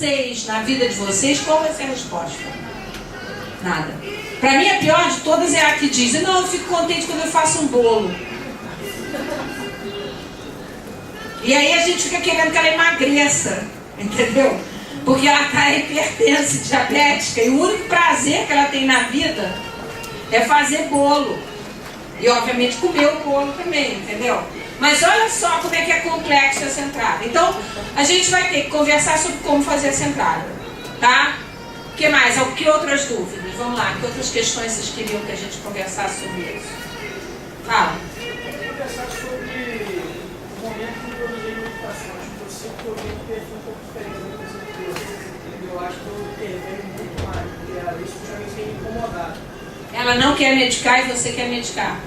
vocês, na vida de vocês, qual vai ser a resposta? Nada. Para mim, a pior de todas é a que diz: não, eu fico contente quando eu faço um bolo. E aí a gente fica querendo que ela emagreça, entendeu? Porque ela está hipertensa, diabética, e o único prazer que ela tem na vida é fazer bolo. E obviamente comer o bolo também, entendeu? Mas olha só como é que é complexo essa entrada. Então, a gente vai ter que conversar sobre como fazer essa entrada, tá? O que mais? Que outras dúvidas? Vamos lá, que outras questões vocês queriam que a gente conversasse sobre isso? Fala. Eu queria conversar sobre o momento que eu usei meditação. Acho que eu sempre ouvi um perfil um pouco diferente da pessoa que eu acho que eu intervenho muito mais, porque isso já me tem incomodado. Ela não quer medicar e você quer medicar?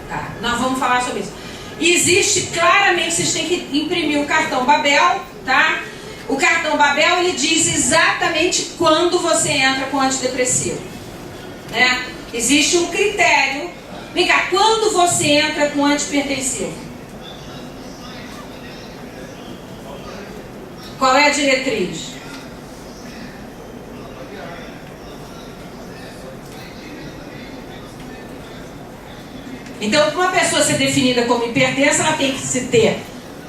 Tá, nós vamos falar sobre isso. Existe, claramente, vocês têm que imprimir o cartão Babel, tá? O cartão Babel, ele diz exatamente quando você entra com antidepressivo, né? Existe um critério. Vem cá, quando você entra com antihipertensivo? Qual é a diretriz? Então, para uma pessoa ser definida como hipertensa, ela tem que se ter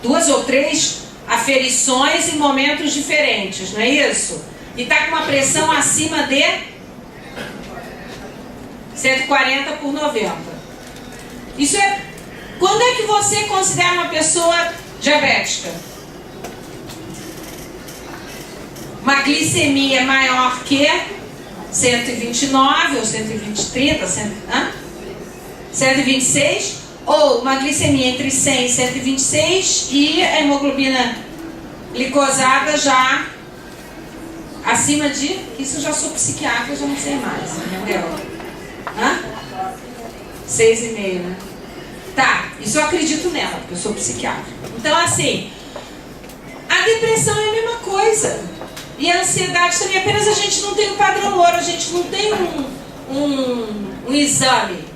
2 ou 3 aferições em momentos diferentes, não é isso? E está com uma pressão acima de 140 por 90. Isso é... Quando é que você considera uma pessoa diabética? Uma glicemia maior que 129 ou 130, 126, ou uma glicemia entre 100 e 126 e a hemoglobina glicosada já acima de... Isso eu já sou psiquiatra, eu já não sei mais, entendeu? 6,5, né? Tá, isso eu acredito nela, porque eu sou psiquiatra. Então, assim, a depressão é a mesma coisa. E a ansiedade também, apenas a gente não tem um padrão ouro, a gente não tem um exame.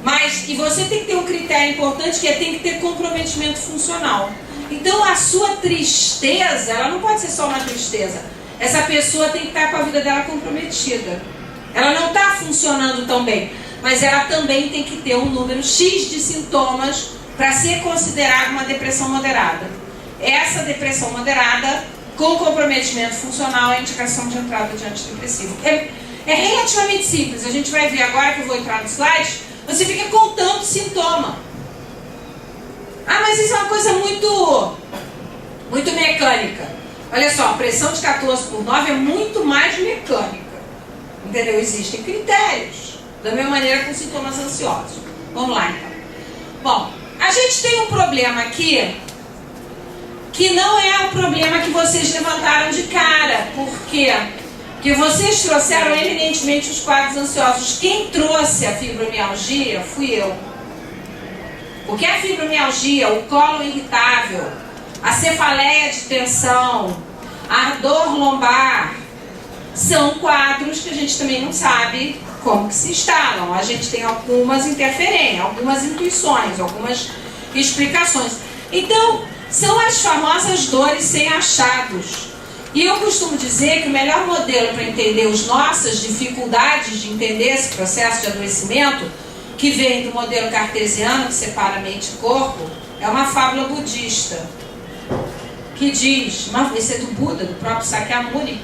Mas, e você tem que ter um critério importante, que é tem que ter comprometimento funcional. Então, a sua tristeza, ela não pode ser só uma tristeza. Essa pessoa tem que estar com a vida dela comprometida. Ela não está funcionando tão bem, mas ela também tem que ter um número X de sintomas para ser considerada uma depressão moderada. Essa depressão moderada, com comprometimento funcional, é a indicação de entrada de antidepressivo. É relativamente simples. A gente vai ver agora que eu vou entrar no slide. Você fica contando sintoma. Ah, mas isso é uma coisa muito mecânica. Olha só, a pressão de 14 por 9 é muito mais mecânica. Entendeu? Existem critérios. Da mesma maneira com sintomas ansiosos. Vamos lá, então. Bom, a gente tem um problema aqui que não é o problema que vocês levantaram de cara. Por quê? Porque vocês trouxeram eminentemente os quadros ansiosos. Quem trouxe a fibromialgia fui eu. Porque a fibromialgia, o colo irritável, a cefaleia de tensão, a dor lombar, são quadros que a gente também não sabe como que se instalam. A gente tem algumas interferências, algumas intuições, algumas explicações. Então, são as famosas dores sem achados. E eu costumo dizer que o melhor modelo para entender as nossas dificuldades de entender esse processo de adoecimento, que vem do modelo cartesiano, que separa mente e corpo, é uma fábula budista, que diz, esse é do Buda, do próprio Sakyamuni,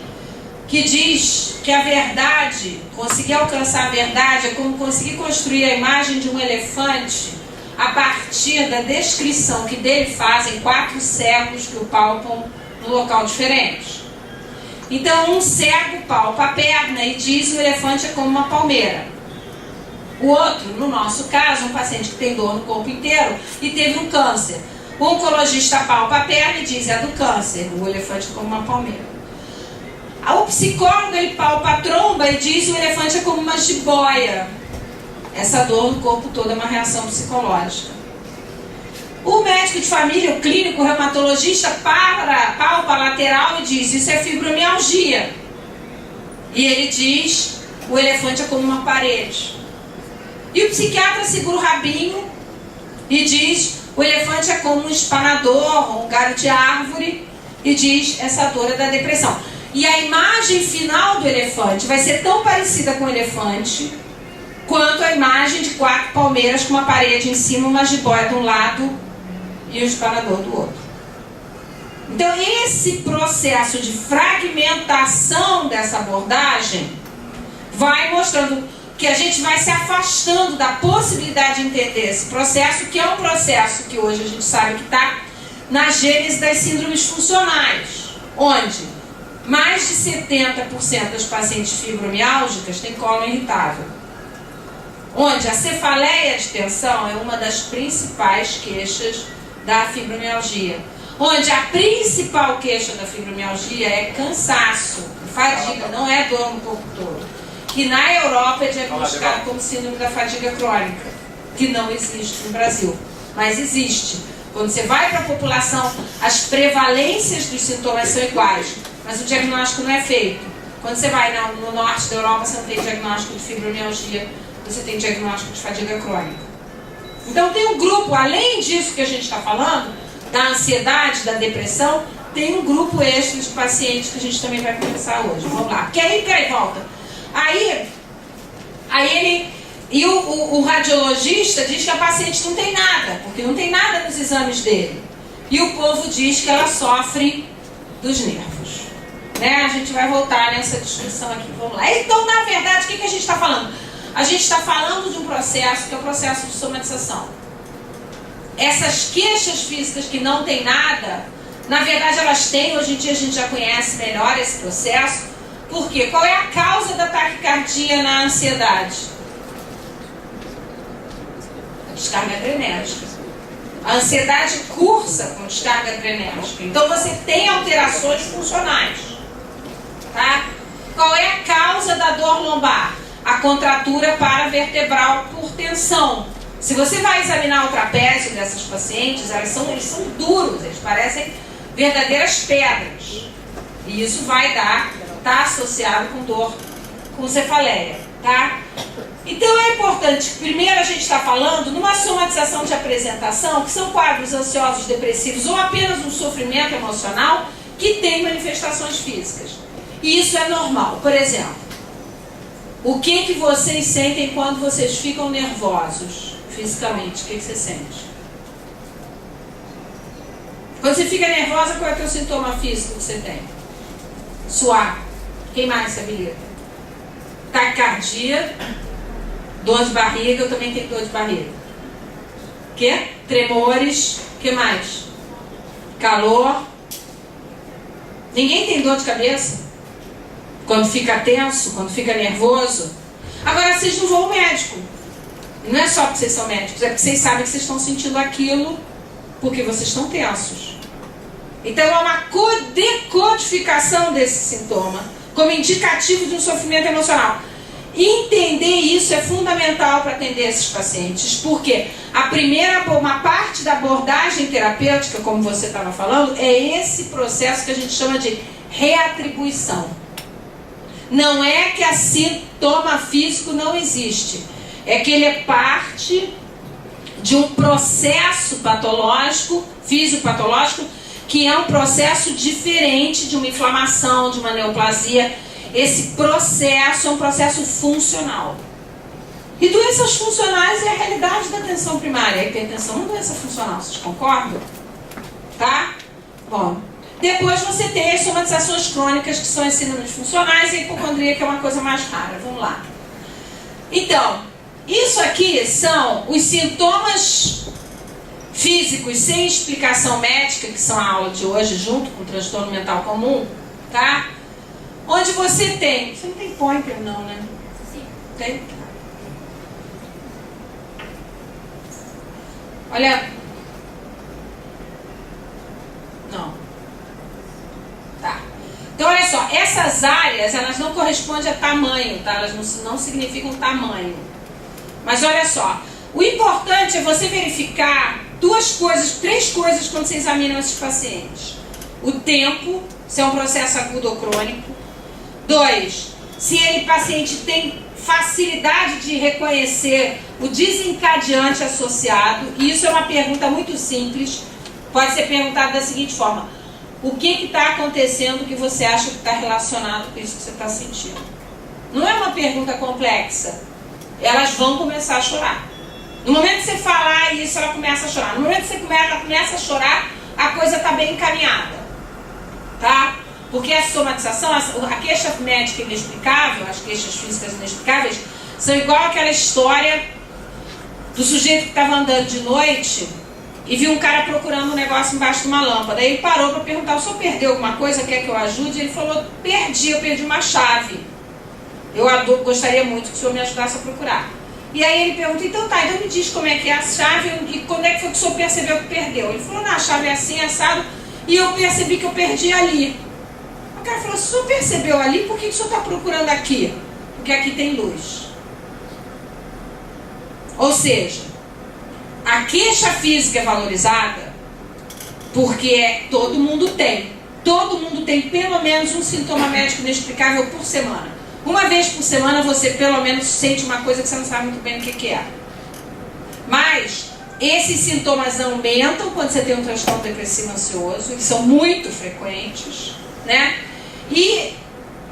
que diz que a verdade, conseguir alcançar a verdade, é como conseguir construir a imagem de um elefante a partir da descrição que dele fazem 4 cegos que o palpam num local diferente. Então, um cego palpa a perna e diz que o elefante é como uma palmeira. O outro, no nosso caso, um paciente que tem dor no corpo inteiro e teve um câncer. O oncologista palpa a perna e diz, é do câncer, o elefante é como uma palmeira. O psicólogo, ele palpa a tromba e diz que o elefante é como uma jiboia. Essa dor no corpo todo é uma reação psicológica. O médico de família, o clínico, o reumatologista, palpa a lateral e diz, isso é fibromialgia. E ele diz, o elefante é como uma parede. E o psiquiatra segura o rabinho e diz, o elefante é como um espanador, um galho de árvore, e diz essa dor é da depressão. E a imagem final do elefante vai ser tão parecida com o elefante quanto a imagem de 4 palmeiras com uma parede em cima, uma jiboia de um lado e o espanador do outro. Então esse processo de fragmentação dessa abordagem vai mostrando que a gente vai se afastando da possibilidade de entender esse processo, que é um processo que hoje a gente sabe que está na gênese das síndromes funcionais, onde mais de 70% das pacientes fibromiálgicas têm cólon irritável, onde a cefaleia de tensão é uma das principais queixas da fibromialgia, onde a principal queixa da fibromialgia é cansaço, fadiga, não é dor no corpo todo, que na Europa é diagnosticado como síndrome da fadiga crônica, que não existe no Brasil, mas existe. Quando você vai para a população, as prevalências dos sintomas são iguais, mas o diagnóstico não é feito. Quando você vai no norte da Europa, você não tem diagnóstico de fibromialgia, você tem diagnóstico de fadiga crônica. Então tem um grupo, além disso que a gente está falando, da ansiedade, da depressão, tem um grupo extra de pacientes que a gente também vai conversar hoje. Vamos lá. Porque aí, peraí, volta. Aí ele... E o radiologista diz que a paciente não tem nada, porque não tem nada nos exames dele. E o povo diz que ela sofre dos nervos. Né? A gente vai voltar nessa discussão aqui. Vamos lá. Então, na verdade, o que a gente está falando? A gente está falando de um processo que é o processo de somatização. Essas queixas físicas que não tem nada, na verdade elas têm, hoje em dia a gente já conhece melhor esse processo. Por quê? Qual é a causa da taquicardia na ansiedade? A descarga adrenérgica. A ansiedade cursa com descarga adrenérgica. Então você tem alterações funcionais. Tá? Qual é a causa da dor lombar? A contratura paravertebral por tensão. Se você vai examinar o trapézio dessas pacientes, eles são duros, eles parecem verdadeiras pedras. E isso vai tá associado com dor, com cefaleia, tá? Então é importante, primeiro a gente está falando numa somatização de apresentação, que são quadros ansiosos, depressivos ou apenas um sofrimento emocional que tem manifestações físicas. E isso é normal. Por exemplo, o que vocês sentem quando vocês ficam nervosos fisicamente? O que você sente? Quando você fica nervosa, qual é o teu sintoma físico que você tem? Suar. Quem mais se habilita? Taquicardia, dor de barriga, eu também tenho dor de barriga. Quê? Tremores, o que mais? Calor. Ninguém tem dor de cabeça? Quando fica tenso, quando fica nervoso? Agora vocês não vão ao médico. E não é só porque vocês são médicos, é porque vocês sabem que vocês estão sentindo aquilo porque vocês estão tensos. Então é uma decodificação desse sintoma como indicativo de um sofrimento emocional. Entender isso é fundamental para atender esses pacientes, porque uma parte da abordagem terapêutica, como você estava falando, é esse processo que a gente chama de reatribuição. Não é que a sintoma físico não existe, é que ele é parte de um processo patológico, fisiopatológico, que é um processo diferente de uma inflamação, de uma neoplasia. Esse processo é um processo funcional. E doenças funcionais é a realidade da atenção primária. A hipertensão é uma doença funcional, vocês concordam? Tá? Bom, depois você tem as somatizações crônicas, que são as síndromes funcionais, e a hipocondria, que é uma coisa mais rara. Vamos lá. Então, isso aqui são os sintomas físicos sem explicação médica, que são a aula de hoje, junto com o transtorno mental comum, tá? Onde você tem... Você não tem pointer não, né? Sim. Tem? Olha... Não. Tá. Então, olha só. Essas áreas, elas não correspondem a tamanho, tá? Elas não significam tamanho. Mas olha só. O importante é você verificar três coisas quando você examina esses pacientes. O tempo, se é um processo agudo ou crônico. 2, se o paciente tem facilidade de reconhecer o desencadeante associado. E isso é uma pergunta muito simples. Pode ser perguntado da seguinte forma: o que está acontecendo que você acha que está relacionado com isso que você está sentindo. Não é uma pergunta complexa. Elas vão começar a chorar. No momento que você falar isso, ela começa a chorar. No momento que ela começa a chorar, a coisa está bem encaminhada. Tá? Porque a somatização, a queixa médica inexplicável, as queixas físicas inexplicáveis, são igual aquela história do sujeito que estava andando de noite e viu um cara procurando um negócio embaixo de uma lâmpada. Aí ele parou para perguntar: o senhor perdeu alguma coisa? Quer que eu ajude? Ele falou: eu perdi uma chave. Eu gostaria muito que o senhor me ajudasse a procurar. E aí ele pergunta: então me diz como é que é a chave e quando é que foi que o senhor percebeu que perdeu? Ele falou: não, a chave é assim, assado, e eu percebi que eu perdi ali. O cara falou: se o senhor percebeu ali, por que o senhor está procurando aqui? Porque aqui tem luz. Ou seja, a queixa física é valorizada porque todo mundo tem. Todo mundo tem pelo menos um sintoma médico inexplicável por semana. Uma vez por semana você pelo menos sente uma coisa que você não sabe muito bem o que é. Mas esses sintomas aumentam quando você tem um transtorno depressivo ansioso. Eles são muito frequentes, né? E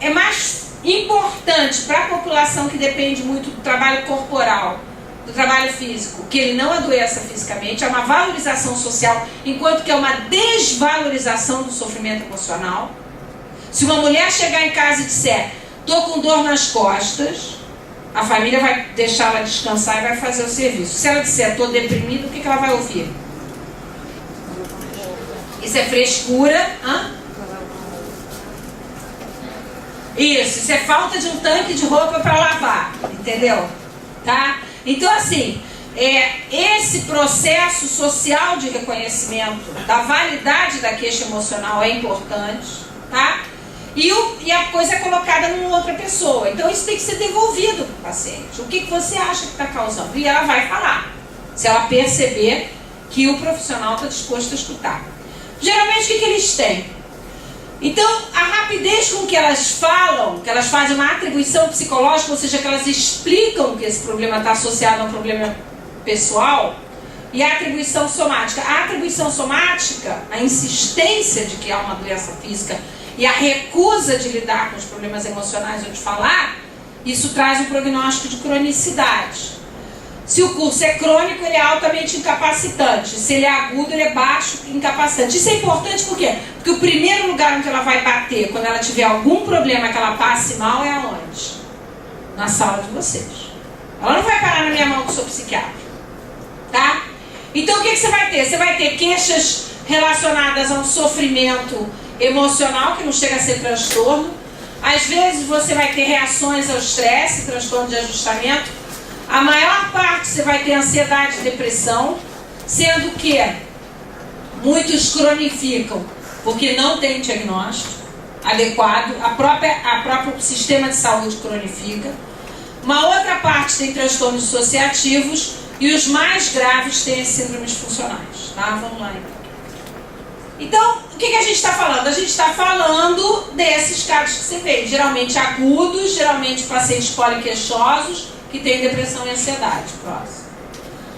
é mais importante para a população que depende muito do trabalho corporal, do trabalho físico, que ele não adoeça fisicamente, é uma valorização social, enquanto que é uma desvalorização do sofrimento emocional. Se uma mulher chegar em casa e disser: estou com dor nas costas, a família vai deixar ela descansar e vai fazer o serviço. Se ela disser: estou deprimida, o que ela vai ouvir? Isso é frescura. Isso é falta de um tanque de roupa para lavar, entendeu? Tá? Então, assim, esse processo social de reconhecimento da validade da queixa emocional é importante, tá? E a coisa é colocada numa outra pessoa. Então, isso tem que ser devolvido para o paciente. O que você acha que está causando? E ela vai falar, se ela perceber que o profissional está disposto a escutar. Geralmente, o que eles têm? Então, a rapidez com que elas falam, que elas fazem uma atribuição psicológica, ou seja, que elas explicam que esse problema está associado a um problema pessoal, e a atribuição somática. A atribuição somática, a insistência de que há uma doença física e a recusa de lidar com os problemas emocionais ou de falar, isso traz um prognóstico de cronicidade. Se o curso é crônico, ele é altamente incapacitante. Se ele é agudo, ele é baixo incapacitante. Isso é importante por quê? Porque o primeiro lugar onde ela vai bater, quando ela tiver algum problema que ela passe mal, é aonde? Na sala de vocês. Ela não vai parar na minha mão que eu sou psiquiatra. Tá? Então o que você vai ter? Você vai ter queixas relacionadas a um sofrimento emocional, que não chega a ser transtorno. Às vezes você vai ter reações ao estresse, transtorno de ajustamento. A maior parte você vai ter ansiedade e depressão, sendo que muitos cronificam porque não tem diagnóstico adequado, a próprio sistema de saúde cronifica. Uma outra parte tem transtornos dissociativos e os mais graves têm as síndromes funcionais. Tá? Vamos lá então. Então, o que a gente está falando? A gente está falando desses casos que você vê, geralmente agudos, geralmente pacientes poliqueixosos, que tem depressão e ansiedade. Próximo.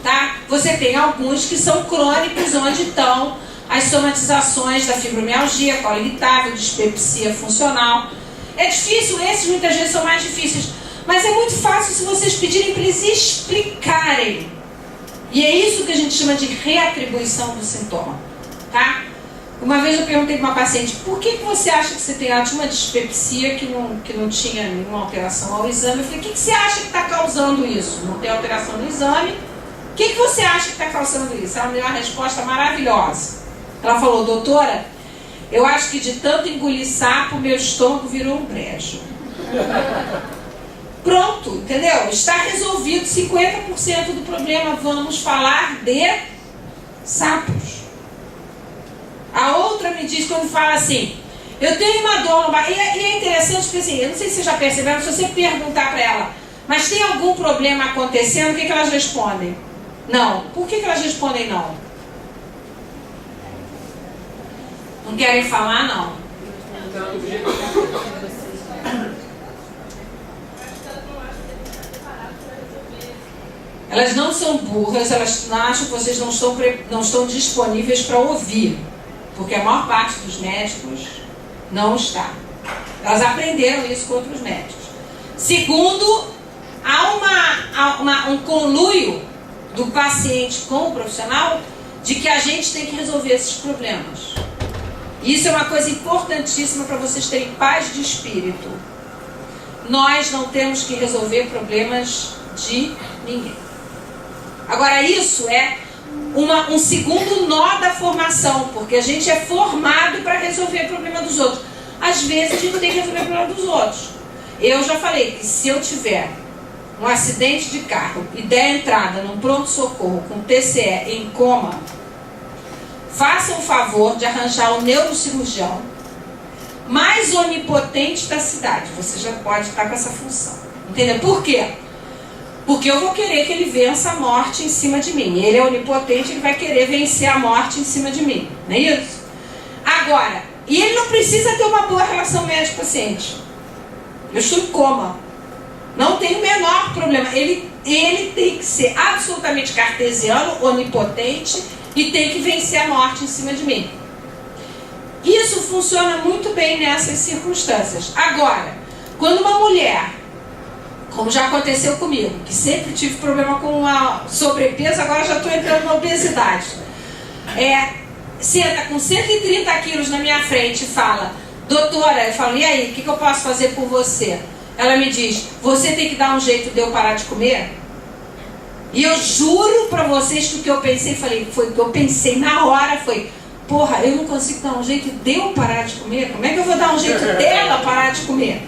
Tá? Você tem alguns que são crônicos, onde estão as somatizações da fibromialgia, cólica irritável, dispepsia funcional. É difícil, esses muitas vezes são mais difíceis, mas é muito fácil se vocês pedirem para eles explicarem. E é isso que a gente chama de reatribuição do sintoma. Tá? Uma vez eu perguntei para uma paciente: por que você acha que você tem? Ela tinha uma dispepsia que não tinha nenhuma alteração ao exame. Eu falei: o que você acha que está causando isso? Não tem alteração no exame. O que você acha que está causando isso? Ela me deu uma resposta maravilhosa. Ela falou: doutora, eu acho que de tanto engolir sapo, meu estômago virou um brejo. Pronto, entendeu? Está resolvido 50% do problema. Vamos falar de sapos. A outra me diz, quando fala assim: eu tenho uma dor no barriga. E é interessante porque assim, eu não sei se vocês já perceberam, se você perguntar para ela: mas tem algum problema acontecendo? O que elas respondem? Não. Por que elas respondem não? Não querem falar, não. Elas não são burras, elas acham que vocês não estão disponíveis para ouvir. Porque a maior parte dos médicos não está. Elas aprenderam isso com outros médicos. Segundo, há um conluio do paciente com o profissional de que a gente tem que resolver esses problemas. Isso é uma coisa importantíssima para vocês terem paz de espírito. Nós não temos que resolver problemas de ninguém. Agora, isso é um segundo nó da formação, porque a gente é formado para resolver o problema dos outros. Às vezes a gente tem que resolver o problema dos outros. Eu já falei que se eu tiver um acidente de carro e der entrada num pronto-socorro com TCE em coma, faça o favor de arranjar o neurocirurgião mais onipotente da cidade. Você já pode estar com essa função. Entendeu? Por quê? Porque eu vou querer que ele vença a morte em cima de mim. Ele é onipotente, ele vai querer vencer a morte em cima de mim. Não é isso? Agora, e ele não precisa ter uma boa relação médico-paciente. Eu estou em coma. Não tem o menor problema. Ele tem que ser absolutamente cartesiano, onipotente e tem que vencer a morte em cima de mim. Isso funciona muito bem nessas circunstâncias. Agora, quando uma mulher, como já aconteceu comigo, que sempre tive problema com a sobrepeso, agora já estou entrando na obesidade, senta com 130 quilos na minha frente e fala: doutora, eu falo, e aí, o que eu posso fazer por você? Ela me diz: você tem que dar um jeito de eu parar de comer? E eu juro pra vocês que o que eu pensei, foi o que eu pensei na hora, foi: porra, eu não consigo dar um jeito de eu parar de comer? Como é que eu vou dar um jeito dela parar de comer?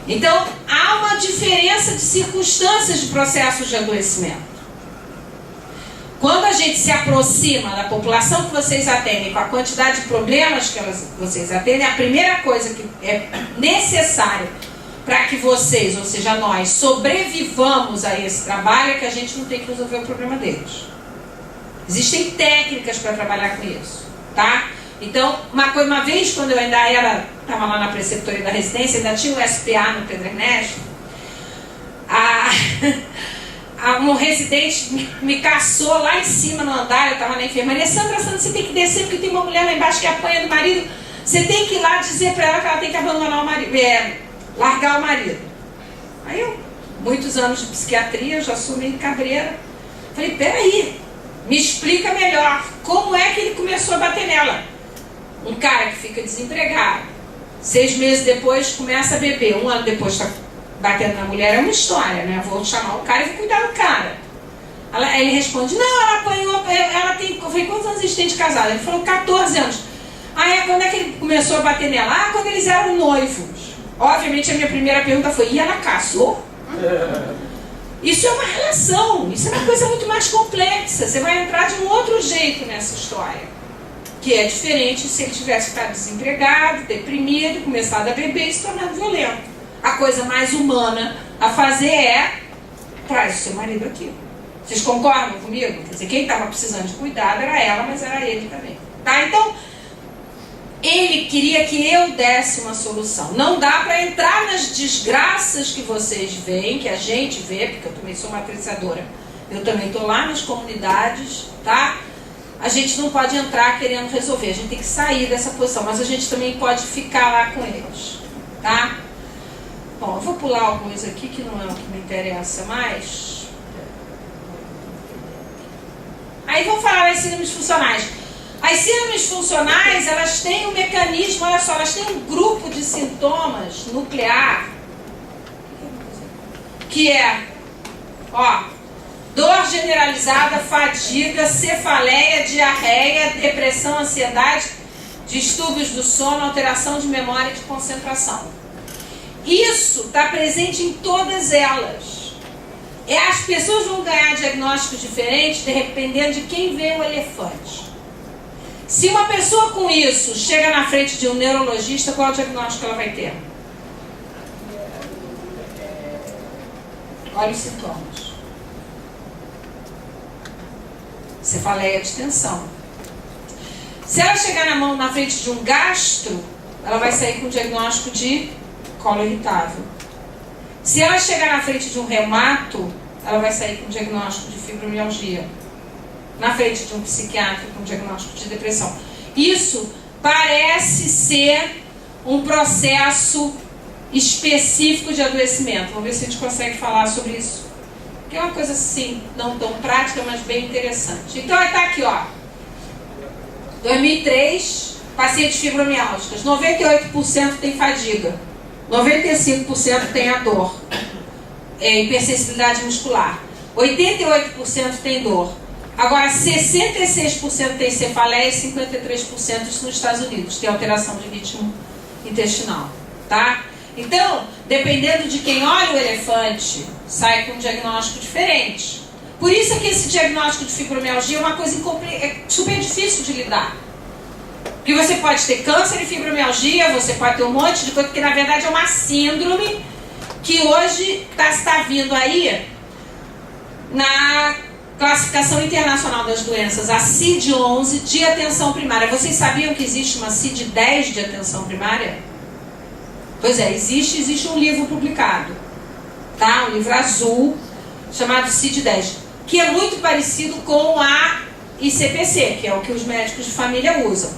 Então, há uma diferença de circunstâncias de processos de adoecimento. Quando a gente se aproxima da população que vocês atendem, com a quantidade de problemas que vocês atendem, a primeira coisa que é necessária para que vocês, ou seja, nós, sobrevivamos a esse trabalho é que a gente não tem que resolver o problema deles. Existem técnicas para trabalhar com isso, tá? Então, uma vez, quando eu ainda estava lá na preceptoria da residência, ainda tinha o SPA no Pedro Ernesto, um residente me caçou lá em cima no andar, eu estava na enfermaria: Sandra, você tem que descer porque tem uma mulher lá embaixo que apanha do marido, você tem que ir lá dizer para ela que ela tem que abandonar o marido, largar o marido. Aí eu, muitos anos de psiquiatria, eu já sou meio cabreira, falei: peraí, me explica melhor, como é que ele começou a bater nela? Um cara que fica desempregado, 6 meses depois começa a beber, 1 ano depois está batendo na mulher, é uma história, né? Vou chamar o cara e vou cuidar do cara. Ele responde: não, ela apanhou, ela tem... Eu falei: quantos anos eles têm de casado? Ele falou: 14 anos. Aí, quando é que ele começou a bater nela? Quando eles eram noivos. Obviamente a minha primeira pergunta foi: e ela casou? Isso é uma relação, isso é uma coisa muito mais complexa. Você vai entrar de um outro jeito nessa história, que é diferente se ele tivesse ficado desempregado, deprimido, começado a beber e se tornado violento. A coisa mais humana a fazer é: traz o seu marido aqui. Vocês concordam comigo? Quer dizer, quem estava precisando de cuidado era ela, mas era ele também. Tá? Então, ele queria que eu desse uma solução. Não dá para entrar nas desgraças que vocês veem, que a gente vê, porque eu também sou matriciadora. Eu também estou lá nas comunidades, tá? A gente não pode entrar querendo resolver, a gente tem que sair dessa posição, mas a gente também pode ficar lá com eles, tá? Bom, eu vou pular alguns aqui que não é o que me interessa mais. Aí vamos falar das síndromes funcionais. As síndromes funcionais, elas têm um mecanismo, olha só, elas têm um grupo de sintomas nuclear, que é, dor generalizada, fadiga, cefaleia, diarreia, depressão, ansiedade, distúrbios do sono, alteração de memória e de concentração. Isso está presente em todas elas. As pessoas vão ganhar diagnósticos diferentes dependendo de quem vê o elefante. Se uma pessoa com isso chega na frente de um neurologista, qual é o diagnóstico que ela vai ter? Olha os sintomas. Cefaleia de tensão. Se ela chegar na frente de um gastro, ela vai sair com o diagnóstico de colo irritável. Se ela chegar na frente de um reumato, ela vai sair com o diagnóstico de fibromialgia. Na frente de um psiquiatra, com diagnóstico de depressão. Isso parece ser um processo específico de adoecimento. Vamos ver se a gente consegue falar sobre isso. Que é uma coisa assim, não tão prática, mas bem interessante. Então, está aqui, ó. 2003, pacientes fibromialgicas. 98% tem fadiga. 95% tem a dor. Hipersensibilidade muscular. 88% tem dor. Agora, 66% tem cefaleia e 53% isso nos Estados Unidos. Tem alteração de ritmo intestinal. Tá? Então, dependendo de quem olha o elefante, sai com um diagnóstico diferente. Por isso é que esse diagnóstico de fibromialgia é uma coisa super difícil de lidar. Porque você pode ter câncer e fibromialgia, você pode ter um monte de coisa, porque na verdade é uma síndrome que hoje está vindo aí na Classificação Internacional das Doenças, a CID-11 de atenção primária. Vocês sabiam que existe uma CID-10 de atenção primária? Pois é, existe um livro publicado, tá? Um livro azul, chamado CID-10, que é muito parecido com a ICPC, que é o que os médicos de família usam.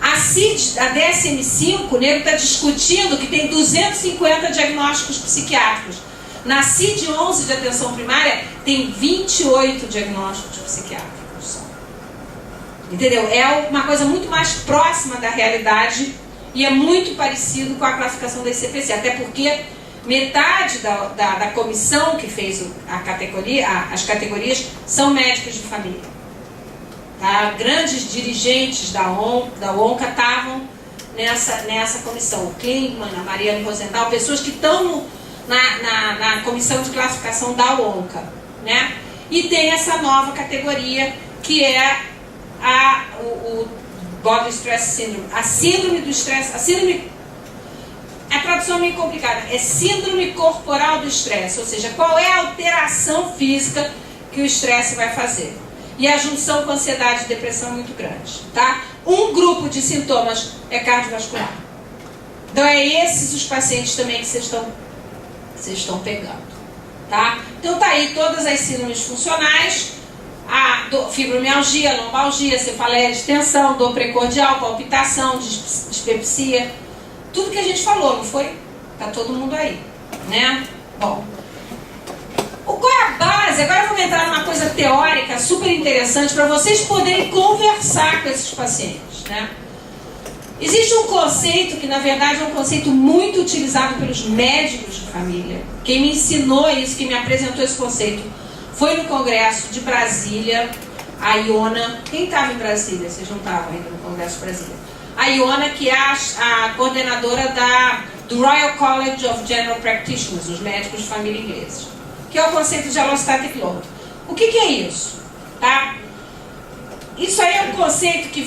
A DSM-5, o nego está discutindo que tem 250 diagnósticos psiquiátricos. Na CID-11 de atenção primária, tem 28 diagnósticos psiquiátricos só. Entendeu? É uma coisa muito mais próxima da realidade e é muito parecido com a classificação da ICPC, até porque metade da comissão que fez as categorias são médicos de família. Tá? Grandes dirigentes da ONCA estavam nessa comissão. O Klingman, a Mariana Rosenthal, pessoas que estão na comissão de classificação da ONCA. Né? E tem essa nova categoria que é o Body Stress Syndrome. A síndrome do estresse, a tradução é meio complicada, é síndrome corporal do estresse, ou seja, qual é a alteração física que o estresse vai fazer. E a junção com ansiedade e depressão é muito grande. Tá? Um grupo de sintomas é cardiovascular. Então é esses os pacientes também que vocês estão pegando. Tá? Então tá aí todas as síndromes funcionais, a fibromialgia, lombalgia, cefaleia de tensão, dor precordial, palpitação, dispepsia, tudo que a gente falou, não foi? Tá todo mundo aí, né? Bom, qual é a base? Agora eu vou entrar numa coisa teórica super interessante para vocês poderem conversar com esses pacientes, né? Existe um conceito que na verdade é um conceito muito utilizado pelos médicos de família. Quem me ensinou isso, quem me apresentou esse conceito foi no Congresso de Brasília, a Iona. Quem estava em Brasília? Vocês não estavam ainda no Congresso de Brasília. A Iona, que é a coordenadora do Royal College of General Practitioners, os médicos de família ingleses, que é o conceito de allostatic load. O que é isso? Tá? Isso aí é um conceito que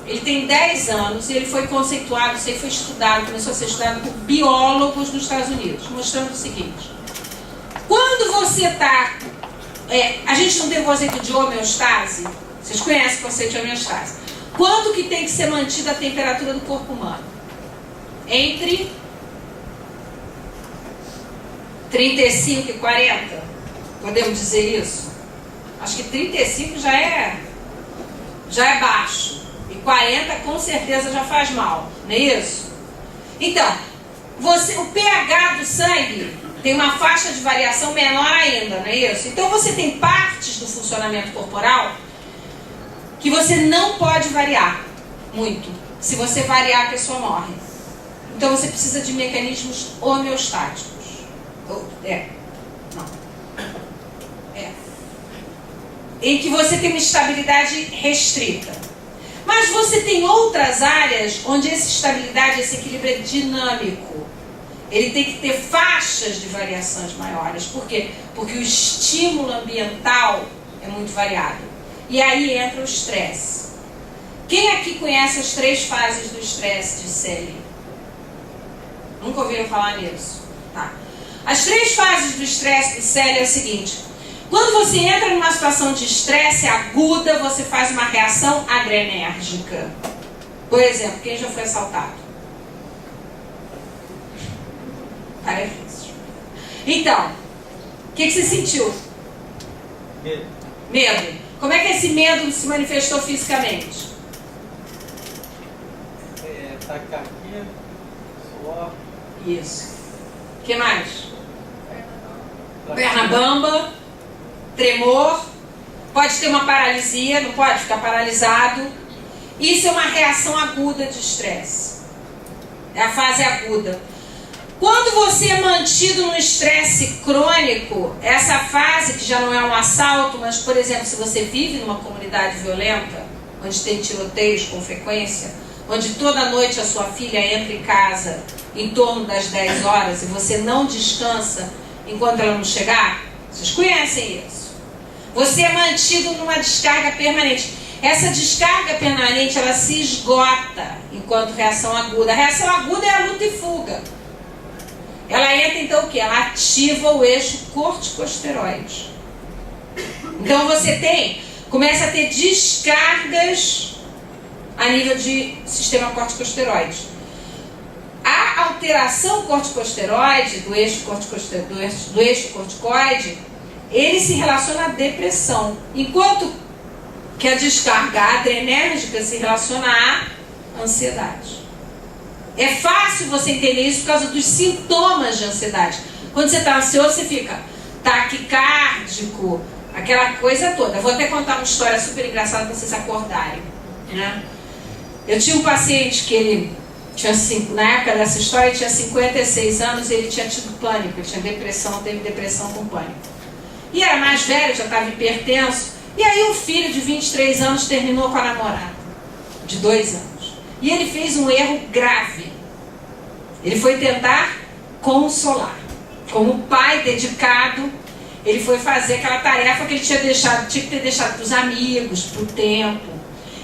ele tem 10 anos e ele foi conceituado, isso aí foi estudado, começou a ser estudado por biólogos nos Estados Unidos, mostrando o seguinte: quando você está... a gente não tem o conceito de homeostase? Vocês conhecem o conceito de homeostase? Quanto que tem que ser mantida a temperatura do corpo humano? Entre 35 e 40? Podemos dizer isso? Acho que 35 já é baixo. E 40 com certeza já faz mal. Não é isso? Então, o pH do sangue tem uma faixa de variação menor ainda, não é isso? Então você tem partes do funcionamento corporal que você não pode variar muito. Se você variar, a pessoa morre. Então você precisa de mecanismos homeostáticos. Em que você tem uma estabilidade restrita. Mas você tem outras áreas onde essa estabilidade, esse equilíbrio é dinâmico. Ele tem que ter faixas de variações maiores. Por quê? Porque o estímulo ambiental é muito variado. E aí entra o estresse. Quem aqui conhece as 3 fases do estresse de Selye? Nunca ouviram falar nisso? Tá. As 3 fases do estresse de Selye é o seguinte: quando você entra numa situação de estresse aguda, você faz uma reação adrenérgica. Por exemplo, quem já foi assaltado? Cara, é difícil. Então, o que você sentiu? Medo. Medo. Como é que esse medo se manifestou fisicamente? taquicardia, suor. Isso. O que mais? Perna bamba, tremor, pode ter uma paralisia, não pode ficar paralisado. Isso é uma reação aguda de estresse. É a fase aguda. Quando você é mantido num estresse crônico, essa fase que já não é um assalto, mas, por exemplo, se você vive numa comunidade violenta, onde tem tiroteios com frequência, onde toda noite a sua filha entra em casa em torno das 10 horas e você não descansa enquanto ela não chegar, vocês conhecem isso. Você é mantido numa descarga permanente. Essa descarga permanente, ela se esgota enquanto reação aguda. A reação aguda é a luta e fuga. Ela entra, então, o quê? Ela ativa o eixo corticosteroide. Então, você começa a ter descargas a nível de sistema corticosteroide. A alteração corticosteroide, do eixo corticoide, ele se relaciona à depressão. Enquanto que a descarga adrenérgica se relaciona à ansiedade. É fácil você entender isso por causa dos sintomas de ansiedade. Quando você está ansioso, você fica taquicárdico, aquela coisa toda. Eu vou até contar uma história super engraçada para vocês acordarem, né? Eu tinha um paciente que ele tinha, na época dessa história, ele tinha 56 anos e ele tinha tido pânico, ele tinha depressão, teve depressão com pânico. E era mais velho, já estava hipertenso. E aí o filho de 23 anos terminou com a namorada, de 2 anos. E ele fez um erro grave. Ele foi tentar consolar. Como pai dedicado, ele foi fazer aquela tarefa que ele tinha que ter deixado para os amigos, para o tempo.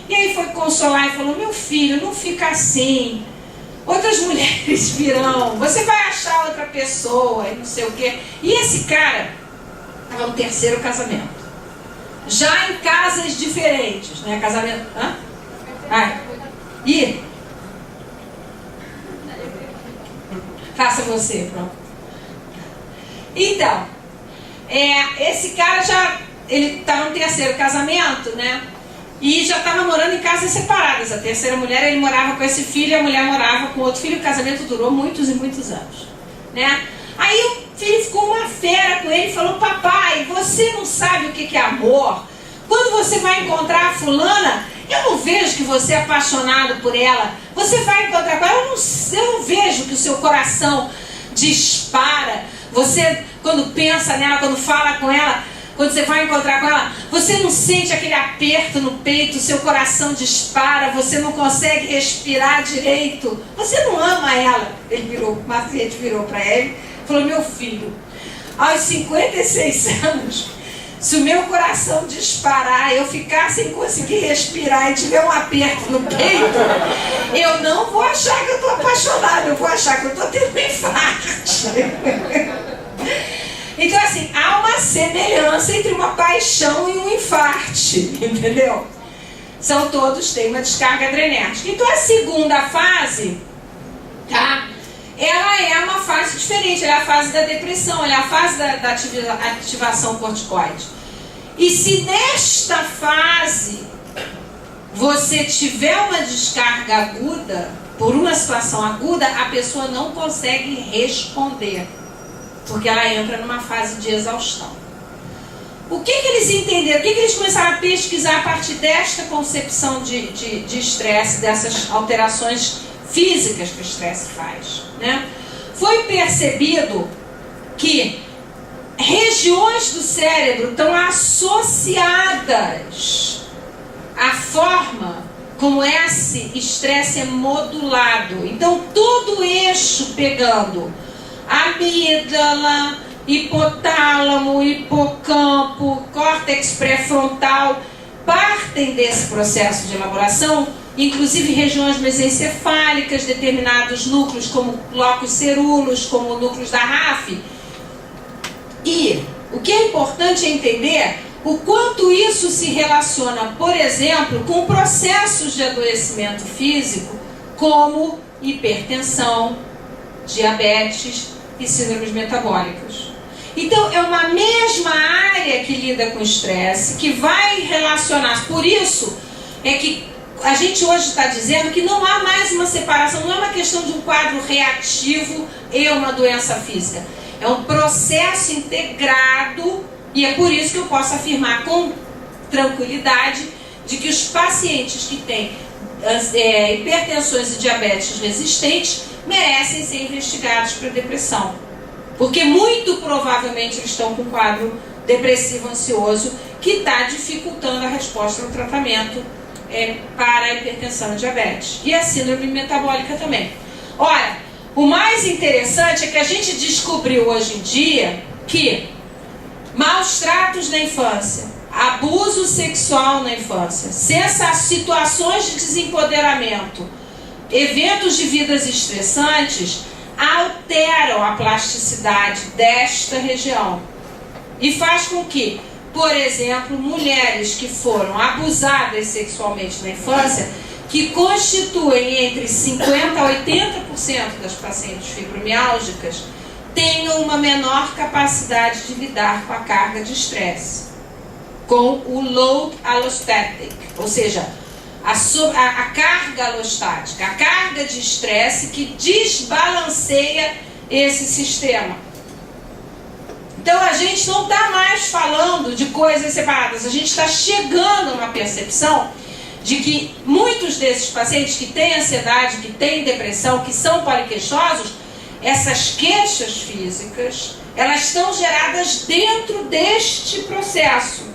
E aí foi consolar e falou: meu filho, não fica assim. Outras mulheres virão, você vai achar outra pessoa e não sei o quê. E esse cara estava no 3º casamento. Já em casas diferentes, né? Casamento. Hã? E faça você, pronto. Então, esse cara ele tá no 3º casamento, né? E já estava morando em casas separadas. A terceira mulher, ele morava com esse filho, a mulher morava com outro filho. O casamento durou muitos e muitos anos, né? Aí o filho ficou uma fera com ele e falou: papai, você não sabe o que é amor? Quando você vai encontrar a fulana, eu não vejo que você é apaixonado por ela. Você vai encontrar com ela, eu não vejo que o seu coração dispara. Você, quando pensa nela, quando fala com ela, quando você vai encontrar com ela, você não sente aquele aperto no peito, o seu coração dispara, você não consegue respirar direito. Você não ama ela. O Macete virou para ele e falou: meu filho, aos 56 anos... se o meu coração disparar, eu ficar sem conseguir respirar e tiver um aperto no peito, eu não vou achar que eu estou apaixonado, eu vou achar que eu estou tendo um infarto. Então, assim, há uma semelhança entre uma paixão e um infarto, entendeu? São todos, têm uma descarga adrenérgica. Então, a segunda fase, tá? Ela é uma fase diferente, ela é a fase da depressão, ela é a fase da ativação corticoide. E se nesta fase você tiver uma descarga aguda, por uma situação aguda, a pessoa não consegue responder, porque ela entra numa fase de exaustão. O que eles entenderam? O que eles começaram a pesquisar a partir desta concepção de estresse, dessas alterações físicas que o estresse faz, né? Foi percebido que regiões do cérebro estão associadas à forma como esse estresse é modulado. Então, todo o eixo pegando amígdala, hipotálamo, hipocampo, córtex pré-frontal, partem desse processo de elaboração. Inclusive regiões mesencefálicas, determinados núcleos como locus ceruleus, como núcleos da RAF. E o que é importante é entender o quanto isso se relaciona, por exemplo, com processos de adoecimento físico, como hipertensão, diabetes e síndromes metabólicas. Então, é uma mesma área que lida com estresse, que vai relacionar. Por isso é que a gente hoje está dizendo que não há mais uma separação, não é uma questão de um quadro reativo e uma doença física. É um processo integrado, e é por isso que eu posso afirmar com tranquilidade de que os pacientes que têm hipertensões e diabetes resistentes merecem ser investigados para depressão. Porque muito provavelmente eles estão com um quadro depressivo ansioso que está dificultando a resposta ao tratamento para a hipertensão e diabetes. E a síndrome metabólica também. Ora, o mais interessante é que a gente descobriu hoje em dia que maus tratos na infância, abuso sexual na infância, situações de desempoderamento, eventos de vidas estressantes alteram a plasticidade desta região e faz com que, por exemplo, mulheres que foram abusadas sexualmente na infância, que constituem entre 50% a 80% das pacientes fibromiálgicas, tenham uma menor capacidade de lidar com a carga de estresse, com o load allostatic, ou seja, a carga alostática, a carga de estresse que desbalanceia esse sistema. Então a gente não está mais falando de coisas separadas, a gente está chegando a uma percepção de que muitos desses pacientes que têm ansiedade, que têm depressão, que são poliqueixosos, essas queixas físicas, elas estão geradas dentro deste processo.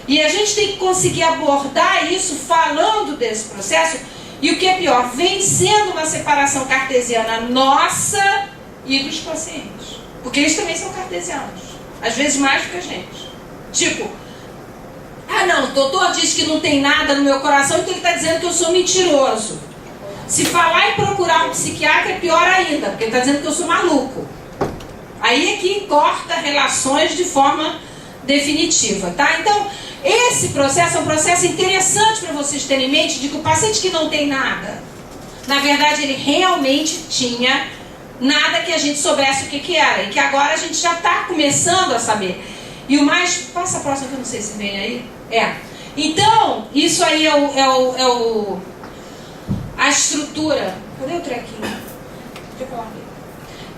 E a gente tem que conseguir abordar isso falando desse processo, e o que é pior, vencendo uma separação cartesiana nossa e dos pacientes. Porque eles também são cartesianos, às vezes mais do que a gente. Tipo, não, o doutor diz que não tem nada no meu coração, então ele está dizendo que eu sou mentiroso. Se falar em procurar um psiquiatra é pior ainda, porque ele está dizendo que eu sou maluco. Aí é que corta relações de forma definitiva, tá? Então, esse processo é um processo interessante para vocês terem em mente de que o paciente que não tem nada, na verdade ele realmente tinha nada que a gente soubesse o que era, e que agora a gente já está começando a saber. E o mais... Passa a próxima que eu não sei se vem aí. Então, isso aí a estrutura. Cadê o trequinho? Deixa eu falar aqui.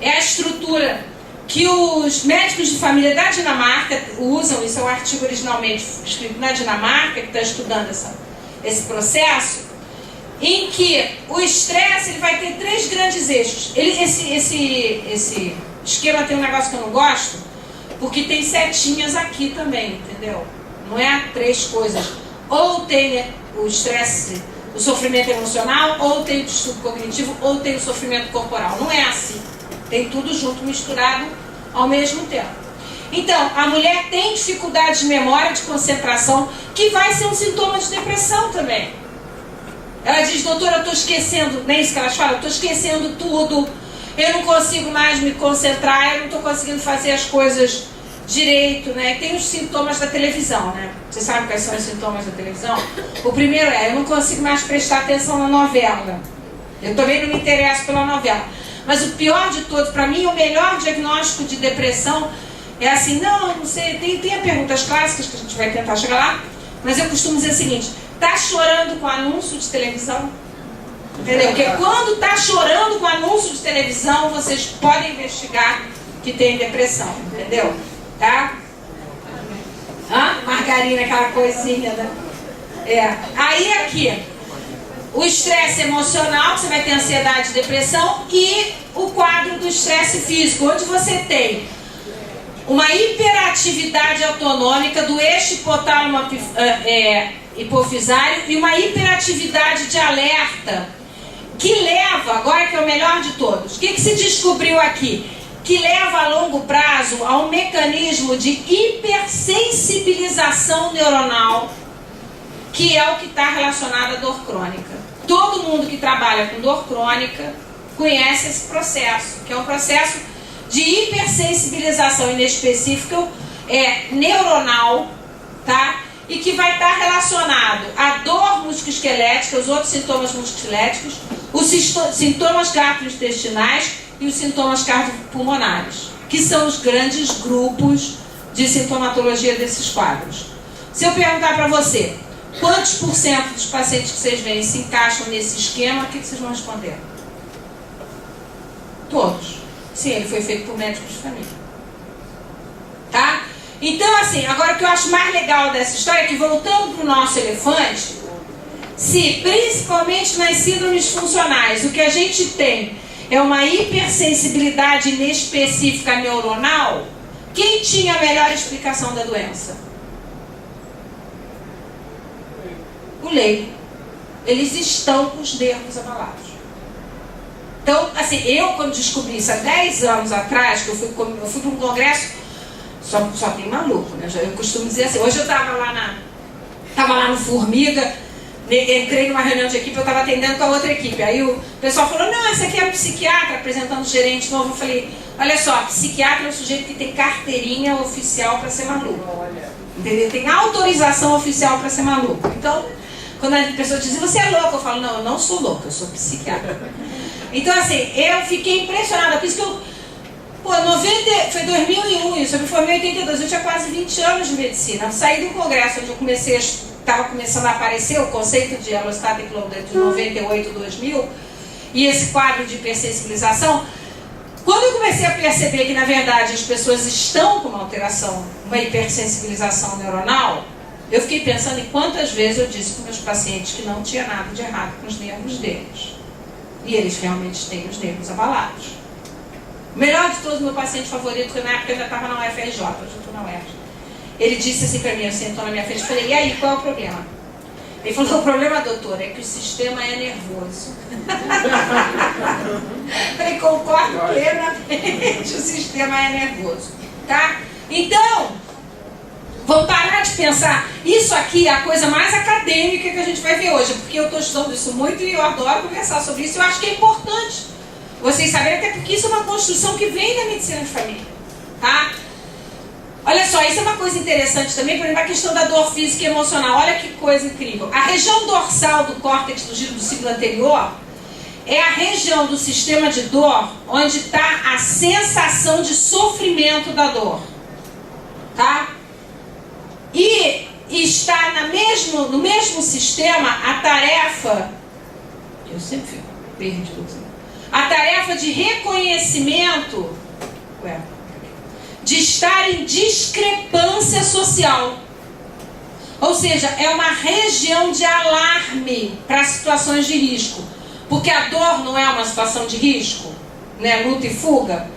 É a estrutura que os médicos de família da Dinamarca usam. Isso é um artigo originalmente escrito na Dinamarca, que está estudando esse processo, em que o estresse ele vai ter 3 grandes eixos. Esse esquema tem um negócio que eu não gosto, porque tem setinhas aqui também, entendeu? Não é 3 coisas. Ou tem o estresse, o sofrimento emocional, ou tem o distúrbio cognitivo, ou tem o sofrimento corporal. Não é assim. Tem tudo junto, misturado ao mesmo tempo. Então, a mulher tem dificuldade de memória, de concentração, que vai ser um sintoma de depressão também. Ela diz, doutora, eu estou esquecendo, nem isso que elas falam, eu estou esquecendo tudo, eu não consigo mais me concentrar, eu não estou conseguindo fazer as coisas direito, né? Tem os sintomas da televisão, né? Você sabe quais são os sintomas da televisão? O primeiro eu não consigo mais prestar atenção na novela. Eu também não me interesso pela novela. Mas o pior de todos, para mim, o melhor diagnóstico de depressão é assim, não sei, tem perguntas clássicas que a gente vai tentar chegar lá, mas eu costumo dizer o seguinte, tá chorando com anúncio de televisão? Entendeu? Porque quando está chorando com anúncio de televisão, vocês podem investigar que tem depressão, entendeu? Tá? Margarina, aquela coisinha, né? Aí aqui, o estresse emocional, você vai ter ansiedade e depressão, e o quadro do estresse físico, onde você tem uma hiperatividade autonômica do eixo hipotálamo hipofisário e uma hiperatividade de alerta que leva, agora que é o melhor de todos, o que se descobriu aqui? Que leva a longo prazo a um mecanismo de hipersensibilização neuronal, que é o que está relacionado à dor crônica. Todo mundo que trabalha com dor crônica conhece esse processo, que é um processo de hipersensibilização inespecífica neuronal, tá? E que vai estar relacionado à dor musculoesquelética, os outros sintomas musculoesqueléticos, os sintomas gastrointestinais e os sintomas cardiopulmonares, que são os grandes grupos de sintomatologia desses quadros. Se eu perguntar para você, Quantos por cento dos pacientes que vocês veem se encaixam nesse esquema? O que vocês vão responder? Todos. Sim, ele foi feito por médicos de família. Tá? Então, assim, agora o que eu acho mais legal dessa história é que, voltando para o nosso elefante, se principalmente nas síndromes funcionais, o que a gente tem é uma hipersensibilidade inespecífica neuronal, quem tinha a melhor explicação da doença? O leigo. Eles estão com os nervos abalados. Então, assim, eu quando descobri isso há 10 anos atrás, que eu fui para um congresso, só tem maluco, né? Eu costumo dizer assim, hoje eu estava lá no Formiga, entrei numa reunião de equipe, eu estava atendendo com a outra equipe. Aí o pessoal falou, não, esse aqui é um psiquiatra, apresentando o gerente novo. Eu falei, olha só, psiquiatra é um sujeito que tem carteirinha oficial para ser maluco. Entendeu? Tem autorização oficial para ser maluco. Então, quando a pessoa diz, você é louco, eu falo, não, eu não sou louco, eu sou psiquiatra. Então, assim, eu fiquei impressionada, por isso que eu, foi 2001 isso, eu me formei em 82, eu tinha quase 20 anos de medicina. Eu saí do congresso onde eu estava começando a aparecer o conceito de Allostatic Loader de 98, 2000, e esse quadro de hipersensibilização. Quando eu comecei a perceber que, na verdade, as pessoas estão com uma alteração, uma hipersensibilização neuronal, eu fiquei pensando em quantas vezes eu disse para os meus pacientes que não tinha nada de errado com os nervos deles. E eles realmente têm os nervos abalados. O melhor de todos, meu paciente favorito, que na época eu já estava na UFRJ, hoje eu estou na UFRJ. Ele disse assim para mim, eu sentou na minha frente e falei, e aí, qual é o problema? Ele falou, o problema, doutor, é que o sistema é nervoso. Falei, concordo plenamente, o sistema é nervoso. Tá? Então, vamos parar de pensar. Isso aqui é a coisa mais acadêmica que a gente vai ver hoje, porque eu estou estudando isso muito e eu adoro conversar sobre isso. Eu acho que é importante vocês saberem, até porque isso é uma construção que vem da medicina de família. Tá? Olha só, isso é uma coisa interessante também, por exemplo, a questão da dor física e emocional. Olha que coisa incrível. A região dorsal do córtex do giro do ciclo anterior é a região do sistema de dor onde está a sensação de sofrimento da dor. Tá? E está no mesmo sistema a tarefa, eu sempre fico perdido, a tarefa de reconhecimento, de estar em discrepância social. Ou seja, é uma região de alarme para situações de risco. Porque a dor não é uma situação de risco, né? Luta e fuga.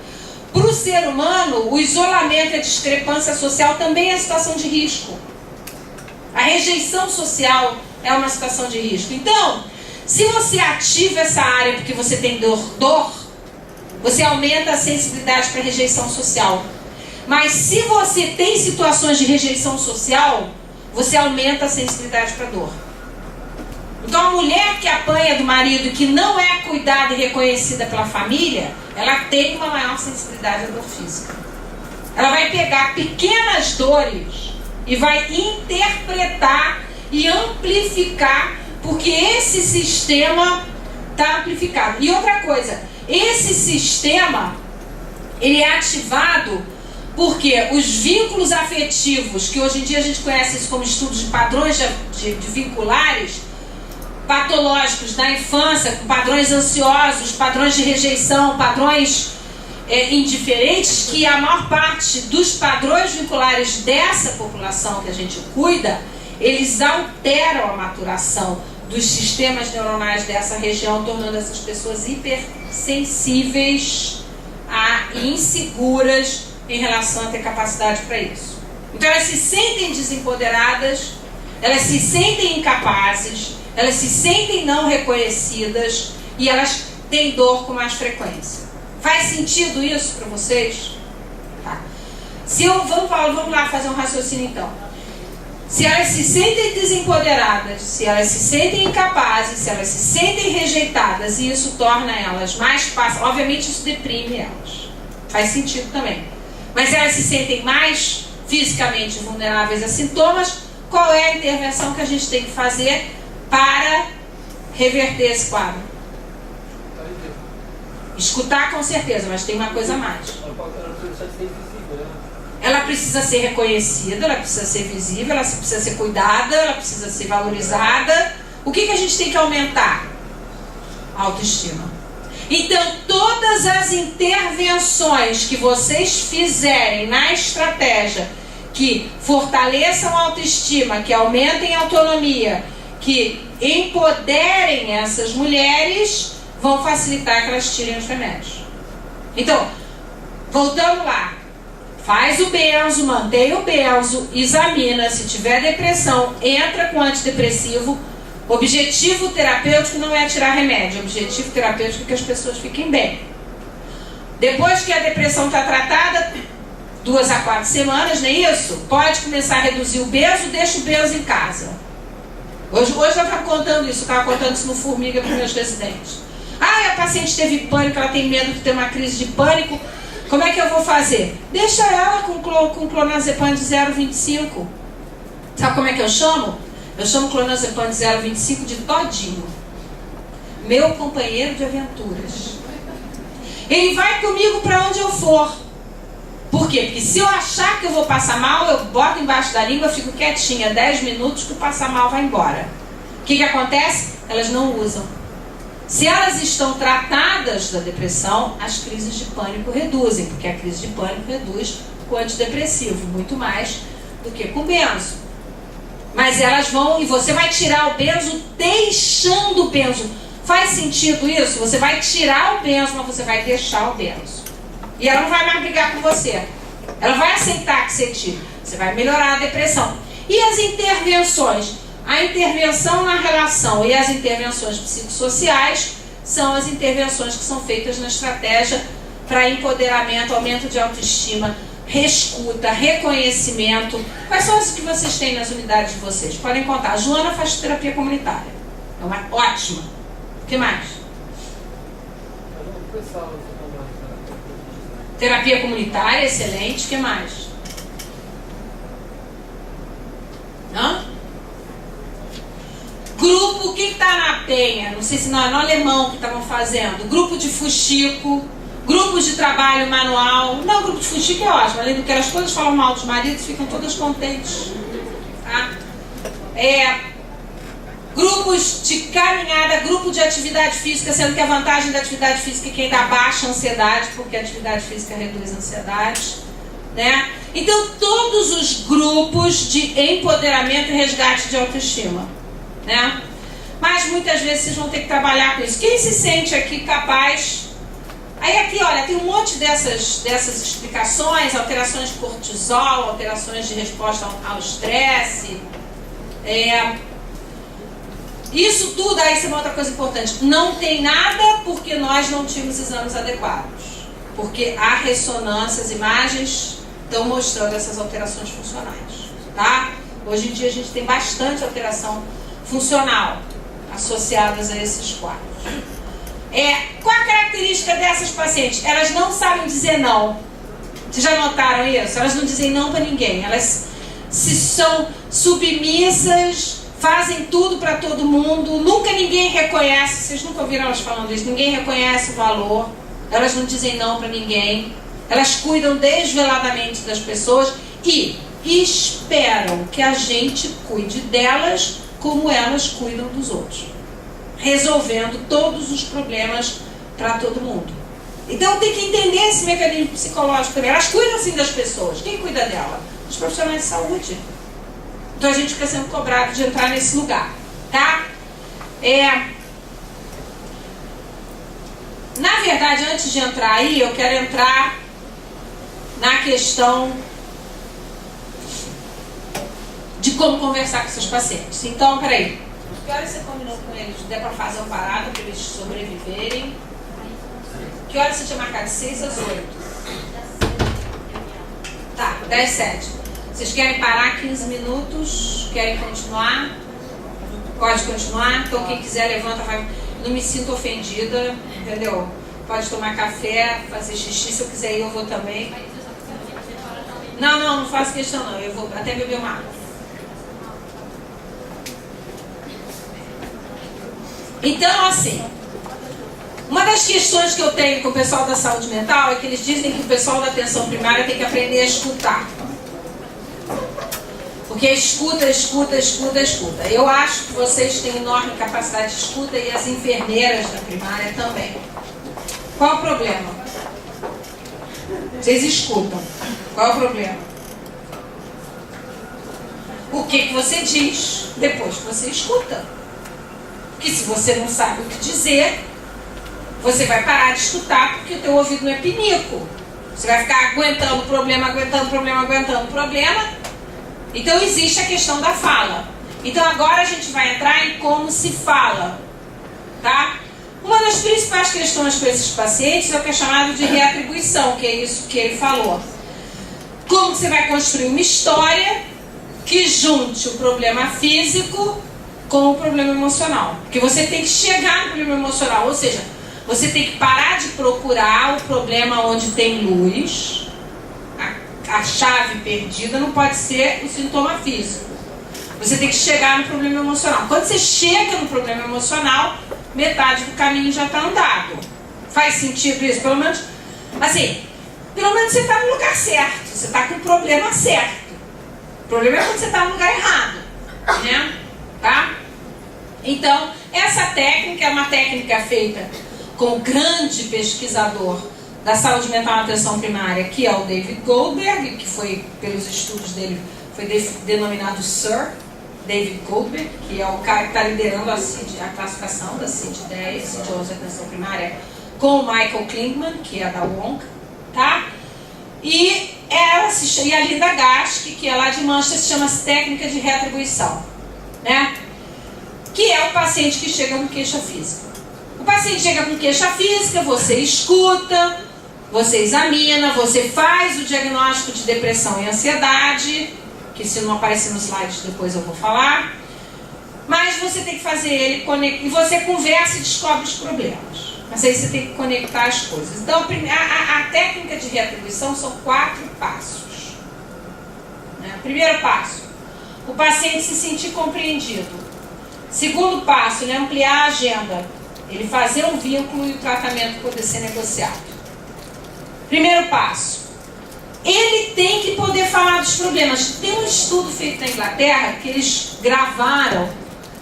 Para o ser humano, o isolamento e a discrepância social também é situação de risco. A rejeição social é uma situação de risco. Então, se você ativa essa área porque você tem dor, você aumenta a sensibilidade para a rejeição social. Mas se você tem situações de rejeição social, você aumenta a sensibilidade para a dor. Então a mulher que apanha do marido, que não é cuidada e reconhecida pela família, ela tem uma maior sensibilidade à dor física. Ela vai pegar pequenas dores e vai interpretar e amplificar, porque esse sistema está amplificado. E outra coisa, esse sistema, ele é ativado porque os vínculos afetivos, que hoje em dia a gente conhece isso como estudos de padrões de vinculares, patológicos da infância, com padrões ansiosos, padrões de rejeição, padrões indiferentes, que a maior parte dos padrões vinculares dessa população que a gente cuida, eles alteram a maturação dos sistemas neuronais dessa região, tornando essas pessoas hipersensíveis e inseguras em relação a ter capacidade para isso. Então elas se sentem desempoderadas, elas se sentem incapazes, elas se sentem não reconhecidas e elas têm dor com mais frequência. Faz sentido isso para vocês? Tá. Vamos lá fazer um raciocínio então. Se elas se sentem desempoderadas, se elas se sentem incapazes, se elas se sentem rejeitadas, e isso torna elas mais fáceis, obviamente isso deprime elas. Faz sentido também. Mas elas se sentem mais fisicamente vulneráveis a sintomas, qual é a intervenção que a gente tem que fazer para reverter esse quadro? Escutar com certeza, mas tem uma coisa a mais. Ela precisa ser reconhecida, ela precisa ser visível, ela precisa ser cuidada, ela precisa ser valorizada. O que a gente tem que aumentar? A autoestima. Então, todas as intervenções que vocês fizerem na estratégia que fortaleçam a autoestima, que aumentem a autonomia, que empoderem essas mulheres, vão facilitar que elas tirem os remédios. Então, voltando lá, faz o benzo, mantém o benzo, examina, se tiver depressão, entra com antidepressivo. Objetivo terapêutico não é tirar remédio, objetivo terapêutico é que as pessoas fiquem bem. Depois que a depressão está tratada, 2 a 4 semanas, não é isso? Pode começar a reduzir o benzo, deixa o benzo em casa. Hoje eu estava contando isso, no Formiga para os meus residentes. A paciente teve pânico, ela tem medo de ter uma crise de pânico. Como é que eu vou fazer? Deixa ela com clonazepam de 0,25. Sabe como é que eu chamo? Eu chamo clonazepam de 0,25 de Todinho. Meu companheiro de aventuras. Ele vai comigo para onde eu for. Por quê? Porque se eu achar que eu vou passar mal, eu boto embaixo da língua, fico quietinha 10 minutos que o passar mal vai embora. O que acontece? Elas não usam. Se elas estão tratadas da depressão, as crises de pânico reduzem, porque a crise de pânico reduz com antidepressivo, muito mais do que com benzo. Mas elas vão, e você vai tirar o benzo deixando o benzo. Faz sentido isso? Você vai tirar o benzo, mas você vai deixar o benzo. E ela não vai mais brigar com você. Ela vai aceitar que você tire. Você vai melhorar a depressão. E as intervenções? A intervenção na relação e as intervenções psicossociais são as intervenções que são feitas na estratégia para empoderamento, aumento de autoestima, reescuta, reconhecimento. Quais são as que vocês têm nas unidades de vocês? Podem contar. A Joana faz terapia comunitária. É uma ótima. O que mais? Terapia comunitária, excelente. O que mais? Hã? Grupo, o que está na Penha? Não sei se não é no alemão que estavam fazendo. Grupo de fuxico, grupos de trabalho manual. Não, grupo de fuxico é ótimo. Além do que elas todas falam mal dos maridos, ficam todas contentes. Tá? Grupos de caminhada, grupo de atividade física, sendo que a vantagem da atividade física é que ainda baixa a ansiedade, porque a atividade física reduz a ansiedade. Né? Então, todos os grupos de empoderamento e resgate de autoestima. Né? Mas muitas vezes vocês vão ter que trabalhar com isso. Quem se sente aqui capaz? Aí aqui, olha, tem um monte dessas explicações, alterações de cortisol, alterações de resposta ao estresse. Isso tudo, aí isso é uma outra coisa importante. Não tem nada porque nós não tínhamos exames adequados. Porque a ressonância, as imagens estão mostrando essas alterações funcionais. Tá? Hoje em dia a gente tem bastante alteração funcional associadas a esses quadros. Qual a característica dessas pacientes? Elas não sabem dizer não. Vocês já notaram isso? Elas não dizem não para ninguém. Elas são submissas, fazem tudo para todo mundo. Nunca ninguém reconhece. Vocês nunca ouviram elas falando isso? Ninguém reconhece o valor. Elas não dizem não para ninguém. Elas cuidam desveladamente das pessoas e esperam que a gente cuide delas como elas cuidam dos outros, resolvendo todos os problemas para todo mundo. Então tem que entender esse mecanismo psicológico também. Elas cuidam assim das pessoas. Quem cuida dela? Os profissionais de saúde. Então a gente fica sendo cobrado de entrar nesse lugar, tá? Na verdade, antes de entrar aí, eu quero entrar na questão de como conversar com seus pacientes. Então, peraí. Que horas você combinou com eles? Der para fazer uma parada para eles sobreviverem? Que horas você tinha marcado? 6 às 8? Tá, 10, 7. Vocês querem parar 15 minutos? Querem continuar? Pode continuar? Então quem quiser levanta, vai. Não me sinto ofendida, entendeu? Pode tomar café, fazer xixi, se eu quiser ir eu vou também. Não faço questão não, eu vou até beber uma água. Então, assim, uma das questões que eu tenho com o pessoal da saúde mental é que eles dizem que o pessoal da atenção primária tem que aprender a escutar. Porque escuta. Eu acho que vocês têm enorme capacidade de escuta e as enfermeiras da primária também. Qual o problema? Vocês escutam. Qual o problema? O que você diz depois que você escuta? Porque se você não sabe o que dizer, você vai parar de escutar porque o teu ouvido não é pinico. Você vai ficar aguentando problema. Então existe a questão da fala. Então agora a gente vai entrar em como se fala, tá? Uma das principais questões com esses pacientes é o que é chamado de reatribuição, que é isso que ele falou. Como você vai construir uma história que junte o problema físico com o problema emocional? Porque você tem que chegar no problema emocional, ou seja, você tem que parar de procurar o problema onde tem luz. A chave perdida não pode ser o sintoma físico. Você tem que chegar no problema emocional. Quando você chega no problema emocional, metade do caminho já está andado. Faz sentido isso? Pelo menos, assim, pelo menos você está no lugar certo. Você está com o problema certo. O problema é quando você está no lugar errado, né? Tá? Então, essa técnica é uma técnica feita com o grande pesquisador da saúde mental na atenção primária, que é o David Goldberg, que foi, pelos estudos dele, foi denominado Sir David Goldberg, que é o cara que está liderando a classificação da CID-10, CID-11 da atenção primária, com o Michael Klingman, que é da Wonk, tá? E a Linda Gask, que é lá de Manchester, chama-se técnica de reatribuição, né? Que é o paciente que chega com queixa física. O paciente chega com queixa física, você escuta, você examina, você faz o diagnóstico de depressão e ansiedade, que se não aparecer nos slides depois eu vou falar, mas você tem que fazer ele conectar, e você conversa e descobre os problemas. Mas aí você tem que conectar as coisas. Então a técnica de reatribuição são 4 passos. Né? Primeiro passo, o paciente se sentir compreendido. Segundo passo, ele ampliar a agenda, ele fazer um vínculo e o tratamento poder ser negociado. Primeiro passo, ele tem que poder falar dos problemas. Tem um estudo feito na Inglaterra que eles gravaram,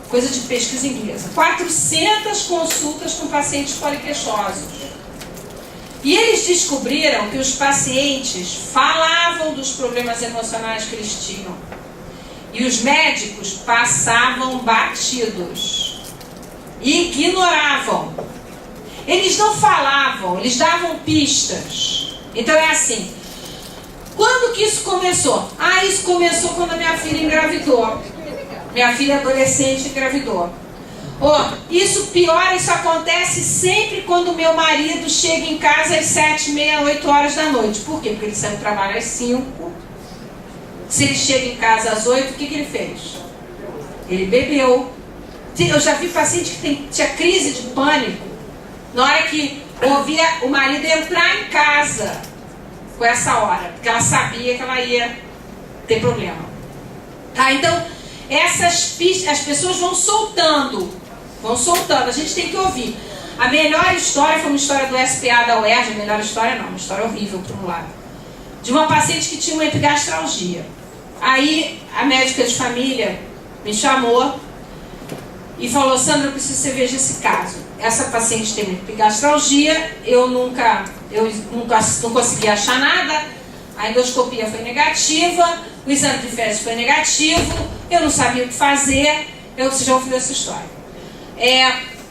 coisa de pesquisa inglesa, 400 consultas com pacientes poliqueixosos. E eles descobriram que os pacientes falavam dos problemas emocionais que eles tinham. E os médicos passavam batidos. E ignoravam. Eles não falavam, eles davam pistas. Então é assim. Quando que isso começou? Isso começou quando a minha filha engravidou. Minha filha adolescente engravidou. Isso piora, isso acontece sempre quando o meu marido chega em casa às 7h30, 8 horas da noite. Por quê? Porque ele sai do trabalho às 5. Se ele chega em casa às 8, o que ele fez? Ele bebeu. Eu já vi paciente que tinha crise de pânico na hora que ouvia o marido entrar em casa com essa hora, porque ela sabia que ela ia ter problema. Tá? Então, essas pistas, as pessoas vão soltando, a gente tem que ouvir. A melhor história foi uma história do SPA da UERJ, a melhor história não, uma história horrível por um lado, de uma paciente que tinha uma epigastralgia. Aí a médica de família me chamou e falou: Sandra, eu preciso que você veja esse caso. Essa paciente tem uma epigastralgia, eu nunca não consegui achar nada, a endoscopia foi negativa, o exame de fezes foi negativo, eu não sabia o que fazer, você já ouviu essa história.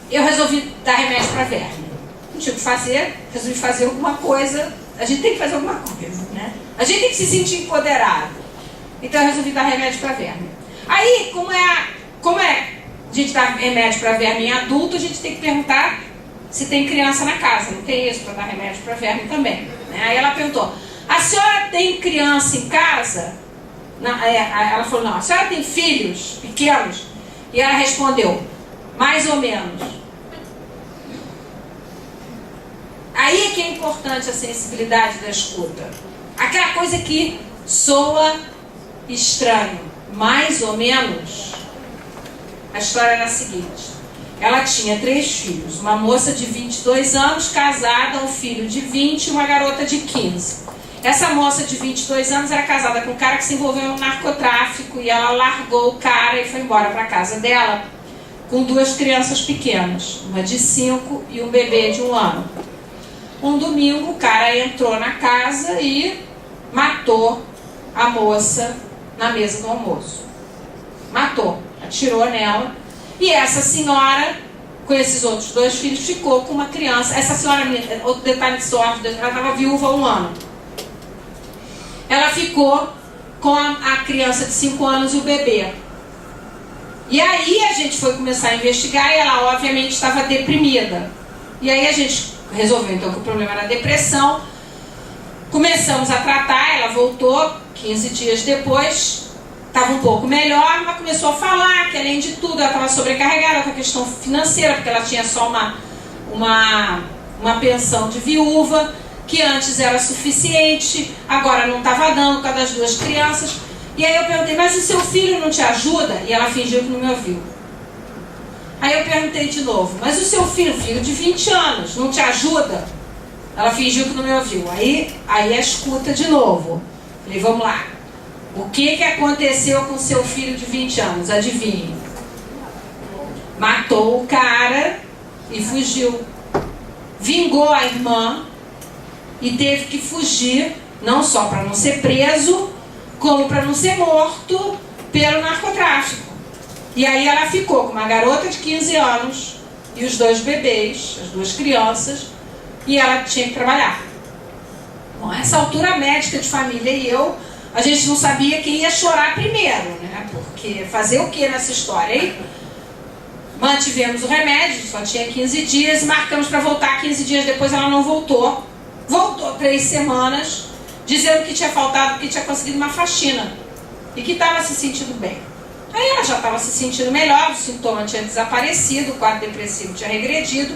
Eu resolvi dar remédio para verme. Não tinha o que fazer, resolvi fazer alguma coisa. A gente tem que fazer alguma coisa, né? A gente tem que se sentir empoderado. Então eu resolvi dar remédio para verme. Aí, como é a gente dá remédio para verme em adulto, a gente tem que perguntar se tem criança na casa. Não tem isso para dar remédio para verme também, né? Aí ela perguntou: a senhora tem criança em casa? Ela falou: não. A senhora tem filhos pequenos? E ela respondeu: mais ou menos. Aí é que é importante a sensibilidade da escuta. Aquela coisa que soa estranho, mais ou menos. A história era a seguinte: ela tinha 3 filhos, uma moça de 22 anos, casada, um filho de 20 e uma garota de 15. Essa moça de 22 anos era casada com um cara que se envolveu no narcotráfico e ela largou o cara e foi embora para casa dela com 2 crianças pequenas, uma de 5 e um bebê de 1 ano. Um domingo o cara entrou na casa e matou a moça na mesa do almoço. Matou, atirou nela. E essa senhora, com esses outros 2 filhos, ficou com uma criança. Essa senhora, outro detalhe de sorte, ela estava viúva há 1 ano. Ela ficou com a criança de 5 anos e o bebê. E aí a gente foi começar a investigar e ela obviamente estava deprimida. E aí a gente resolveu então que o problema era a depressão. Começamos a tratar, ela voltou 15 dias depois, estava um pouco melhor, mas começou a falar que além de tudo ela estava sobrecarregada com a questão financeira, porque ela tinha só uma pensão de viúva, que antes era suficiente, agora não estava dando por causa das 2 crianças. E aí eu perguntei, mas o seu filho não te ajuda? E ela fingiu que não me ouviu. Aí eu perguntei de novo, mas o seu filho de 20 anos, não te ajuda? Ela fingiu que não me ouviu. Aí a escuta de novo. Falei, vamos lá. O que aconteceu com o seu filho de 20 anos? Adivinhe. Matou o cara e fugiu. Vingou a irmã e teve que fugir, não só para não ser preso, como para não ser morto pelo narcotráfico. E aí ela ficou com uma garota de 15 anos e os 2 bebês, as 2 crianças, e ela tinha que trabalhar. Bom, essa altura a médica de família e eu, a gente não sabia quem ia chorar primeiro, né? Porque fazer o que nessa história? Aí mantivemos o remédio, só tinha 15 dias, marcamos para voltar 15 dias depois, ela não voltou. Voltou 3 semanas, dizendo que tinha faltado, que tinha conseguido uma faxina e que estava se sentindo bem. Aí ela já estava se sentindo melhor, o sintoma tinha desaparecido, o quadro depressivo tinha regredido.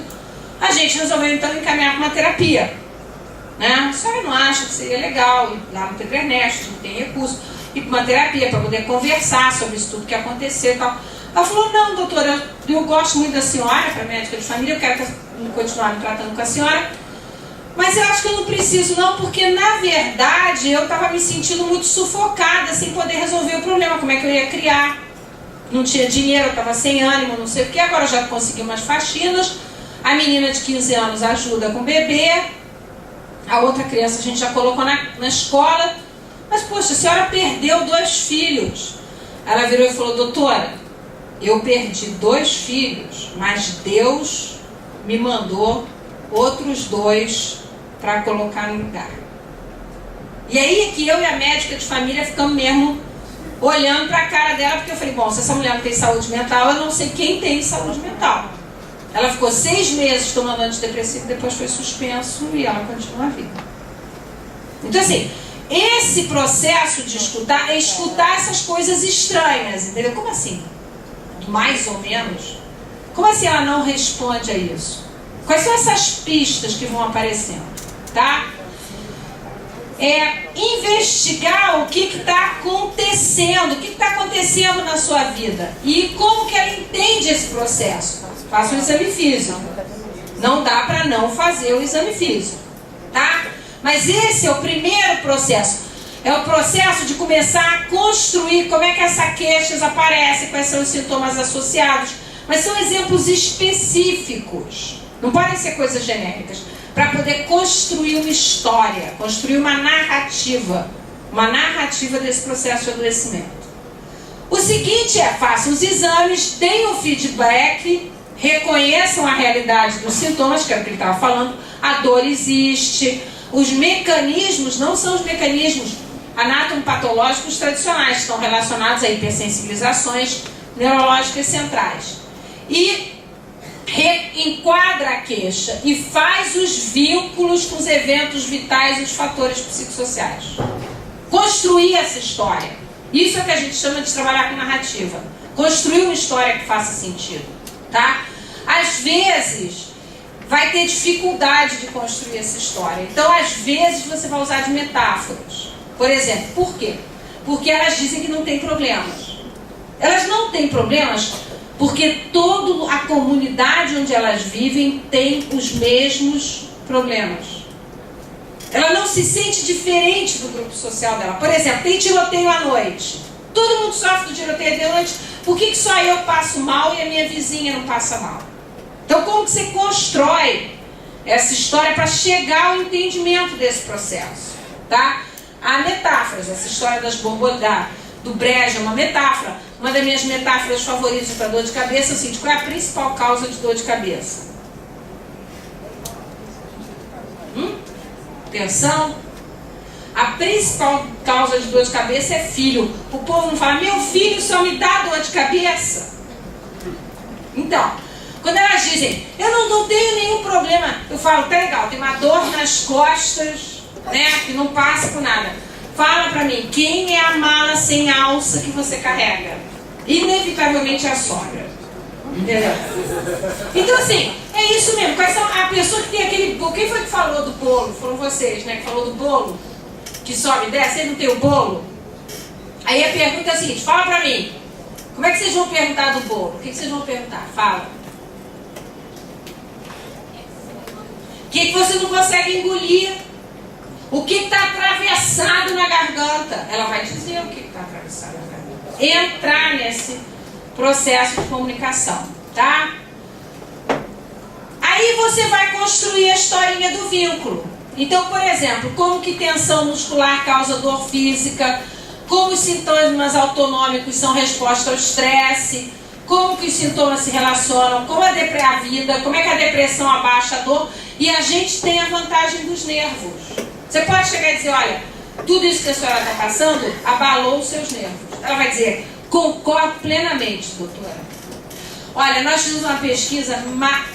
A gente resolveu então encaminhar para uma terapia. Né? A senhora não acha que seria legal ir lá no Pedro Ernesto, a gente tem recurso, ir para uma terapia para poder conversar sobre isso tudo que aconteceu e tal. Ela falou, não, doutora, eu gosto muito da senhora, para médica de família, eu quero continuar me tratando com a senhora. Mas eu acho que eu não preciso não, porque na verdade eu estava me sentindo muito sufocada, sem poder resolver o problema. Como é que eu ia criar? Não tinha dinheiro, eu estava sem ânimo, não sei o que. Agora eu já consegui umas faxinas. A menina de 15 anos ajuda com o bebê. A outra criança a gente já colocou na escola. Mas poxa, a senhora perdeu 2 filhos. Ela virou e falou, doutora, eu perdi 2 filhos, mas Deus me mandou outros 2 para colocar no lugar. E aí é que eu e a médica de família ficamos mesmo olhando para a cara dela, porque eu falei, bom, se essa mulher não tem saúde mental, eu não sei quem tem saúde mental. Ela ficou 6 meses tomando antidepressivo, depois foi suspenso e ela continua viva. Então assim, esse processo de escutar é escutar essas coisas estranhas, entendeu? Como assim? Mais ou menos? Como assim ela não responde a isso? Quais são essas pistas que vão aparecendo? Tá? É investigar o que está acontecendo, o que está acontecendo na sua vida e como que ela entende esse processo. Faça o exame físico. Não dá para não fazer o exame físico, tá? Mas esse é o primeiro processo. É o processo de começar a construir como é que essa queixa aparece, quais são os sintomas associados. Mas são exemplos específicos. Não podem ser coisas genéricas. Para poder construir uma história, construir uma narrativa desse processo de adoecimento. O seguinte é, façam os exames, deem o feedback, reconheçam a realidade dos sintomas, que era o que ele estava falando, a dor existe, os mecanismos não são os mecanismos anatomopatológicos tradicionais, que estão relacionados a hipersensibilizações neurológicas centrais. E enquadra a queixa e faz os vínculos com os eventos vitais e os fatores psicossociais. Construir essa história. Isso é o que a gente chama de trabalhar com narrativa. Construir uma história que faça sentido. Tá? Às vezes, vai ter dificuldade de construir essa história. Então, às vezes, você vai usar de metáforas. Por exemplo, por quê? Porque elas dizem que não tem problemas. Elas não têm problemas porque toda a comunidade onde elas vivem tem os mesmos problemas. Ela não se sente diferente do grupo social dela. Por exemplo, tem tiroteio à noite. Todo mundo sofre do tiroteio de noite. Por que só eu passo mal e a minha vizinha não passa mal? Então, como que você constrói essa história para chegar ao entendimento desse processo? Tá? Há metáforas. Essa história das bombas do brejo é uma metáfora. Uma das minhas metáforas favoritas para dor de cabeça é o seguinte: qual é a principal causa de dor de cabeça? Tensão. A principal causa de dor de cabeça é filho. O povo não fala, meu filho só me dá dor de cabeça. Então, quando elas dizem, eu não tenho nenhum problema, eu falo, tá legal, tem uma dor nas costas, né, que não passa por nada. Fala pra mim, quem é a mala sem alça que você carrega? Inevitavelmente é a sogra. Entendeu? Então assim, é isso mesmo. Quais são a pessoa que tem aquele bolo? Quem foi que falou do bolo? Foram vocês, né? Que falou do bolo que sobe e desce, ele não tem o bolo? Aí a pergunta é a seguinte, fala pra mim, como é que vocês vão perguntar do bolo? O que vocês vão perguntar? Fala. O que você não consegue engolir? O que está atravessado na garganta? Ela vai dizer o que está atravessado na garganta. Entrar nesse processo de comunicação, tá? Aí você vai construir a historinha do vínculo. Então, por exemplo, como que tensão muscular causa dor física, como os sintomas autonômicos são resposta ao estresse, como que os sintomas se relacionam, como a vida, como é que a depressão abaixa a dor, e a gente tem a vantagem dos nervos. Você pode chegar e dizer, olha, tudo isso que a senhora está passando abalou os seus nervos. Ela vai dizer, concordo plenamente, doutora. Olha, nós fizemos uma pesquisa,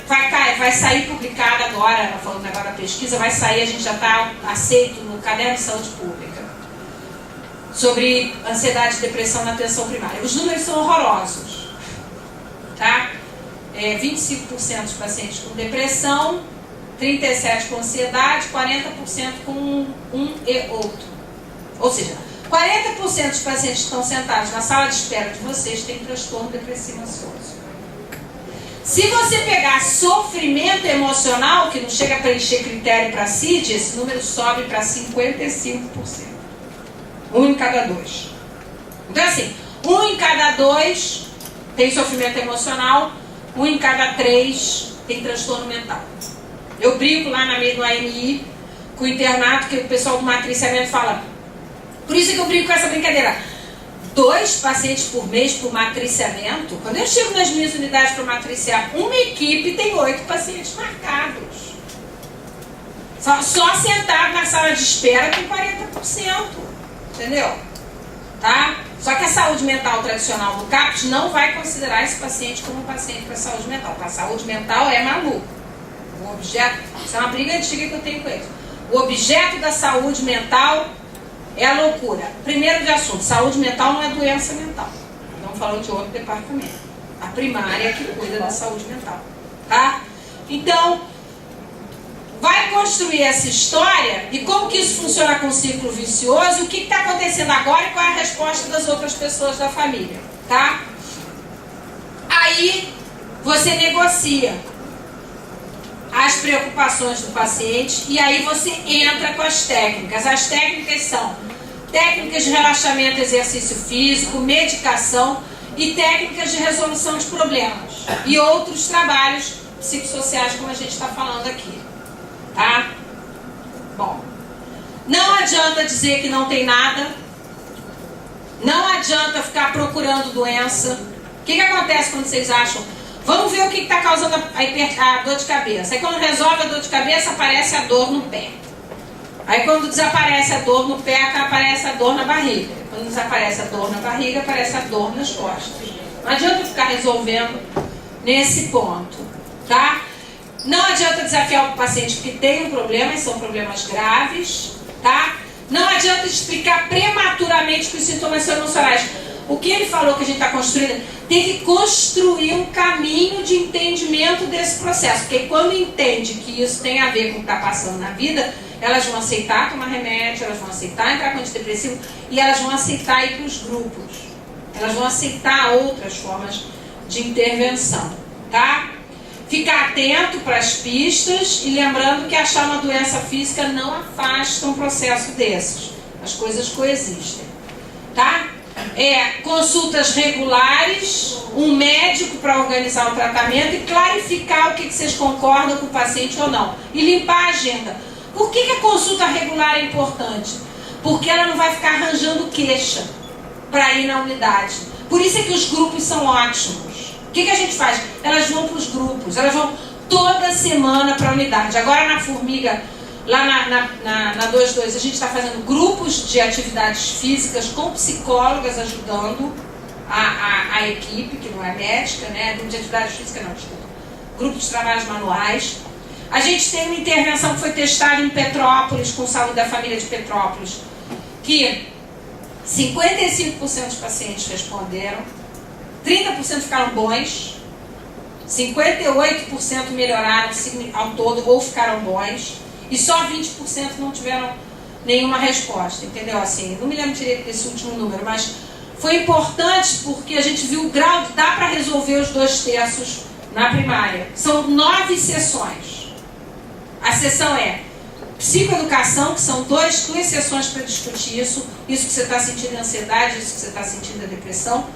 vai sair publicada agora, ela falando agora da pesquisa, vai sair, a gente já está aceito no Caderno de Saúde Pública, sobre ansiedade e depressão na atenção primária. Os números são horrorosos, tá? 25% dos pacientes com depressão, 37% com ansiedade, 40% com um e outro. Ou seja, 40% dos pacientes que estão sentados na sala de espera de vocês têm transtorno depressivo ansioso. Se você pegar sofrimento emocional, que não chega a preencher critério para CID, esse número sobe para 55%. 1 em cada 2. Então assim, 1 em cada 2 tem sofrimento emocional, 1 em cada 3 tem transtorno mental. Eu brinco lá no AMI, com o internato, que o pessoal do matriciamento fala. Por isso que eu brinco com essa brincadeira. 2 pacientes por mês por matriciamento. Quando eu chego nas minhas unidades para matriciar, uma equipe tem 8 pacientes marcados. Só sentado na sala de espera com 40%. Entendeu? Tá? Só que a saúde mental tradicional do CAPS não vai considerar esse paciente como um paciente para saúde mental. Para saúde mental é maluco. O objeto, isso é uma briga antiga que eu tenho com eles. O objeto da saúde mental é a loucura. Primeiro de assunto, saúde mental não é doença mental. Estamos falando de outro departamento. A primária é que cuida da saúde mental. Tá? Então, vai construir essa história e como que isso funciona com o ciclo vicioso, o que está acontecendo agora e qual é a resposta das outras pessoas da família. Tá? Aí, você negocia as preocupações do paciente e aí você entra com as técnicas. As técnicas são técnicas de relaxamento, exercício físico, medicação e técnicas de resolução de problemas e outros trabalhos psicossociais como a gente está falando aqui, tá? Bom, não adianta dizer que não tem nada, não adianta ficar procurando doença. O que acontece quando vocês acham? Vamos ver o que está causando a dor de cabeça. Aí quando resolve a dor de cabeça, aparece a dor no pé. Aí quando desaparece a dor no pé, aparece a dor na barriga. Quando desaparece a dor na barriga, aparece a dor nas costas. Não adianta ficar resolvendo nesse ponto, tá? Não adianta desafiar o paciente que tem um problema, e são problemas graves, tá? Não adianta explicar prematuramente que os sintomas são emocionais. O que ele falou que a gente está construindo, tem que construir um caminho de entendimento desse processo. Porque quando entende que isso tem a ver com o que está passando na vida, elas vão aceitar tomar remédio, elas vão aceitar entrar com antidepressivo e elas vão aceitar ir para os grupos. Elas vão aceitar outras formas de intervenção, tá? ficar atento para as pistas e lembrando que achar uma doença física não afasta um processo desses. As coisas coexistem, tá? Consultas regulares, um médico para organizar o tratamento e clarificar o que vocês concordam com o paciente ou não. E limpar a agenda. Por que a consulta regular é importante? Porque ela não vai ficar arranjando queixa para ir na unidade. Por isso é que os grupos são ótimos. O que a gente faz? Elas vão para os grupos, elas vão toda semana para a unidade. Agora na Formiga, lá na 22, a gente está fazendo grupos de atividades físicas com psicólogas ajudando a equipe, que não é médica, né? Grupo de atividade física não, desculpa. Grupo de trabalhos manuais. A gente tem uma intervenção que foi testada em Petrópolis, com Saúde da Família de Petrópolis, que 55% dos pacientes responderam, 30% ficaram bons, 58% melhoraram ao todo ou ficaram bons, e só 20% não tiveram nenhuma resposta, entendeu? Assim, não me lembro direito desse último número, mas foi importante porque a gente viu o grau de dá para resolver os 2/3 na primária. São 9 sessões. A sessão é psicoeducação, que são duas sessões para discutir isso que você está sentindo ansiedade, isso que você está sentindo a depressão.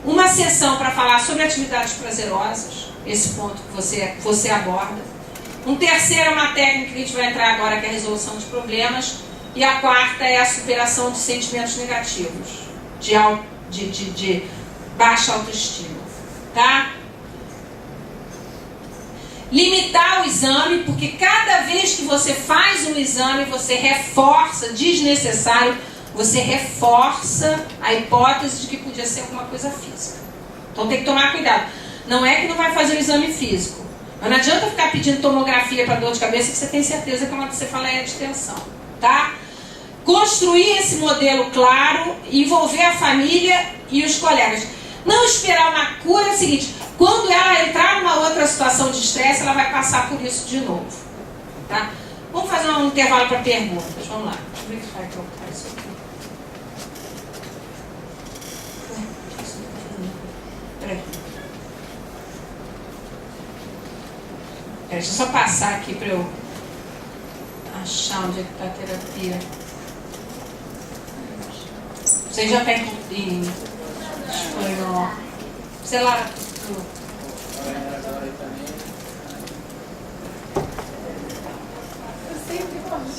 Uma sessão para falar sobre atividades prazerosas, esse ponto que você aborda. Um terceiro é uma técnica que a gente vai entrar agora, que é a resolução de problemas. E a quarta é a superação de sentimentos negativos, de baixa autoestima. Tá? Limitar o exame, porque cada vez que você faz um exame, você reforça, desnecessário, você reforça a hipótese de que podia ser alguma coisa física. Então tem que tomar cuidado. Não é que não vai fazer o exame físico. Mas não adianta ficar pedindo tomografia para dor de cabeça que você tem certeza que é uma cefaleia de tensão. Tá? Construir esse modelo claro, envolver a família e os colegas. Não esperar uma cura. É o seguinte, quando ela entrar numa outra situação de estresse, ela vai passar por isso de novo. Tá? Vamos fazer um intervalo para perguntas. Vamos lá. Deixa eu ver se vai colocar isso aqui. Peraí. Deixa eu só passar aqui para eu achar onde é que está a terapia. Você já está em espanhol. Sei lá.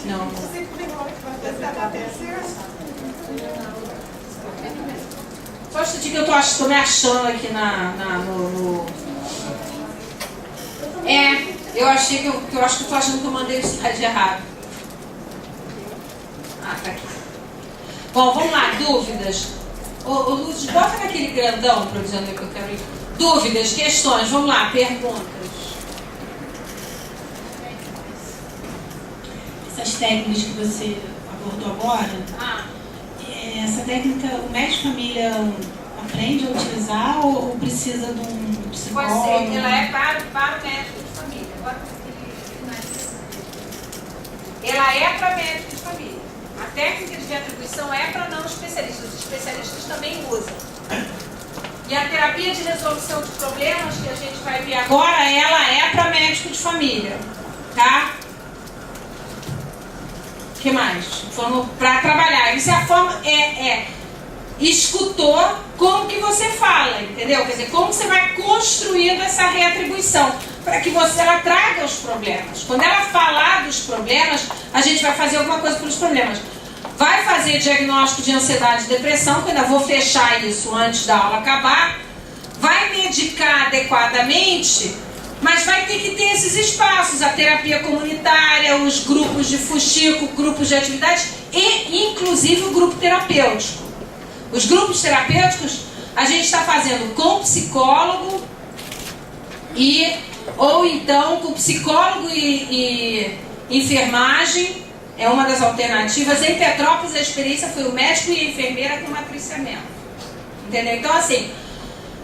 Não. Só te digo que eu estou me achando aqui no... eu achei que eu acho que estou achando que eu mandei o slide errado. Tá aqui. Bom, vamos lá, dúvidas. Ô Luz, bota naquele grandão para eu dizer onde é que eu quero ir. Dúvidas, questões, vamos lá, perguntas. Essas técnicas que você abordou agora, essa técnica o médico de família aprende a utilizar ou precisa de um psicólogo? Pode ser, ela é para o médico de família. Agora, ela é para médico de família. A técnica de reatribuição é para não especialistas. Os especialistas também usam. E a terapia de resolução de problemas que a gente vai ver agora, ela é para médico de família. Tá? O que mais? Vamos para trabalhar. Isso é a forma... escutou como que você fala, entendeu? Quer dizer, como você vai construindo essa reatribuição para que ela traga os problemas. Quando ela falar dos problemas, a gente vai fazer alguma coisa pelos problemas. Vai fazer diagnóstico de ansiedade e depressão, que eu ainda vou fechar isso antes da aula acabar. Vai medicar adequadamente, mas vai ter que ter esses espaços, a terapia comunitária, os grupos de fuxico, grupos de atividades e inclusive o grupo terapêutico. Os grupos terapêuticos a gente está fazendo com psicólogo ou então com psicólogo e enfermagem, é uma das alternativas. Em Petrópolis a experiência foi o médico e a enfermeira com matriciamento. Entendeu? Então assim,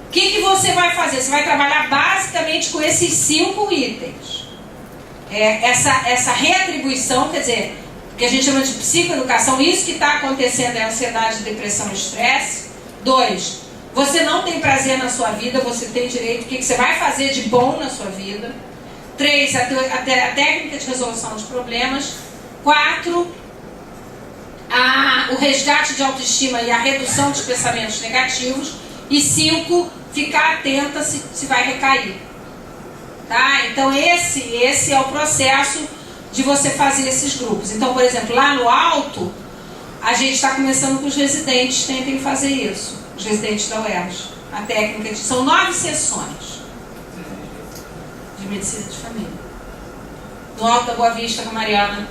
o que você vai fazer? Você vai trabalhar basicamente com esses 5 itens. Essa reatribuição, quer dizer, que a gente chama de psicoeducação, isso que está acontecendo é ansiedade, depressão e estresse. 2, Você não tem prazer na sua vida, você tem direito. O que você vai fazer de bom na sua vida? 3, a técnica de resolução de problemas. 4, o resgate de autoestima e a redução dos pensamentos negativos. E 5, ficar atenta se vai recair. Tá? Então esse é o processo de você fazer esses grupos. Então, por exemplo, lá no alto, a gente está começando com os residentes, tentem fazer isso. Os residentes da UERJ. A técnica são 9 sessões de medicina de família. No Alto da Boa Vista, com a Mariana.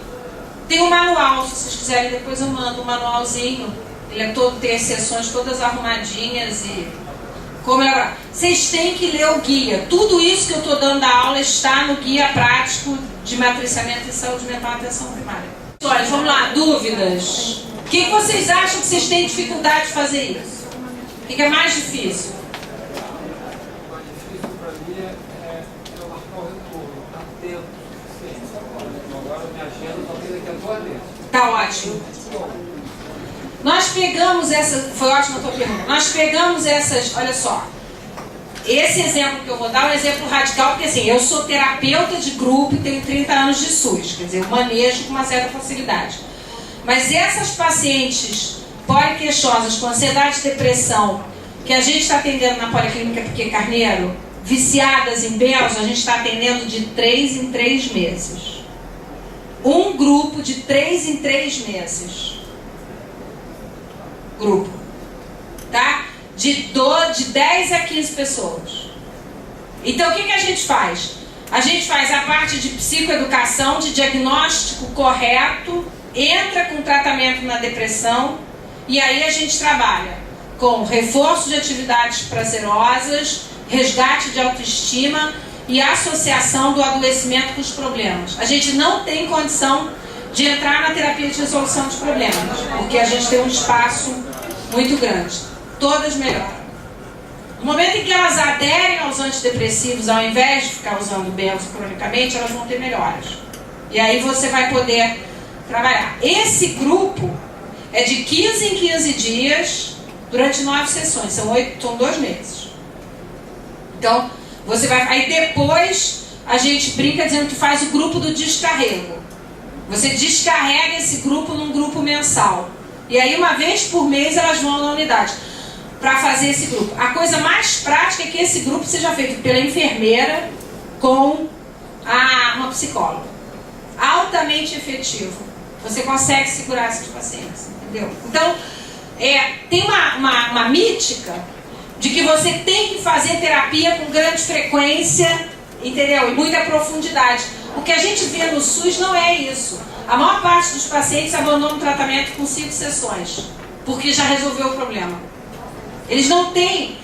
Tem um manual, se vocês quiserem, depois eu mando um manualzinho. Ele é todo, tem as sessões todas arrumadinhas e como elaborar. Vocês têm que ler o guia. Tudo isso que eu estou dando da aula está no guia prático de matriciamento e saúde mental e atenção primária. Olha, vamos lá, dúvidas. O que vocês acham que vocês têm dificuldade de fazer isso? O que é mais difícil? O mais difícil para mim é eu marcar o retorno, atento, sempre. Agora minha agenda só tem daqui a 2 meses. Tá ótimo. Nós pegamos essa. Foi ótima a tua pergunta. Nós pegamos essas. Olha só. Esse exemplo que eu vou dar é um exemplo radical, porque assim, eu sou terapeuta de grupo e tenho 30 anos de SUS, quer dizer, eu manejo com uma certa facilidade. Mas essas pacientes poliqueixosas com ansiedade e depressão, que a gente está atendendo na Policlínica Piquet Carneiro, viciadas em benzo, a gente está atendendo de 3 em 3 meses. Um grupo de 3 em 3 meses. Grupo. Tá? De 10 a 15 pessoas. Então o que a gente faz? A gente faz a parte de psicoeducação, de diagnóstico correto, entra com tratamento na depressão e aí a gente trabalha com reforço de atividades prazerosas, resgate de autoestima e associação do adoecimento com os problemas. A gente não tem condição de entrar na terapia de resolução de problemas, porque a gente tem um espaço muito grande. Todas melhoram. No momento em que elas aderem aos antidepressivos, ao invés de ficar usando benzo cronicamente, elas vão ter melhoras. E aí você vai poder trabalhar. Esse grupo é de 15 em 15 dias, durante 9 sessões. São 2 meses. Então, você vai... Aí depois, a gente brinca dizendo que faz o grupo do descarrego. Você descarrega esse grupo num grupo mensal. E aí, uma vez por mês, elas vão na unidade para fazer esse grupo. A coisa mais prática é que esse grupo seja feito pela enfermeira com uma psicóloga. Altamente efetivo. Você consegue segurar esses pacientes, entendeu? Então, tem uma mítica de que você tem que fazer terapia com grande frequência, entendeu? E muita profundidade. O que a gente vê no SUS não é isso. A maior parte dos pacientes abandona o tratamento com 5 sessões, porque já resolveu o problema. Eles não têm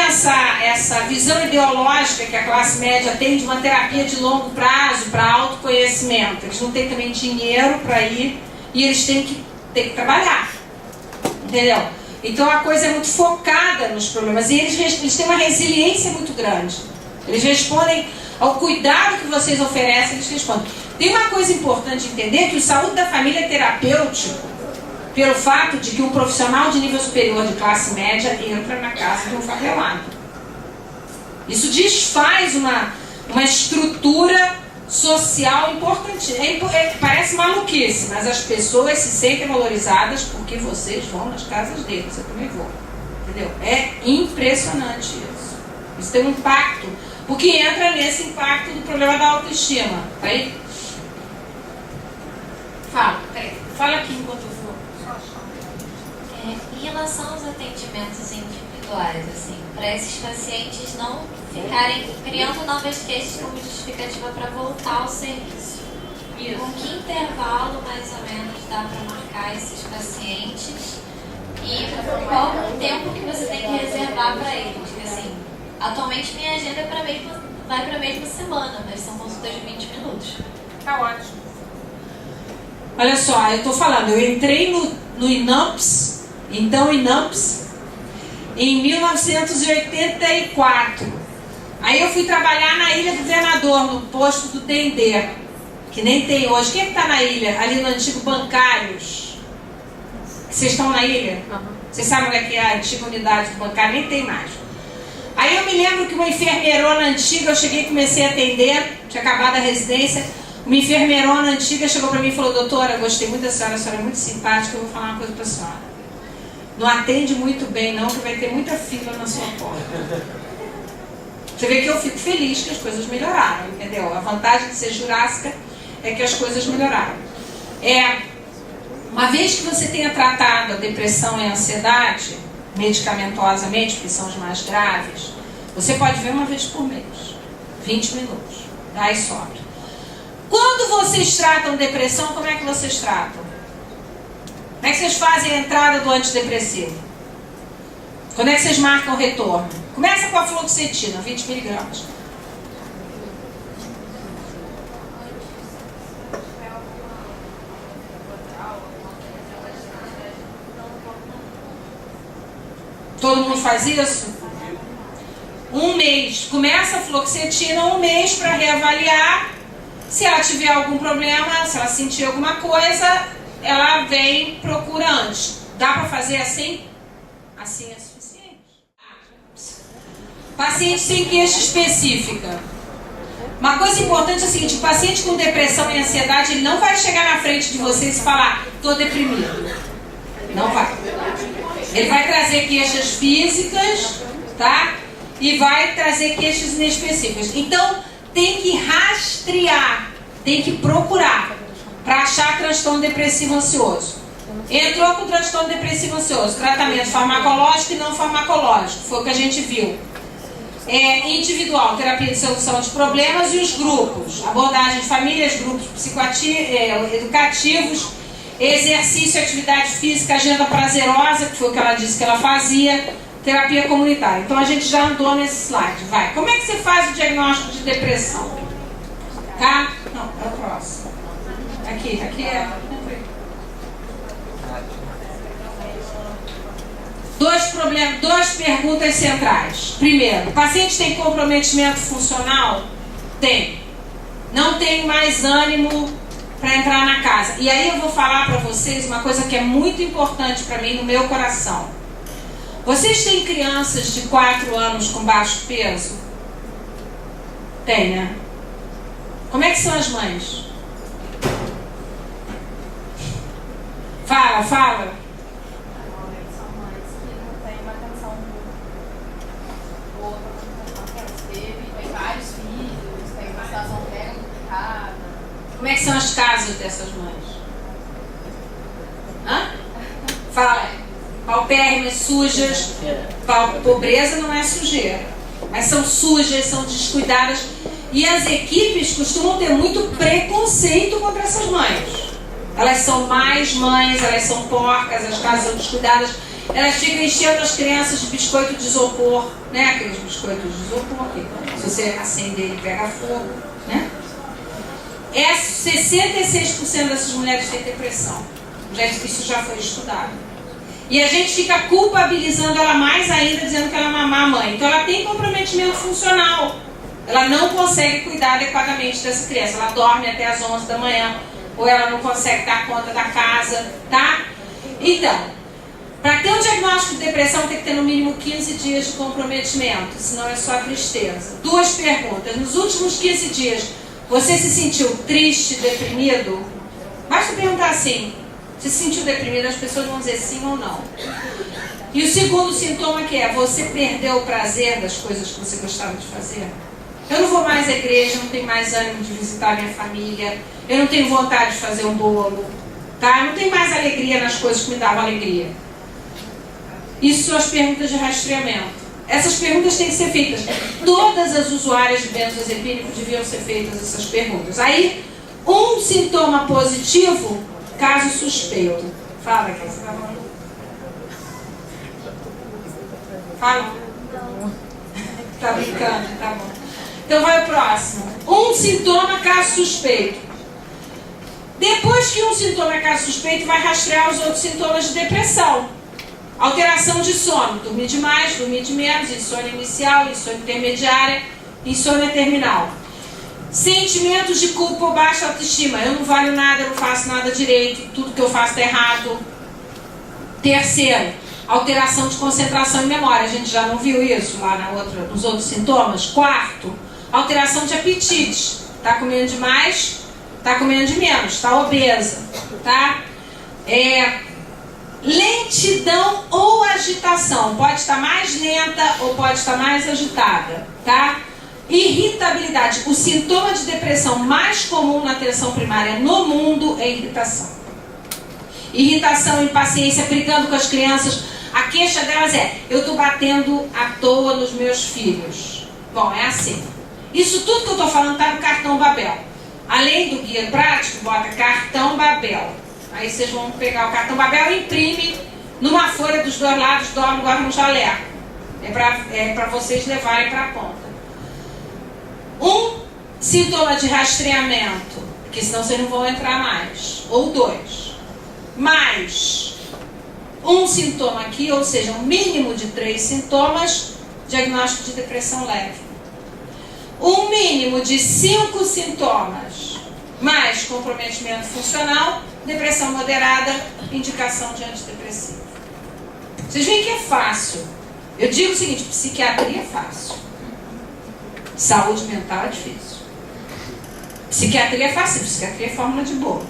essa visão ideológica que a classe média tem de uma terapia de longo prazo para autoconhecimento. Eles não têm também dinheiro para ir e eles têm que trabalhar. Entendeu? Então a coisa é muito focada nos problemas e eles têm uma resiliência muito grande. Eles respondem ao cuidado que vocês oferecem, eles respondem. Tem uma coisa importante de entender, que o saúde da família é terapêutico pelo fato de que um profissional de nível superior de classe média entra na casa de um favelado. Isso desfaz uma estrutura social importante. Parece maluquice, mas as pessoas se sentem valorizadas porque vocês vão nas casas deles. Eu também vou. Entendeu? É impressionante isso. Isso tem um impacto, porque entra nesse impacto do problema da autoestima. Tá aí? Fala aqui enquanto eu vou. Em relação aos atendimentos individuais, assim, para esses pacientes não ficarem criando novas queixas como justificativa para voltar ao serviço. Isso. Com que intervalo, mais ou menos, dá para marcar esses pacientes? E qual o tempo que você tem que reservar para eles? Porque, assim, atualmente minha agenda vai para a mesma semana, mas são consultas de 20 minutos. Tá ótimo. Olha só, eu estou falando, eu entrei no INAMPS, então INAMPS, em 1984. Aí eu fui trabalhar na Ilha do Governador, no posto do Dendê, que nem tem hoje. Quem está na ilha? Ali no antigo Bancários. Vocês estão na ilha? Vocês sabem onde é que é a antiga unidade do bancário? Nem tem mais. Aí eu me lembro que uma enfermeirona antiga, eu cheguei e comecei a atender, tinha acabado a residência, uma enfermeirona antiga chegou para mim e falou: doutora, gostei muito da senhora, a senhora é muito simpática, eu vou falar uma coisa para a senhora. Não atende muito bem não, que vai ter muita fila na sua porta. Você vê que eu fico feliz que as coisas melhoraram, entendeu? A vantagem de ser jurássica é que as coisas melhoraram. Uma vez que você tenha tratado a depressão e a ansiedade medicamentosamente, que são os mais graves, você pode ver uma vez por mês, 20 minutos, dá e sobe. Quando vocês tratam depressão, como é que vocês tratam? Como é que vocês fazem a entrada do antidepressivo? Quando é que vocês marcam o retorno? Começa com a fluoxetina, 20 miligramas. Todo mundo faz isso? Um mês. Começa a fluoxetina, um mês para reavaliar. Se ela tiver algum problema, se ela sentir alguma coisa, ela vem, procura antes. Dá para fazer assim? Assim é suficiente. Paciente sem queixa específica. Uma coisa importante é o seguinte: o paciente com depressão e ansiedade, ele não vai chegar na frente de vocês e falar: estou deprimido. Não vai. Ele vai trazer queixas físicas, tá? E vai trazer queixas inespecíficas. Então, tem que rastrear, tem que procurar para achar transtorno depressivo ansioso. Entrou com transtorno depressivo ansioso, tratamento farmacológico e não farmacológico, foi o que a gente viu. Individual, terapia de solução de problemas, e os grupos, abordagem de famílias, grupos educativos, exercício, atividade física, agenda prazerosa, que foi o que ela disse que ela fazia, terapia comunitária. Então a gente já andou nesse slide. Vai. Como é que você faz o diagnóstico de depressão? Tá? Não, é o próximo. Aqui é. Duas perguntas centrais. Primeiro, o paciente tem comprometimento funcional? Tem. Não tem mais ânimo para entrar na casa. E aí eu vou falar para vocês uma coisa que é muito importante para mim no meu coração. Vocês têm crianças de 4 anos com baixo peso? Tem, né? Como é que são as mães? Fala. Normalmente são mães que não têm uma atenção boa para a criança. Tem vários filhos, tem uma situação mega complicada. Como é que são as casas dessas mães? Hã? Fala. Paupérrimas, sujas. Pobreza não é sujeira, mas são sujas, são descuidadas. E as equipes costumam ter muito preconceito contra essas mães. Elas são mais mães, elas são porcas, as casas são descuidadas. Elas ficam enchendo as crianças de biscoito de isopor, né? Aqueles biscoitos de isopor que se você acender ele pega fogo, né? 66% dessas mulheres têm depressão. Isso já foi estudado. E a gente fica culpabilizando ela mais ainda, dizendo que ela é uma má mãe. Então ela tem comprometimento funcional. Ela não consegue cuidar adequadamente dessa criança. Ela dorme até as 11 da manhã. Ou ela não consegue dar conta da casa, tá? Então, para ter um diagnóstico de depressão tem que ter no mínimo 15 dias de comprometimento. Senão é só tristeza. 2 perguntas. Nos últimos 15 dias, você se sentiu triste, deprimido? Basta perguntar assim. Se sentiu deprimido, as pessoas vão dizer sim ou não. E o segundo sintoma que é: você perdeu o prazer das coisas que você gostava de fazer? Eu não vou mais à igreja, não tenho mais ânimo de visitar minha família, eu não tenho vontade de fazer um bolo, tá? Eu não tenho mais alegria nas coisas que me davam alegria. Isso são as perguntas de rastreamento. Essas perguntas têm que ser feitas. Todas as usuárias de benzodiazepínico deviam ser feitas essas perguntas. Aí, um sintoma positivo, caso suspeito. Fala, quem você está falando? Fala. Tá brincando, tá bom. Então vai o próximo. Um sintoma, caso suspeito. Depois que um sintoma é caso suspeito, vai rastrear os outros sintomas de depressão. Alteração de sono, dormir demais, dormir de menos, insônia inicial, insônia intermediária, insônia terminal. Sentimentos de culpa ou baixa autoestima. Eu não valho nada, eu não faço nada direito, tudo que eu faço está errado. Terceiro, alteração de concentração e memória. A gente já não viu isso lá nos outros sintomas. Quarto, alteração de apetite. Está comendo demais, está comendo de menos, está obesa. Tá? Lentidão ou agitação. Pode estar mais lenta ou pode estar mais agitada. Tá? Irritabilidade. O sintoma de depressão mais comum na atenção primária no mundo é irritação. Irritação, impaciência, brigando com as crianças. A queixa delas é: eu estou batendo à toa nos meus filhos. Bom, é assim. Isso tudo que eu estou falando está no cartão Babel. Além do guia prático, bota cartão Babel. Aí vocês vão pegar o cartão Babel e imprime numa folha dos dois lados, guarda no jaleco. É para vocês levarem para a ponta. Um sintoma de rastreamento, porque senão vocês não vão entrar mais. Ou dois. Mais um sintoma aqui, ou seja, um mínimo de 3 sintomas, diagnóstico de depressão leve. Um mínimo de 5 sintomas, mais comprometimento funcional, depressão moderada, indicação de antidepressivo. Vocês veem que é fácil. Eu digo o seguinte: psiquiatria é fácil. Saúde mental é difícil. Psiquiatria é fácil, psiquiatria é fórmula de bolo.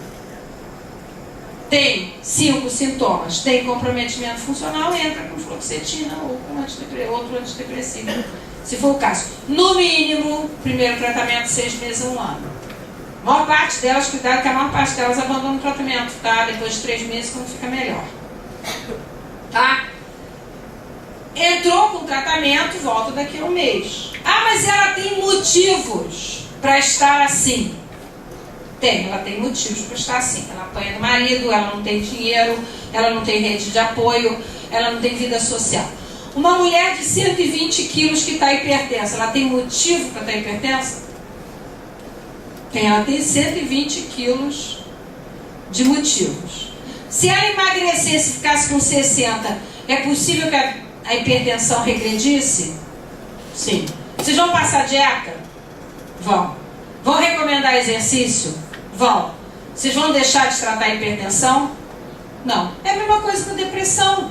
Tem 5 sintomas, tem comprometimento funcional, entra com fluoxetina ou com outro antidepressivo, se for o caso. No mínimo, primeiro tratamento 6 meses a 1 ano. A maior parte delas, cuidado que a maior parte delas abandona o tratamento, tá? Depois de 3 meses, quando fica melhor. Tá? Entrou com tratamento, volta daqui a 1 mês. Ah, mas ela tem motivos para estar assim. Ela tem motivos para estar assim. Ela apanha do marido, ela não tem dinheiro, ela não tem rede de apoio, ela não tem vida social. Uma mulher de 120 quilos que está hipertensa, ela tem motivo para estar hipertensa? Ela tem 120 quilos de motivos. Se ela emagrecesse e ficasse com 60, é possível que a hipertensão regredisse? Sim. Vocês vão passar dieta? Vão. Vão recomendar exercício? Vão. Vocês vão deixar de tratar a hipertensão? Não. É a mesma coisa com depressão.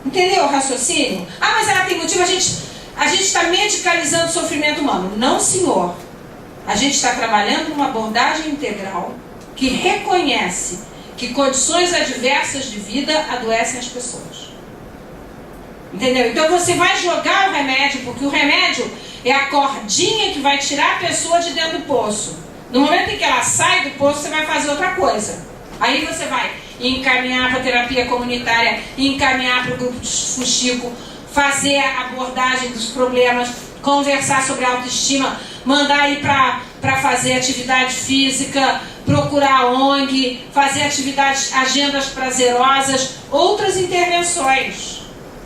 Entendeu o raciocínio? Ah, mas ela tem motivo, a gente está medicalizando o sofrimento humano. Não, senhor. A gente está trabalhando numa abordagem integral que reconhece que condições adversas de vida adoecem as pessoas. Entendeu? Então você vai jogar o remédio, porque o remédio é a cordinha que vai tirar a pessoa de dentro do poço. No momento em que ela sai do poço, você vai fazer outra coisa. Aí você vai encaminhar para a terapia comunitária, encaminhar para o grupo de fuxico, fazer a abordagem dos problemas, conversar sobre autoestima, mandar ir para fazer atividade física, procurar ONG, fazer atividades, agendas prazerosas, outras intervenções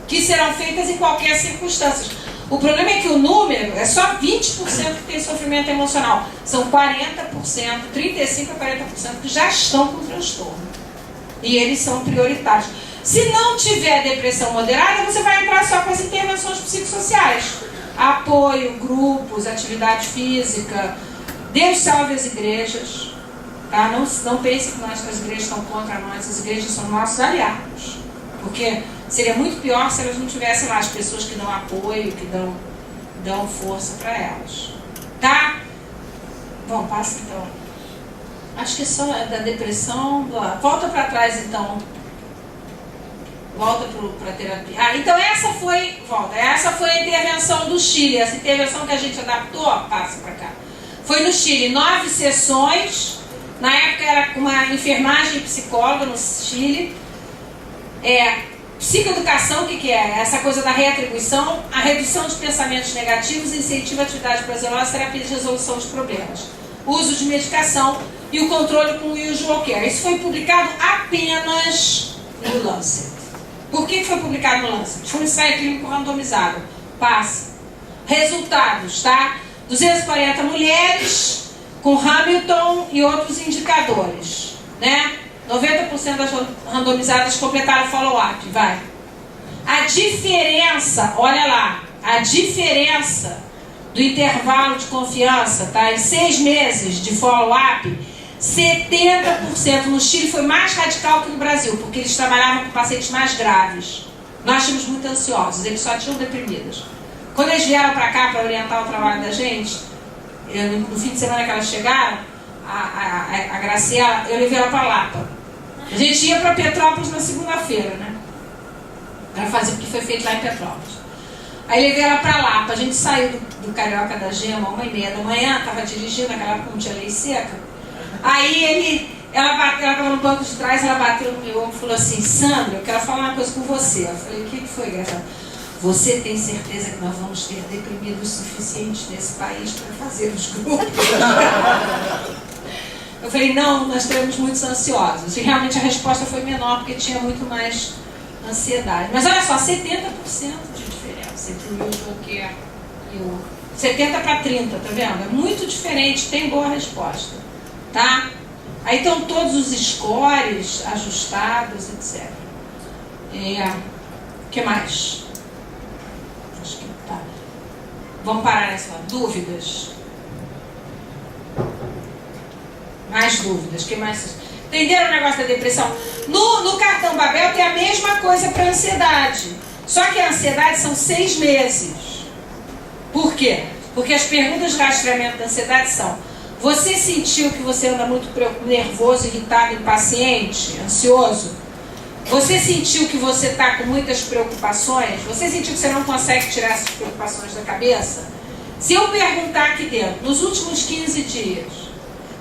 que serão feitas em qualquer circunstância. O problema é que o número é só 20% que tem sofrimento emocional. São 40%, 35% a 40% que já estão com transtorno. E eles são prioritários. Se não tiver depressão moderada, você vai entrar só com as intervenções psicossociais. Apoio, grupos, atividade física. Deus salve as igrejas. Tá? Não pense que as igrejas estão contra nós. As igrejas são nossos aliados. Porque seria muito pior se elas não tivessem lá as pessoas que dão apoio, que dão força para elas. Tá? Bom, passa então. Acho que é só da depressão. Volta para trás então. Volta para a terapia. Então essa foi a intervenção do Chile. Essa intervenção que a gente adaptou, passa para cá. Foi no Chile, 9 sessões. Na época era uma enfermagem e psicóloga no Chile. Psicoeducação, o que é? Essa coisa da reatribuição, a redução de pensamentos negativos, incentivo à atividade prazerosa, terapia de resolução de problemas, uso de medicação e o controle com o usual care. Isso foi publicado apenas no Lancet. Por que foi publicado no Lancet? Foi um ensaio clínico randomizado. Passa. Resultados, tá? 240 mulheres com Hamilton e outros indicadores, né? 90% das randomizadas completaram o follow-up, vai. A diferença, olha lá, a diferença do intervalo de confiança, tá? Em 6 meses de follow-up, 70%. No Chile foi mais radical que no Brasil, porque eles trabalhavam com pacientes mais graves. Nós tínhamos muito ansiosos, eles só tinham deprimidas. Quando eles vieram para cá para orientar o trabalho da gente, no fim de semana que elas chegaram, a Graciela, eu levei ela para Lapa. A gente ia para Petrópolis na segunda-feira, né? Para fazer o que foi feito lá em Petrópolis. Aí levei ela para Lapa. A gente saiu do Carioca da Gema, 1h30 da manhã, estava dirigindo, naquela época não tinha lei seca. Aí ela estava no banco de trás, ela bateu no meu ombro e falou assim: Sandra, eu quero falar uma coisa com você. Eu falei: o que foi, Graciela? Você tem certeza que nós vamos ter deprimidos suficientes nesse país para fazer os grupos? Eu falei: não, nós teremos muitos ansiosos. E realmente a resposta foi menor, porque tinha muito mais ansiedade. Mas olha só, 70% de diferença entre o usual care e o 70 para 30, tá vendo? É muito diferente, tem boa resposta, tá? Aí estão todos os scores ajustados, etc. O que mais? Acho que tá. Vamos parar nessa. Dúvidas? Mais dúvidas? O que mais? Entenderam o negócio da depressão? No cartão Babel tem a mesma coisa para a ansiedade. Só que a ansiedade são 6 meses. Por quê? Porque as perguntas de rastreamento da ansiedade são: você sentiu que você anda muito nervoso, irritado, impaciente, ansioso? Você sentiu que você está com muitas preocupações? Você sentiu que você não consegue tirar essas preocupações da cabeça? Se eu perguntar aqui dentro, nos últimos 15 dias,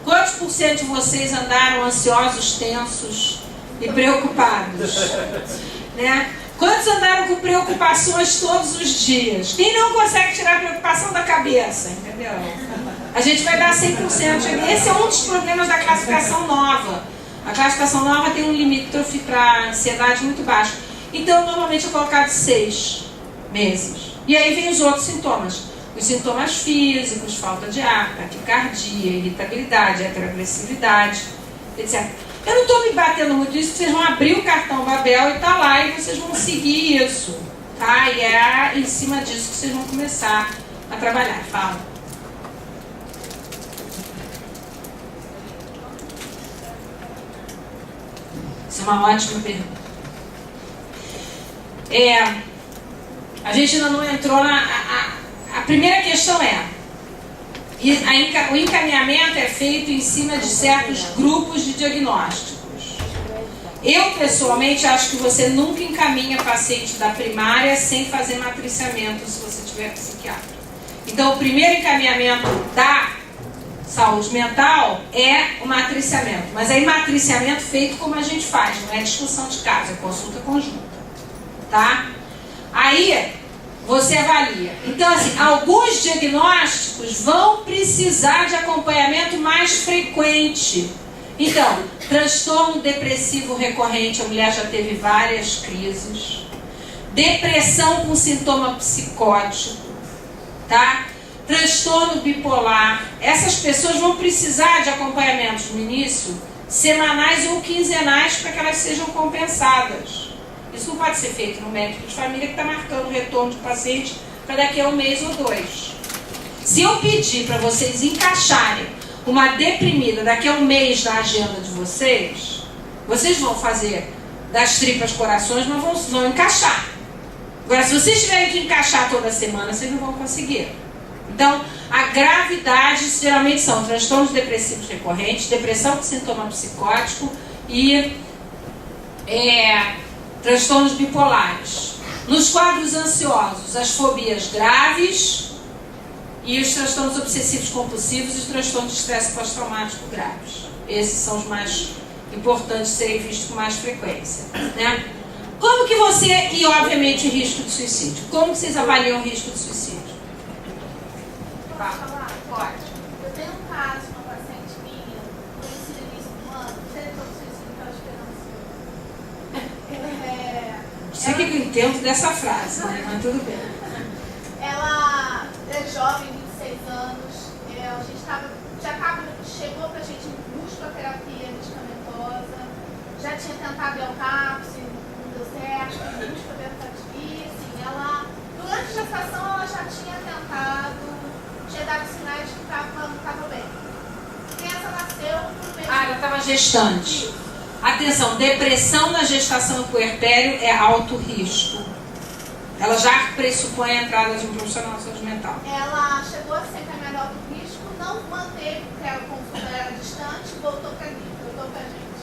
quantos por cento de vocês andaram ansiosos, tensos e preocupados? Né? Quantos andaram com preocupações todos os dias? Quem não consegue tirar a preocupação da cabeça? Entendeu? A gente vai dar 100%. Esse é um dos problemas da classificação nova. A classificação nova tem um limítrofe para ansiedade muito baixo. Então, normalmente é colocado 6 meses. E aí vem os outros sintomas. Os sintomas físicos, falta de ar, taquicardia, irritabilidade, heteroagressividade, etc. Eu não estou me batendo muito nisso, vocês vão abrir o cartão Babel e está lá e vocês vão seguir isso. Tá? E é em cima disso que vocês vão começar a trabalhar. Fala. Isso é uma ótima pergunta. A gente ainda não entrou a primeira questão é: o encaminhamento é feito em cima de certos grupos de diagnósticos. Eu, pessoalmente, acho que você nunca encaminha paciente da primária sem fazer matriciamento, se você tiver psiquiatra. Então, o primeiro encaminhamento da saúde mental é o matriciamento. Mas aí, matriciamento feito como a gente faz, não é discussão de caso, é consulta conjunta. Tá? Aí, você avalia. Então, assim, alguns diagnósticos vão precisar de acompanhamento mais frequente. Então, transtorno depressivo recorrente, a mulher já teve várias crises. Depressão com sintoma psicótico, tá? Transtorno bipolar. Essas pessoas vão precisar de acompanhamentos no início, semanais ou quinzenais, para que elas sejam compensadas. Isso não pode ser feito no médico de família que está marcando o retorno de paciente para daqui a 1 mês ou 2. Se eu pedir para vocês encaixarem uma deprimida daqui a 1 mês na agenda de vocês, vocês vão fazer das tripas corações, mas vão encaixar. Agora, se vocês tiverem que encaixar toda semana, vocês não vão conseguir. Então, a gravidade geralmente são transtornos depressivos recorrentes, depressão com sintoma psicótico e transtornos bipolares. Nos quadros ansiosos, as fobias graves e os transtornos obsessivos compulsivos e os transtornos de estresse pós-traumático graves. Esses são os mais importantes de serem vistos com mais frequência. Né? Como que você, e obviamente o risco de suicídio, como que vocês avaliam o risco de suicídio? Posso falar? Pode. Eu tenho um caso de uma paciente minha, conheci no início do ano, tentou suicídio pela esperança. Não sei o que eu entendo dessa frase, né? Mas tudo bem. Ela é jovem, 26 anos, a gente chegou pra gente em musicoterapia medicamentosa, já tinha tentado Belcapse, não deu certo, musicoterapia, e assim, ela, durante a gestação ela já tinha tentado, tinha dado sinais de que não estava bem. A criança nasceu, gestante. Atenção, depressão na gestação e puerpério é alto risco. Ela já pressupõe a entrada de um profissional de saúde mental. Ela chegou a ser encaminhada ao alto risco, não manteve, porque a consulta era distante, voltou para a gente.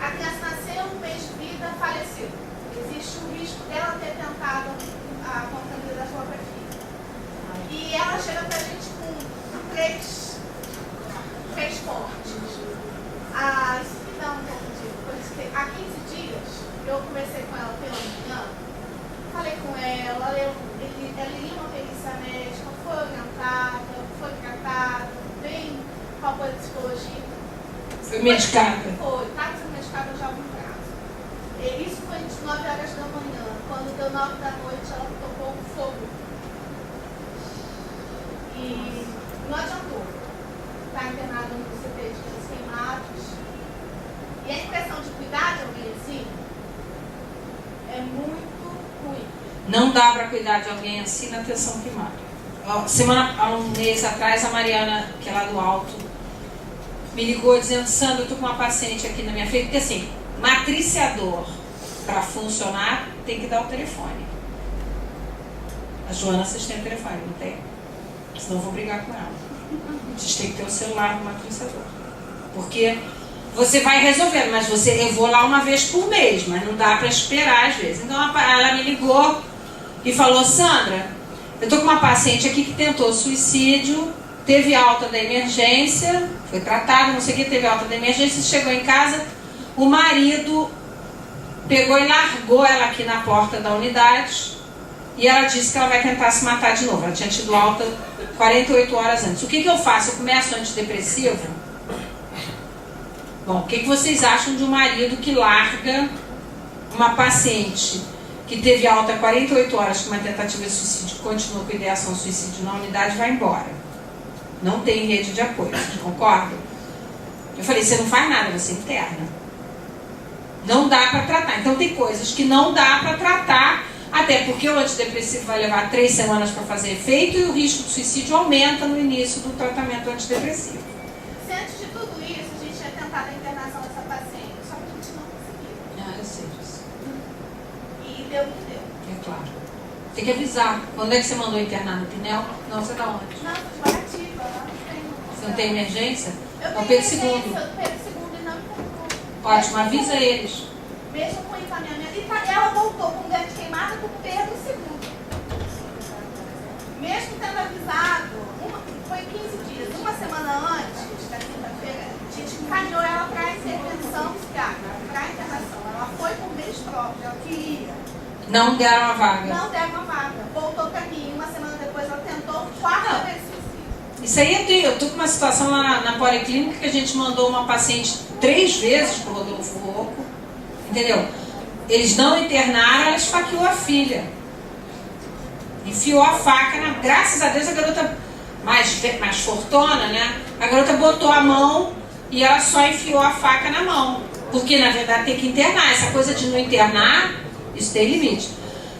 A criança nasceu, um mês de vida, faleceu. Existe o risco dela ter tentado a contra da própria filha. E ela chega para a gente com três fortes. Isso me dá um pouco de coisa. Há 15 dias, eu conversei com ela pela manhã, falei com ela, ela iria uma perícia médica, foi orientada, foi tratada, bem com apoio de psicologia. Foi medicada? Foi, estava sendo medicada já há algum prazo. Isso foi de 9 horas da manhã. Quando deu 9 da noite, ela tocou fogo. E não adiantou. Está internada no CT de Canos Queimados. E a impressão de cuidar de alguém assim é muito ruim. Não dá para cuidar de alguém assim na tensão primária. Há um mês atrás, a Mariana, que é lá do Alto, me ligou dizendo: Sandra, eu estou com uma paciente aqui na minha frente, porque assim, matriciador, para funcionar, tem que dar o telefone. A Joana, vocês têm o telefone, não tem? Senão eu vou brigar com ela. Vocês têm que ter o celular do matriciador. Porque você vai resolvendo, mas eu vou lá uma vez por mês, mas não dá para esperar às vezes. Então ela me ligou e falou: Sandra, eu estou com uma paciente aqui que tentou suicídio, teve alta da emergência, foi tratada, não sei o que, teve alta da emergência, chegou em casa, o marido pegou e largou ela aqui na porta da unidade e ela disse que ela vai tentar se matar de novo. Ela tinha tido alta 48 horas antes. O que eu faço? Eu começo antidepressivo? Bom, o que vocês acham de um marido que larga uma paciente que teve alta 48 horas com uma tentativa de suicídio, continua com ideação de suicídio na unidade e vai embora? Não tem rede de apoio, vocês concordam? Eu falei: você não faz nada, você interna. Não dá para tratar. Então tem coisas que não dá para tratar, até porque o antidepressivo vai levar 3 semanas para fazer efeito e o risco de suicídio aumenta no início do tratamento antidepressivo. Se antes de tudo isso a gente tinha tentado a internação dessa paciente, só que a gente não conseguiu. Eu sei disso. E deu o que deu. É claro. Tem que avisar. Quando é que você mandou internar no Pinel? Não, você tá onde? Não, estou decorativa, lá não tem. Você não tem emergência? Eu É o tenho Pedro emergência, II. eu Pedro II e não me contou. Ótimo, avisa eles. Mesmo com encaminhamento. E ela voltou com dente queimada com Pedro II. Mesmo tendo avisado, foi 15 dias, uma semana antes da quinta-feira, a gente encaminhou ela para a intervenção psiquiátrica, para a internação. Ela foi por mês próprio, ela queria. Não deram a vaga. Não deram uma vaga. Voltou para mim. Uma semana depois ela tentou 4 vezes suicídio. Isso aí eu tô com uma situação lá na policlínica que a gente mandou uma paciente 3 vezes pro Rodolfo Rocco, entendeu? Eles não internaram, ela esfaqueou a filha. Enfiou a faca graças a Deus a garota mais fortona, né? A garota botou a mão e ela só enfiou a faca na mão. Porque na verdade tem que internar. Essa coisa de não internar, isso tem limite.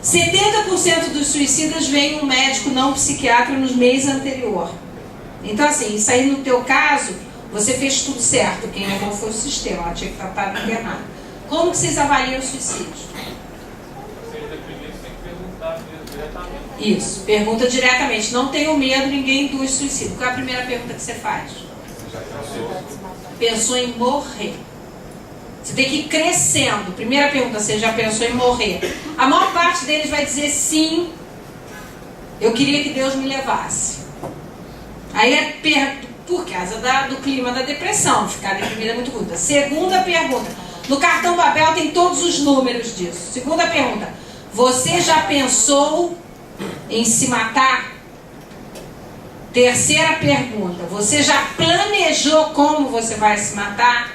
70% dos suicidas veem um médico não psiquiatra nos meses anteriores. Então assim, isso aí no teu caso, você fez tudo certo. Quem errou foi o sistema, ela tinha que tratar de internado. Como que vocês avaliam o suicídio? Isso, pergunta diretamente. Não tenho medo, ninguém induz suicídio. Qual é a primeira pergunta que você faz? Pensou em morrer. Você tem que ir crescendo. Primeira pergunta, você já pensou em morrer? A maior parte deles vai dizer sim, eu queria que Deus me levasse. Aí é por causa do clima da depressão, ficar deprimida é muito ruim. Segunda pergunta, no cartão Babel tem todos os números disso. Segunda pergunta, você já pensou em se matar? Terceira pergunta, você já planejou como você vai se matar?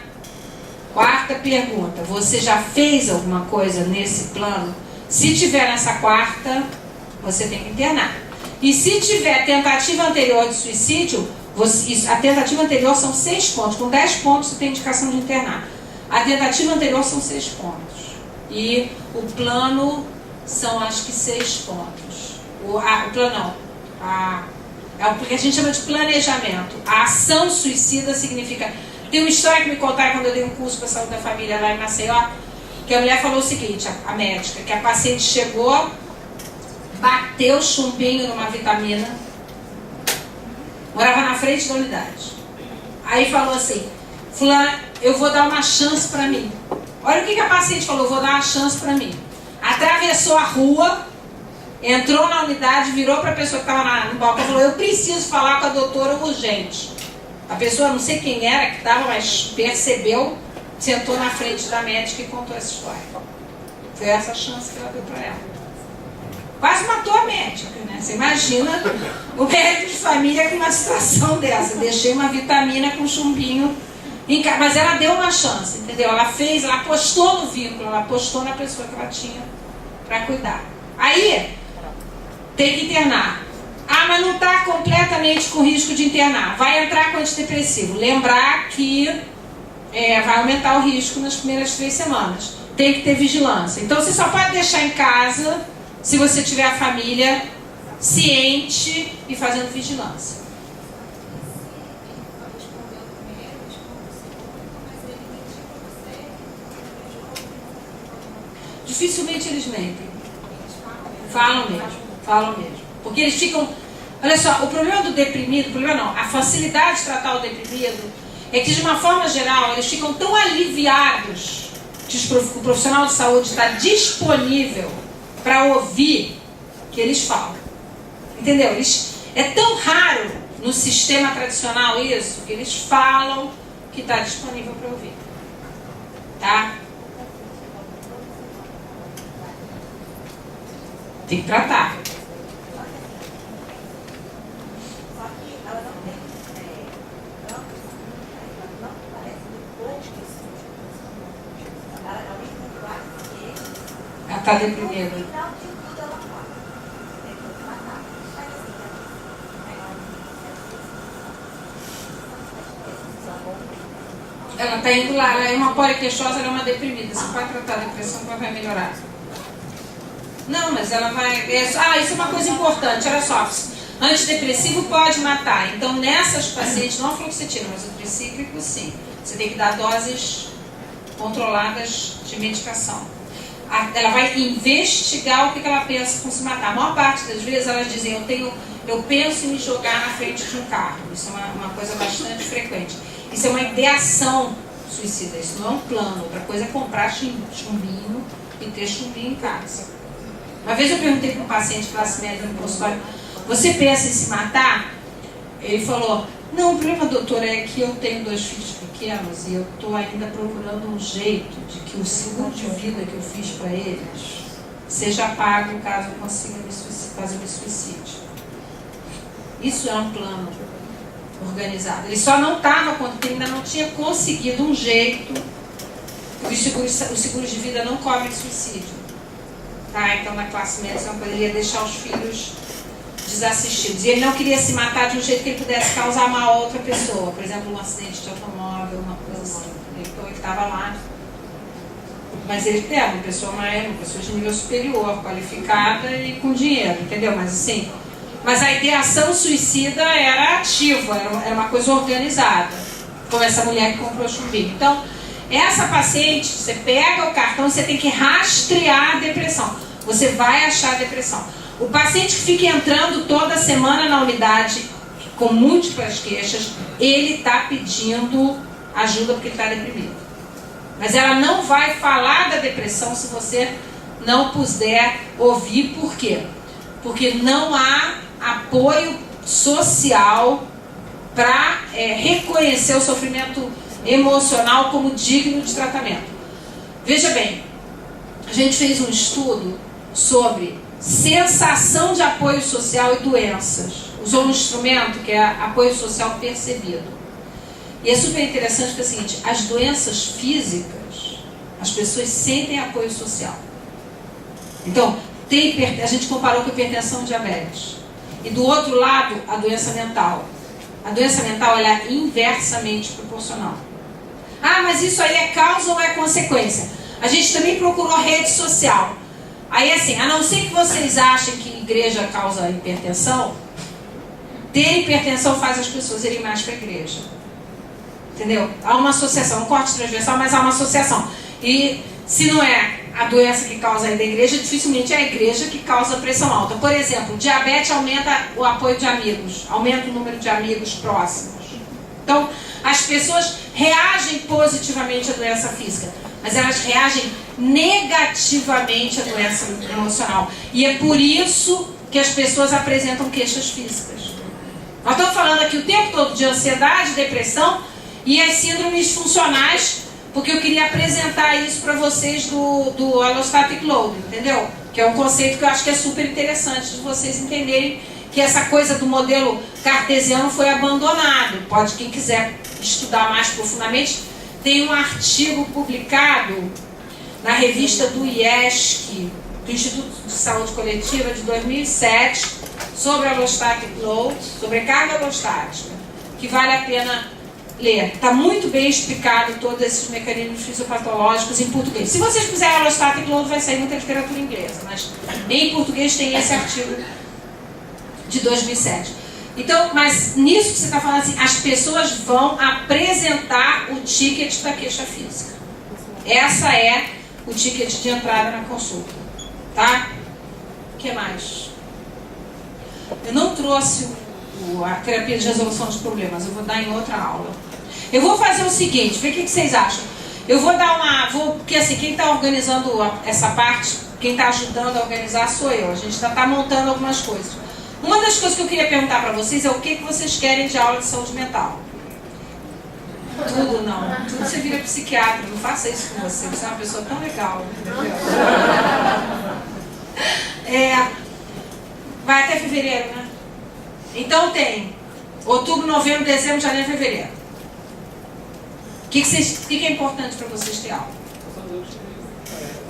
Quarta pergunta, você já fez alguma coisa nesse plano? Se tiver nessa quarta, você tem que internar. E se tiver tentativa anterior de suicídio, a tentativa anterior são 6 pontos. Com 10 pontos você tem indicação de internar. A tentativa anterior são 6 pontos. E o plano são acho que 6 pontos. O plano não. É o que a gente chama de planejamento. A ação suicida significa Tem uma história que me contaram quando eu dei um curso para saúde da família lá em Maceió, que a mulher falou o seguinte, a médica, que a paciente chegou, bateu chumbinho numa vitamina, morava na frente da unidade. Aí falou assim, fulana, eu vou dar uma chance para mim. Olha o que a paciente falou, vou dar uma chance para mim. Atravessou a rua, entrou na unidade, virou para a pessoa que estava no balcão e falou, eu preciso falar com a doutora urgente. A pessoa, não sei quem era que estava, mas percebeu, sentou na frente da médica e contou essa história. Foi essa a chance que ela deu para ela. Quase matou a médica, né? Você imagina o médico de família com uma situação dessa. Deixei uma vitamina com chumbinho em casa. Mas ela deu uma chance, entendeu? Ela fez, ela apostou no vínculo, ela apostou na pessoa que ela tinha para cuidar. Aí, tem que internar. Ah, mas não está completamente com risco de internar. Vai entrar com antidepressivo. Lembrar que vai aumentar o risco nas primeiras 3 semanas. Tem que ter vigilância. Então, você só pode deixar em casa se você tiver a família ciente e fazendo vigilância. Dificilmente eles mentem. Falam mesmo. Porque eles ficam... Olha só, o problema do deprimido, a facilidade de tratar o deprimido é que, de uma forma geral, eles ficam tão aliviados que o profissional de saúde está disponível para ouvir que eles falam. Entendeu? É tão raro no sistema tradicional isso, que eles falam que está disponível para ouvir. Tá? Tem que tratar. Ela está deprimida. Ela está indo lá, ela é uma poliqueixosa, ela é uma deprimida. Você pode tratar a depressão que ela vai melhorar. Não, mas ela vai... isso é uma coisa importante, olha só. Antidepressivo pode matar. Então, nessas pacientes, não a fluoxetina, mas o tricíclico, sim. Você tem que dar doses controladas de medicação. Ela vai investigar o que ela pensa com se matar. A maior parte das vezes elas dizem, eu penso em me jogar na frente de um carro. Isso é uma coisa bastante frequente. Isso é uma ideação suicida, isso não é um plano. Outra coisa é comprar chumbinho e ter chumbinho em casa. Uma vez eu perguntei para um paciente classe média no consultório, você pensa em se matar? Ele falou, não, o problema, doutora, é que eu tenho 2 filhos pequenos e eu estou ainda procurando um jeito de que o seguro de vida que eu fiz para eles seja pago caso eu consiga fazer um suicídio. Isso é um plano organizado. Ele só não estava, porque ainda não tinha conseguido um jeito, o seguro de vida não cobre suicídio. Tá? Então, na classe média, você não poderia deixar os filhos desassistidos. E ele não queria se matar de um jeito que ele pudesse causar mal a outra pessoa. Por exemplo, um acidente de automóvel, uma coisa assim. Então, ele estava lá. Mas ele tem uma pessoa de nível superior, qualificada e com dinheiro, entendeu? Mas assim... Mas a ideação suicida era ativa, era uma coisa organizada. Como essa mulher que comprou chumbinho. Então, essa paciente, você pega o cartão, você tem que rastrear a depressão. Você vai achar a depressão. O paciente que fica entrando toda semana na unidade com múltiplas queixas, ele está pedindo ajuda porque ele está deprimido. Mas ela não vai falar da depressão se você não puder ouvir. Por quê? Porque não há apoio social para reconhecer o sofrimento emocional como digno de tratamento. Veja bem, a gente fez um estudo sobre sensação de apoio social e doenças. Usou um instrumento que é apoio social percebido. E é super interessante porque é o seguinte, as doenças físicas, as pessoas sentem apoio social. Então, a gente comparou com hipertensão e diabetes. E do outro lado, a doença mental. A doença mental ela é inversamente proporcional. Ah, mas isso aí é causa ou é consequência? A gente também procurou rede social. Aí assim, a não ser que vocês achem que igreja causa hipertensão, ter hipertensão faz as pessoas irem mais para a igreja. Entendeu? Há uma associação, um corte transversal, mas há uma associação. E se não é a doença que causa aí da igreja, dificilmente é a igreja que causa pressão alta. Por exemplo, diabetes aumenta o apoio de amigos, aumenta o número de amigos próximos. Então, as pessoas reagem positivamente à doença física, mas elas reagem negativamente à doença emocional. E é por isso que as pessoas apresentam queixas físicas. Nós estamos falando aqui o tempo todo de ansiedade, depressão e as síndromes funcionais, porque eu queria apresentar isso para vocês do allostatic load, entendeu? Que é um conceito que eu acho que é super interessante de vocês entenderem que essa coisa do modelo cartesiano foi abandonado. Pode, quem quiser estudar mais profundamente, tem um artigo publicado na revista do IESC, do Instituto de Saúde Coletiva, de 2007, sobre allostatic load, sobrecarga allostática, que vale a pena ler. Está muito bem explicado todos esses mecanismos fisiopatológicos em português. Se vocês puserem allostatic load, vai sair muita literatura inglesa, mas em português tem esse artigo de 2007. Então, mas nisso que você está falando assim, as pessoas vão apresentar o ticket da queixa física. Essa é o ticket de entrada na consulta. Tá? O que mais? Eu não trouxe a terapia de resolução de problemas, eu vou dar em outra aula. Eu vou fazer o seguinte, vê o que vocês acham. Eu vou dar porque assim, quem está organizando essa parte, quem está ajudando a organizar sou eu. A gente está montando algumas coisas. Uma das coisas que eu queria perguntar para vocês é o que vocês querem de aula de saúde mental. Tudo não. Tudo você vira psiquiatra. Não faça isso com você. Você é uma pessoa tão legal. Vai até fevereiro, né? Então tem outubro, novembro, dezembro, janeiro, fevereiro. O que é importante para vocês ter aula?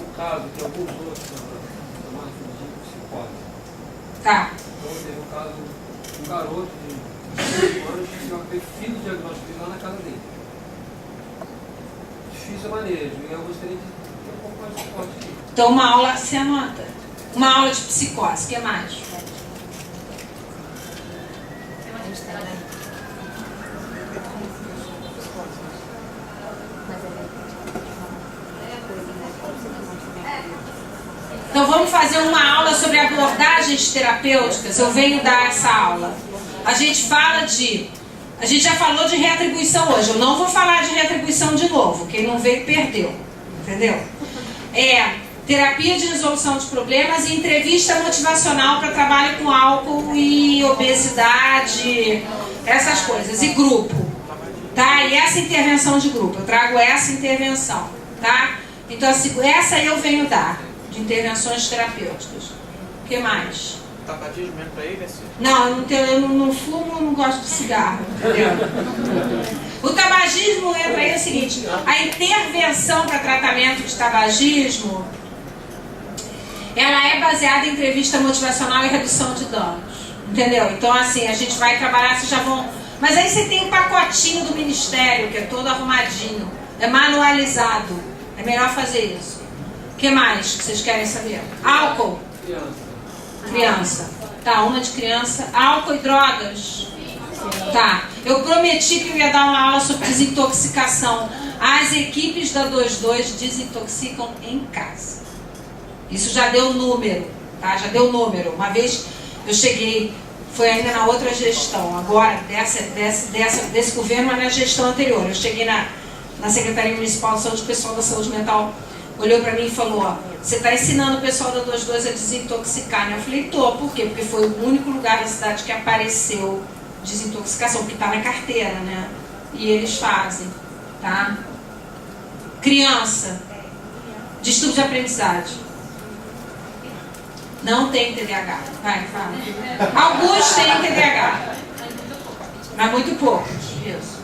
O caso que alguns outros tomaram de psicose. Tá. Então teve um caso, um garoto de 5 anos que teve filho diagnóstico lá na casa dele. Difícil a manejo, e eu gostaria de ter um pouco mais de suporte aqui. Então uma aula, você anota. Uma aula de psicose, o que mais? Então vamos fazer uma aula sobre abordagens terapêuticas. Eu venho dar essa aula. A gente já falou de reatribuição hoje. Eu não vou falar de reatribuição de novo. Quem não veio perdeu. Entendeu? Terapia de resolução de problemas e entrevista motivacional para trabalho com álcool e obesidade, essas coisas. E grupo. Tá? E essa intervenção de grupo. Eu trago essa intervenção. Tá? Então assim, essa eu venho dar. De intervenções terapêuticas. O que mais? Tabagismo entra aí, Bessie? Não, eu não fumo, eu não gosto de cigarro, entendeu? O tabagismo entra aí é o seguinte, a intervenção para tratamento de tabagismo, ela é baseada em entrevista motivacional e redução de danos, entendeu? Então assim, a gente vai trabalhar, vocês já vão... Mas aí você tem o pacotinho do ministério, que é todo arrumadinho, é manualizado, é melhor fazer isso. O que mais que vocês querem saber? Álcool. Criança. Tá, uma de criança. Álcool e drogas. Tá. Eu prometi que eu ia dar uma aula sobre desintoxicação. As equipes da 22 desintoxicam em casa. Isso já deu número. Tá? Já deu número. Uma vez eu cheguei, foi ainda na outra gestão. Agora, desse governo, mas na gestão anterior. Eu cheguei na Secretaria Municipal de Saúde, o pessoal da saúde mental olhou para mim e falou, você está ensinando o pessoal da 22 a desintoxicar, né? Eu falei, por quê? Porque foi o único lugar da cidade que apareceu desintoxicação, porque está na carteira, né? E eles fazem, tá? Criança, distúrbio de aprendizagem. Não tem TDAH. Vai, fala. Alguns têm TDAH, mas muito poucos. Isso.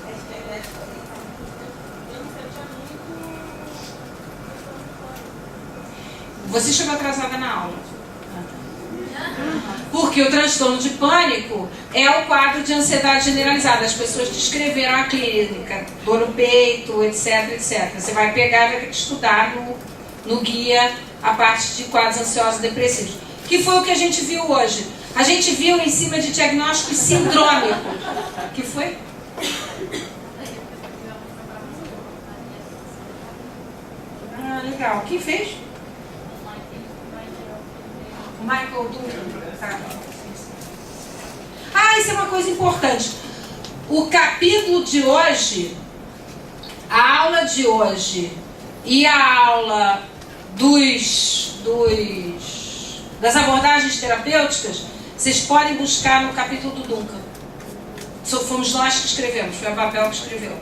Você chegou atrasada na aula. Porque o transtorno de pânico é o quadro de ansiedade generalizada. As pessoas descreveram a clínica, dor no peito, etc, etc. Você vai pegar e vai ter que estudar no guia a parte de quadros ansiosos e depressivos. Que foi o que a gente viu hoje. A gente viu em cima de diagnóstico sindrômico. Que foi? legal. Quem fez? O Michael Duncan. Tá. Ah, isso é uma coisa importante. O capítulo de hoje, a aula de hoje e a aula das abordagens terapêuticas, vocês podem buscar no capítulo do Duncan. Fomos nós que escrevemos, foi a Babel que escreveu.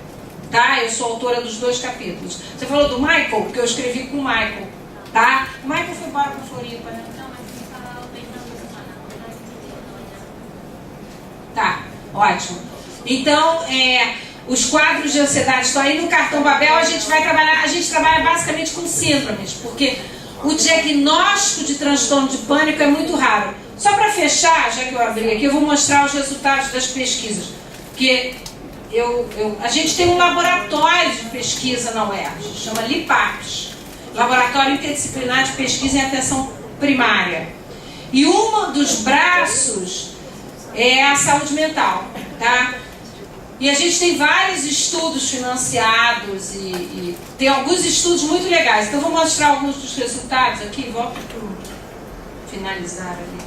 Tá? Eu sou autora dos 2 capítulos. Você falou do Michael, porque eu escrevi com o Michael. Tá? O Michael foi embora para Floripa, né? Tá, ótimo. Então, os quadros de ansiedade estão aí no cartão Babel. A gente trabalha basicamente com síndromes, porque o diagnóstico de transtorno de pânico é muito raro. Só para fechar, já que eu abri aqui, eu vou mostrar os resultados das pesquisas. Porque a gente tem um laboratório de pesquisa na UERJ, chama LIPAPS, Laboratório Interdisciplinar de Pesquisa em Atenção Primária. E um dos braços é a saúde mental, tá? E a gente tem vários estudos financiados e tem alguns estudos muito legais. Então, eu vou mostrar alguns dos resultados aqui. Volto para finalizar ali.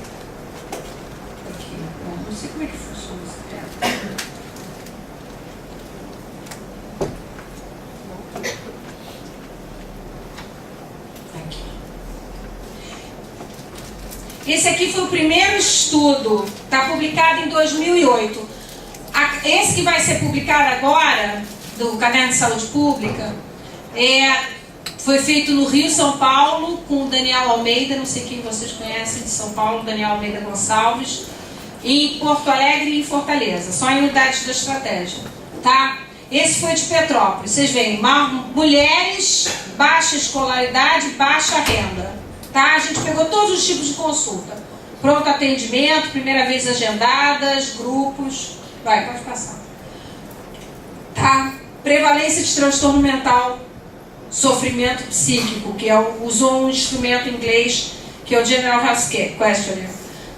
Aqui. Não sei como é que funciona isso. Aqui. Esse aqui foi o primeiro estudo. Está publicado em 2008. Esse que vai ser publicado agora, do Caderno de Saúde Pública, foi feito no Rio, São Paulo, com o Daniel Almeida, não sei quem vocês conhecem de São Paulo, Daniel Almeida Gonçalves, em Porto Alegre e em Fortaleza, só em unidades da estratégia. Tá? Esse foi de Petrópolis, vocês veem, mulheres, baixa escolaridade, baixa renda. Tá? A gente pegou todos os tipos de consulta. Pronto atendimento, primeira vez agendadas, grupos. Vai, pode passar. Tá? Prevalência de transtorno mental, sofrimento psíquico, que usou um instrumento em inglês, que é o General Health Questionnaire,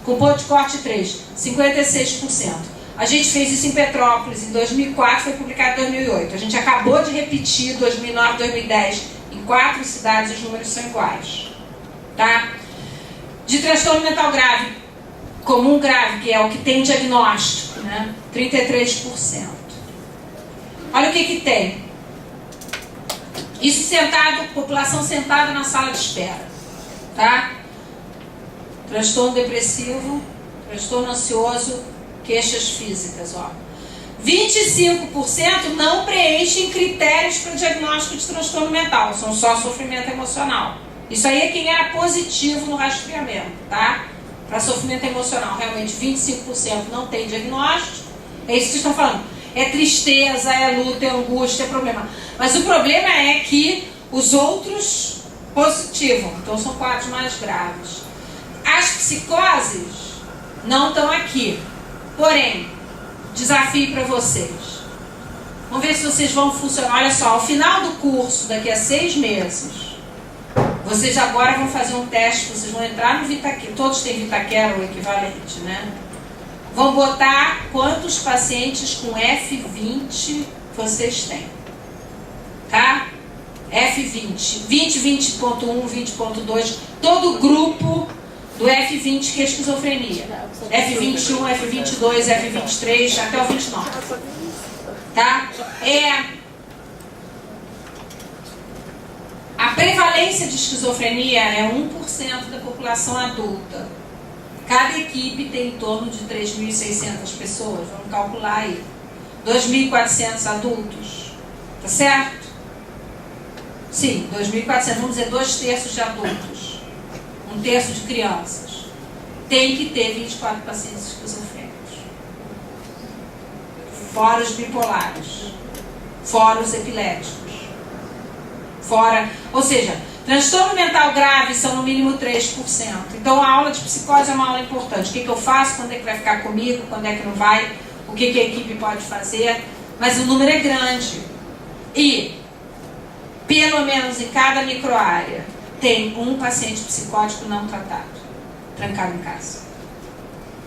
com ponto de corte 3, 56%. A gente fez isso em Petrópolis em 2004, foi publicado em 2008. A gente acabou de repetir 2009, 2010, em 4 cidades, os números são iguais. Tá? De transtorno mental grave, comum grave, que é o que tem diagnóstico, né? 33%. Olha o que tem. Isso sentado, população sentada na sala de espera. Tá? Transtorno depressivo, transtorno ansioso, queixas físicas. Ó. 25% não preenchem critérios para diagnóstico de transtorno mental, são só sofrimento emocional. Isso aí é quem era positivo no rastreamento, tá? Para sofrimento emocional, realmente 25% não tem diagnóstico. É isso que vocês estão falando. É tristeza, é luta, é angústia, é problema. Mas o problema é que os outros positivam. Então são quadros mais graves. As psicoses não estão aqui. Porém, desafio para vocês. Vamos ver se vocês vão funcionar. Olha só, ao final do curso, daqui a 6 meses, vocês agora vão fazer um teste, vocês vão entrar no Vitaquera, todos têm Vitaquera ou equivalente, né? Vão botar quantos pacientes com F20 vocês têm. Tá? F20, 20, 20.1, 20.2, todo o grupo do F20 que é esquizofrenia. F21, F22, F23, até o 29. Tá? A prevalência de esquizofrenia é 1% da população adulta. Cada equipe tem em torno de 3.600 pessoas, vamos calcular aí. 2.400 adultos, tá certo? Sim, 2.400, vamos dizer 2/3 de adultos, 1/3 de crianças. Tem que ter 24 pacientes esquizofrênicos. Fora os bipolares, fora os epiléticos. Fora, ou seja, transtorno mental grave são no mínimo 3%. Então a aula de psicose é uma aula importante. O que eu faço, quando é que vai ficar comigo, quando é que não vai, o que a equipe pode fazer. Mas o número é grande. E, pelo menos em cada microárea, tem um paciente psicótico não tratado, trancado em casa.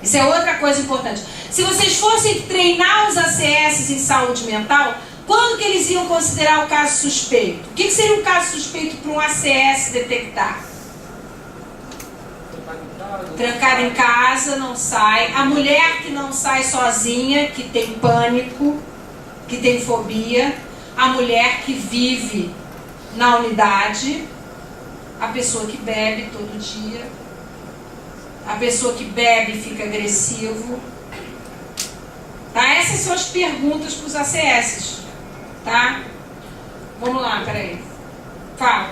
Isso é outra coisa importante. Se vocês fossem treinar os ACS em saúde mental, Quando que eles iam considerar o caso suspeito? O que seria um caso suspeito para um ACS detectar? Trancado em casa, não sai. A mulher que não sai sozinha, que tem pânico, que tem fobia. A mulher que vive na unidade. A pessoa que bebe todo dia. A pessoa que bebe e fica agressivo. Tá? Essas são as perguntas para os ACS. Tá? Vamos lá, peraí. Fala.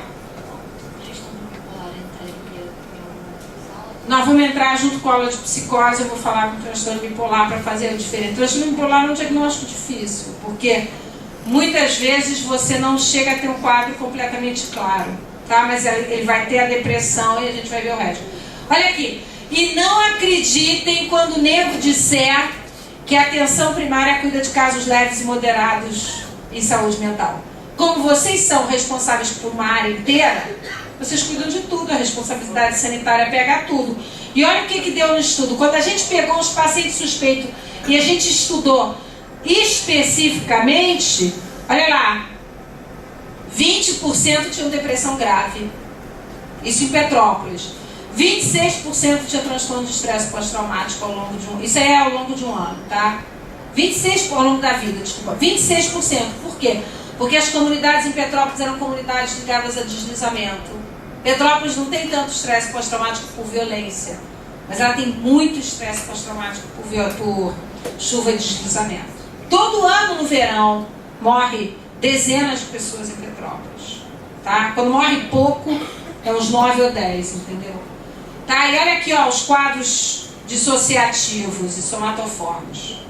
Nós vamos entrar junto com a aula de psicose, eu vou falar com o transtorno bipolar para fazer a diferença. O transtorno bipolar é um diagnóstico difícil, porque muitas vezes você não chega a ter um quadro completamente claro, tá? Mas ele vai ter a depressão e a gente vai ver o resto. Olha aqui, e não acreditem quando o nego disser que a atenção primária cuida de casos leves e moderados em saúde mental. Como vocês são responsáveis por uma área inteira, vocês cuidam de tudo, a responsabilidade sanitária pega tudo. E olha o que deu no estudo. Quando a gente pegou os pacientes suspeitos e a gente estudou especificamente, olha lá, 20% tinham depressão grave. Isso em Petrópolis. 26% tinha transtorno de estresse pós-traumático ao longo de um... Isso aí é ao longo de um ano, tá? 26% ao longo da vida, desculpa. 26%. Por quê? Porque as comunidades em Petrópolis eram comunidades ligadas a deslizamento. Petrópolis não tem tanto estresse pós-traumático por violência, mas ela tem muito estresse pós-traumático por chuva e deslizamento. Todo ano no verão morre dezenas de pessoas em Petrópolis. Tá? Quando morre pouco, é uns 9 ou 10, entendeu? Tá? E olha aqui, ó, os quadros dissociativos e somatoformos.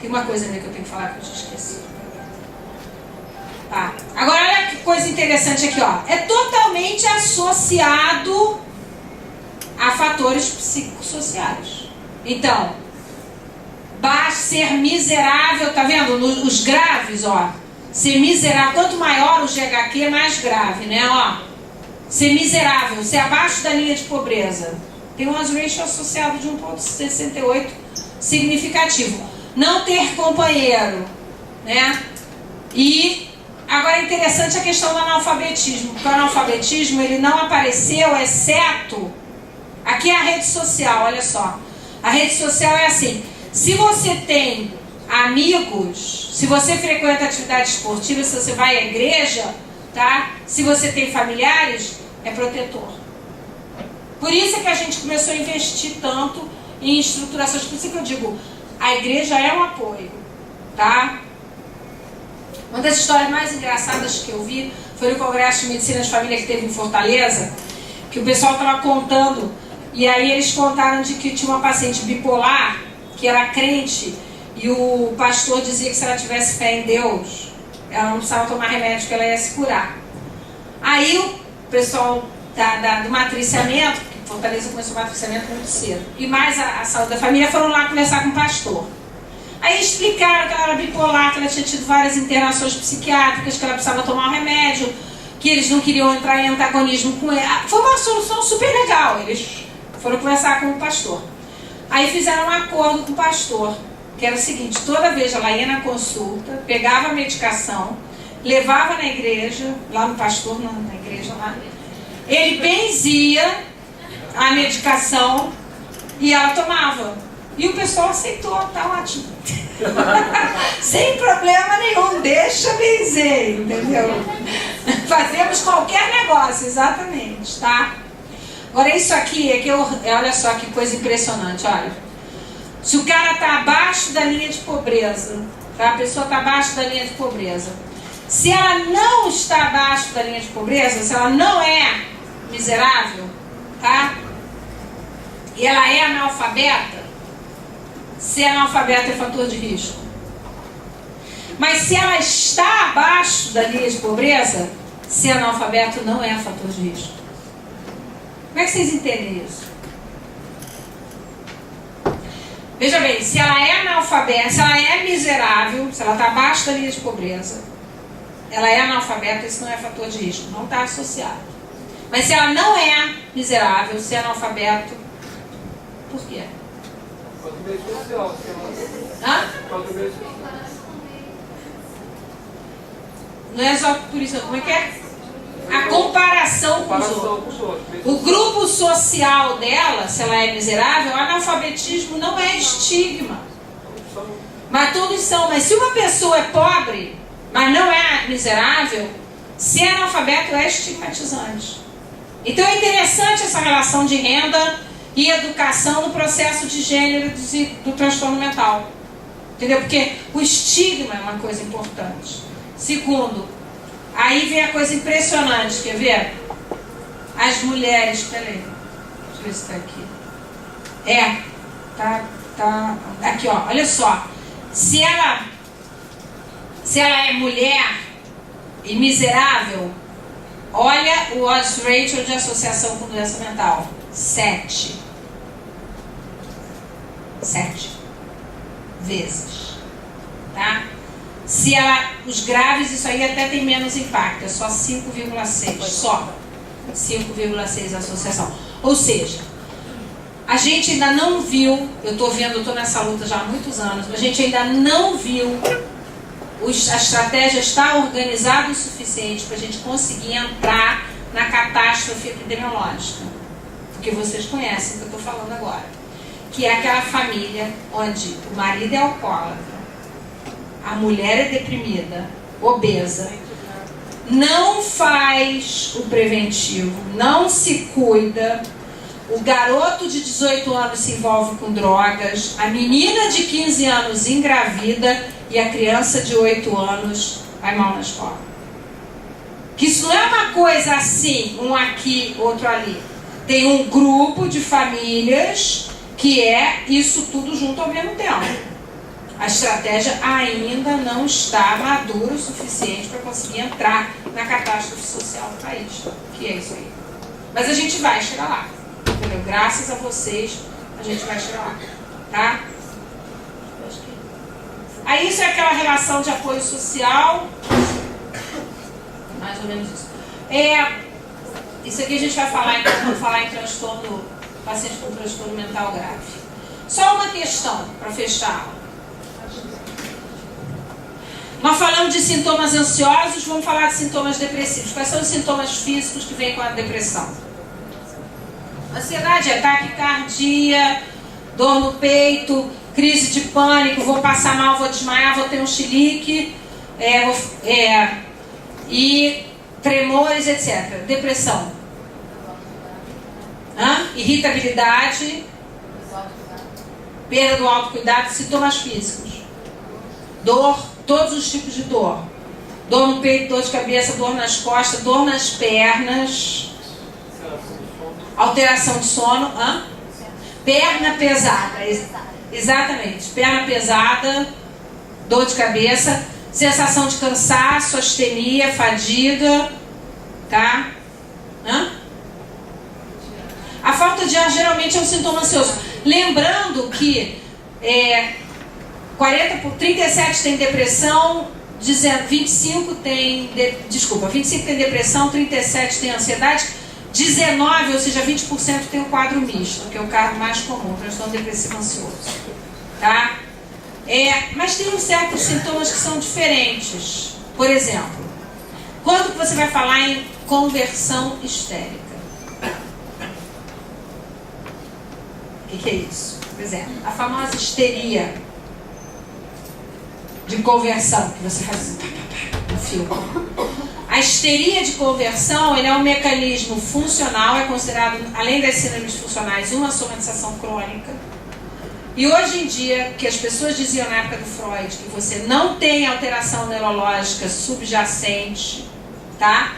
Tem uma coisa ali que eu tenho que falar que eu tinha esquecido. Tá. Agora olha que coisa interessante aqui, ó. É totalmente associado a fatores psicossociais. Então, ser miserável, tá vendo? Os graves, ó. Ser miserável, quanto maior o GHQ, mais grave, né? Ó. Ser miserável, ser abaixo da linha de pobreza. Tem um ratio associado de 1,68 significativo. Não ter companheiro, né? E agora é interessante a questão do analfabetismo, porque o analfabetismo ele não apareceu, exceto aqui é a rede social, olha só. A rede social é assim, se você tem amigos, se você frequenta atividade esportiva, se você vai à igreja, tá? Se você tem familiares, é protetor. Por isso é que a gente começou a investir tanto em estruturações, por isso que eu digo, a igreja é um apoio, tá? Uma das histórias mais engraçadas que eu vi foi no Congresso de Medicina de Família que teve em Fortaleza, que o pessoal estava contando, e aí eles contaram de que tinha uma paciente bipolar, que era crente, e o pastor dizia que se ela tivesse fé em Deus, ela não precisava tomar remédio, que ela ia se curar. Aí o pessoal do matriciamento, porque Fortaleza começou o matriciamento muito cedo, e mais a saúde da família foram lá conversar com o pastor. Aí explicaram que ela era bipolar, que ela tinha tido várias internações psiquiátricas, que ela precisava tomar um remédio, que eles não queriam entrar em antagonismo com ela. Foi uma solução super legal. Eles foram conversar com o pastor. Aí fizeram um acordo com o pastor, que era o seguinte, toda vez ela ia na consulta, pegava a medicação, levava na igreja, lá no pastor, na igreja lá, ele benzia a medicação e ela tomava. E o pessoal aceitou, tá ótimo. Sem problema nenhum, deixa benzer, entendeu? Fazemos qualquer negócio, exatamente, tá? Agora isso aqui, olha só que coisa impressionante, olha. Se o cara tá abaixo da linha de pobreza, tá? A pessoa tá abaixo da linha de pobreza. Se ela não está abaixo da linha de pobreza, se ela não é miserável, tá? E ela é analfabeta, ser analfabeto é fator de risco. Mas se ela está abaixo da linha de pobreza, ser analfabeto não é fator de risco. Como é que vocês entendem isso? Veja bem, se ela é analfabeta, se ela é miserável, se ela está abaixo da linha de pobreza, ela é analfabeta, isso não é fator de risco, não está associado. Mas se ela não é miserável, se é analfabeto, por quê? Não é só por isso, como é que é? A comparação com os outros. O grupo social dela, se ela é miserável, o analfabetismo não é estigma. Mas todos são. Mas se uma pessoa é pobre, mas não é miserável, ser analfabeto é estigmatizante. Então é interessante essa relação de renda e educação no processo de gênero do transtorno mental. Entendeu? Porque o estigma é uma coisa importante. Segundo, aí vem a coisa impressionante, quer ver? As mulheres, peraí, deixa eu ver se está aqui. Tá, aqui ó, olha só. Se ela é mulher e miserável, olha o odds ratio de associação com doença mental. 7 vezes. Tá? Se ela, os graves, isso aí até tem menos impacto, é só 5,6. Só 5,6 associação. Ou seja, a gente ainda não viu, eu estou nessa luta já há muitos anos, a gente ainda não viu a estratégia estar organizada o suficiente para a gente conseguir entrar na catástrofe epidemiológica. Porque vocês conhecem o que eu estou falando agora. Que é aquela família onde o marido é alcoólatra, a mulher é deprimida, obesa, não faz o preventivo, não se cuida, o garoto de 18 anos se envolve com drogas, a menina de 15 anos engravida e a criança de 8 anos vai mal na escola. Que isso não é uma coisa assim, um aqui, outro ali. Tem um grupo de famílias que é isso tudo junto ao mesmo tempo. A estratégia ainda não está madura o suficiente para conseguir entrar na catástrofe social do país. Que é isso aí. Mas a gente vai chegar lá. Entendeu? Graças a vocês, a gente vai chegar lá. Tá? Aí isso é aquela relação de apoio social. Mais ou menos isso. Isso aqui a gente vai falar em transtorno, paciente com transtorno mental grave. Só uma questão para fechar. Nós falamos de sintomas ansiosos, vamos falar de sintomas depressivos. Quais são os sintomas físicos que vêm com a depressão? Ansiedade é taquicardia, dor no peito, crise de pânico, vou passar mal, vou desmaiar, vou ter um chilique, e tremores, etc. Depressão. Irritabilidade, perda do autocuidado, sintomas físicos. Dor, todos os tipos de dor. Dor no peito, dor de cabeça, dor nas costas, dor nas pernas. Alteração de sono. Perna pesada. Exatamente. Perna pesada, dor de cabeça, sensação de cansaço, astenia, fadiga. Tá? A falta de ar geralmente é um sintoma ansioso. Lembrando que 37 tem depressão, 25 tem depressão, 37 tem ansiedade, 19, ou seja, 20% tem o quadro misto, que é o caso mais comum, transtorno depressivo ansioso. Tá? Mas tem uns certos sintomas que são diferentes. Por exemplo, quando você vai falar em conversão histérica? O que é isso? Por exemplo, a famosa histeria de conversão, que você faz no filme. A histeria de conversão, ele é um mecanismo funcional, é considerado, além das síndromes funcionais, uma somatização crônica. E hoje em dia, que as pessoas diziam na época do Freud, que você não tem alteração neurológica subjacente, tá?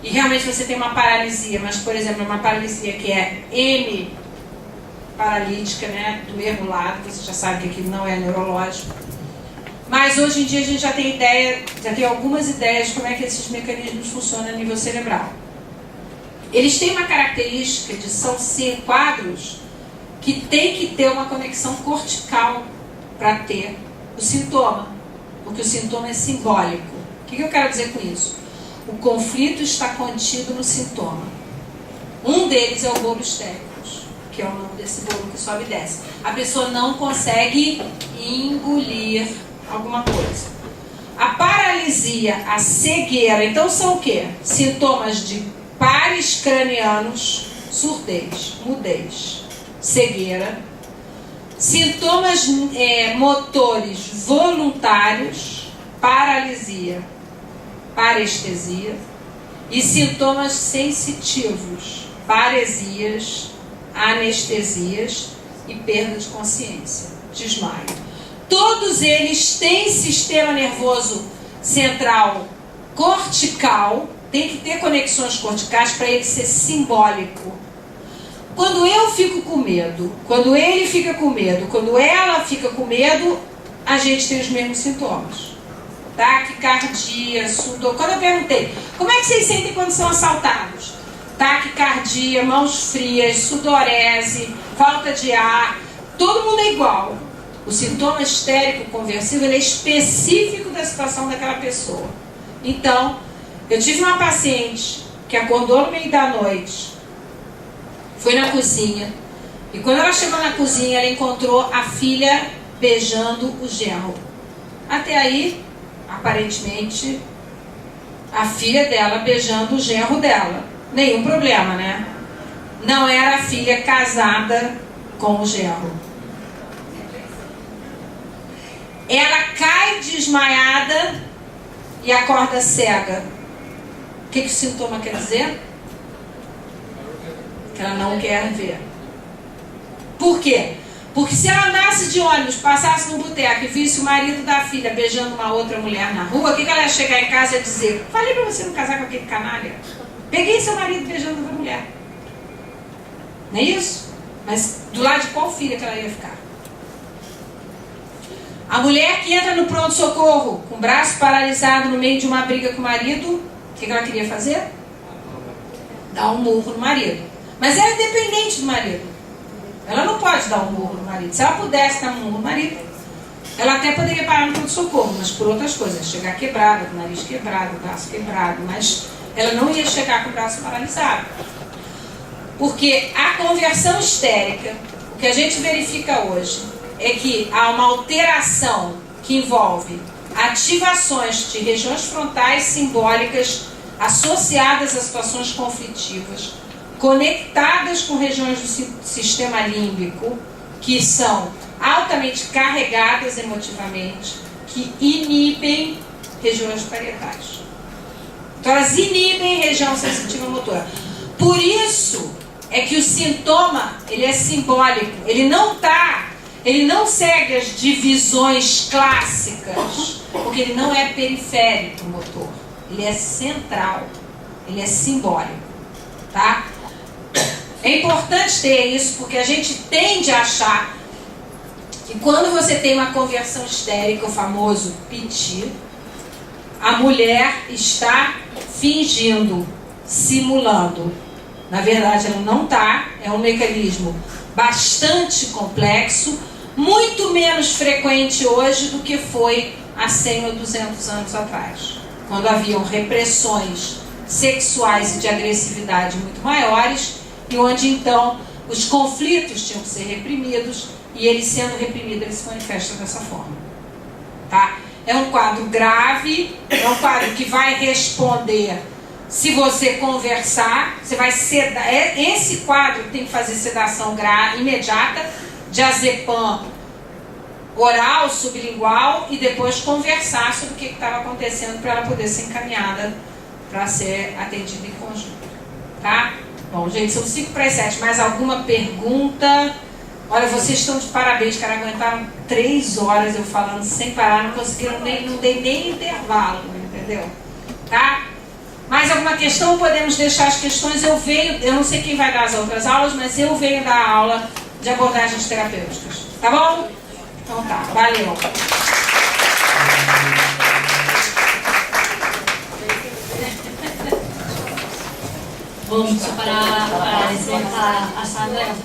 E realmente você tem uma paralisia, mas, por exemplo, uma paralisia que é paralítica, né, do mesmo lado, você já sabe que aquilo não é neurológico. Mas hoje em dia a gente já tem algumas ideias de como é que esses mecanismos funcionam a nível cerebral. Eles têm uma característica de são quadros que tem que ter uma conexão cortical para ter o sintoma, porque o sintoma é simbólico. O que eu quero dizer com isso? O conflito está contido no sintoma. Um deles é o bolo histéricos, que é o nome desse bolo que sobe e desce. A pessoa não consegue engolir alguma coisa. A paralisia paralisia, a cegueira. Então são o quê? Sintomas de pares cranianos, surdez, mudez, cegueira. Sintomas motores voluntários, paralisia, parestesia. E sintomas sensitivos, paresias, anestesias e perda de consciência, desmaio. Todos eles têm sistema nervoso central cortical, tem que ter conexões corticais para ele ser simbólico. Quando eu fico com medo, quando ele fica com medo, quando ela fica com medo, a gente tem os mesmos sintomas. Taquicardia, sudor. Quando eu perguntei, como é que vocês sentem quando são assaltados? Taquicardia, mãos frias, sudorese, falta de ar, todo mundo é igual. O sintoma histérico conversivo ele é específico da situação daquela pessoa. Então, eu tive uma paciente que acordou no meio da noite, foi na cozinha, e quando ela chegou na cozinha, ela encontrou a filha beijando o genro. Até aí, aparentemente, a filha dela beijando o genro dela. Nenhum problema, né? Não era a filha casada com o genro. Ela cai desmaiada e acorda cega. O que o sintoma quer dizer? Que ela não quer ver. Por quê? Porque se ela andasse de ônibus, passasse no boteco e visse o marido da filha beijando uma outra mulher na rua, o que ela ia chegar em casa e ia dizer? Falei pra você não casar com aquele canalha. Peguei seu marido beijando outra mulher. Não é isso? Mas do lado de qual filha que ela ia ficar? A mulher que entra no pronto-socorro com o braço paralisado no meio de uma briga com o marido, o que ela queria fazer? Dar um murro no marido. Mas ela é dependente do marido. Ela não pode dar um murro no marido. Se ela pudesse dar um murro no marido, ela até poderia parar no pronto-socorro, mas por outras coisas. Chegar quebrada, com o nariz quebrado, o braço quebrado, mas ela não ia chegar com o braço paralisado. Porque a conversão histérica, o que a gente verifica hoje, é que há uma alteração que envolve ativações de regiões frontais simbólicas associadas a situações conflitivas, conectadas com regiões do sistema límbico, que são altamente carregadas emotivamente, que inibem regiões parietais. Então elas inibem região sensitiva motora. Por isso é que o sintoma ele é simbólico, ele não segue as divisões clássicas, porque ele não é periférico motor, ele é central, ele é simbólico, tá? É importante ter isso, porque a gente tende a achar que quando você tem uma conversão histérica, o famoso piti, a mulher está fingindo, simulando. Na verdade, ela não está, é um mecanismo bastante complexo, muito menos frequente hoje do que foi há 100 ou 200 anos atrás, quando haviam repressões sexuais e de agressividade muito maiores, e onde então os conflitos tinham que ser reprimidos, e eles sendo reprimidos, eles se manifestam dessa forma. Tá? É um quadro grave, é um quadro que vai responder se você conversar, você vai sedar. Esse quadro tem que fazer sedação imediata, diazepam oral, sublingual, e depois conversar sobre o que estava acontecendo para ela poder ser encaminhada para ser atendida em conjunto. Tá? Bom, gente, são 5 para as 7. Mais alguma pergunta? Olha, vocês estão de parabéns, cara. Aguentaram 3 horas eu falando sem parar, não conseguiram não dei nem intervalo, entendeu? Tá? Mais alguma questão? Podemos deixar as questões. Eu não sei quem vai dar as outras aulas, mas eu venho dar a aula de abordagens terapêuticas. Tá bom? Então tá, valeu. Bom, só para agradecer a Sandra,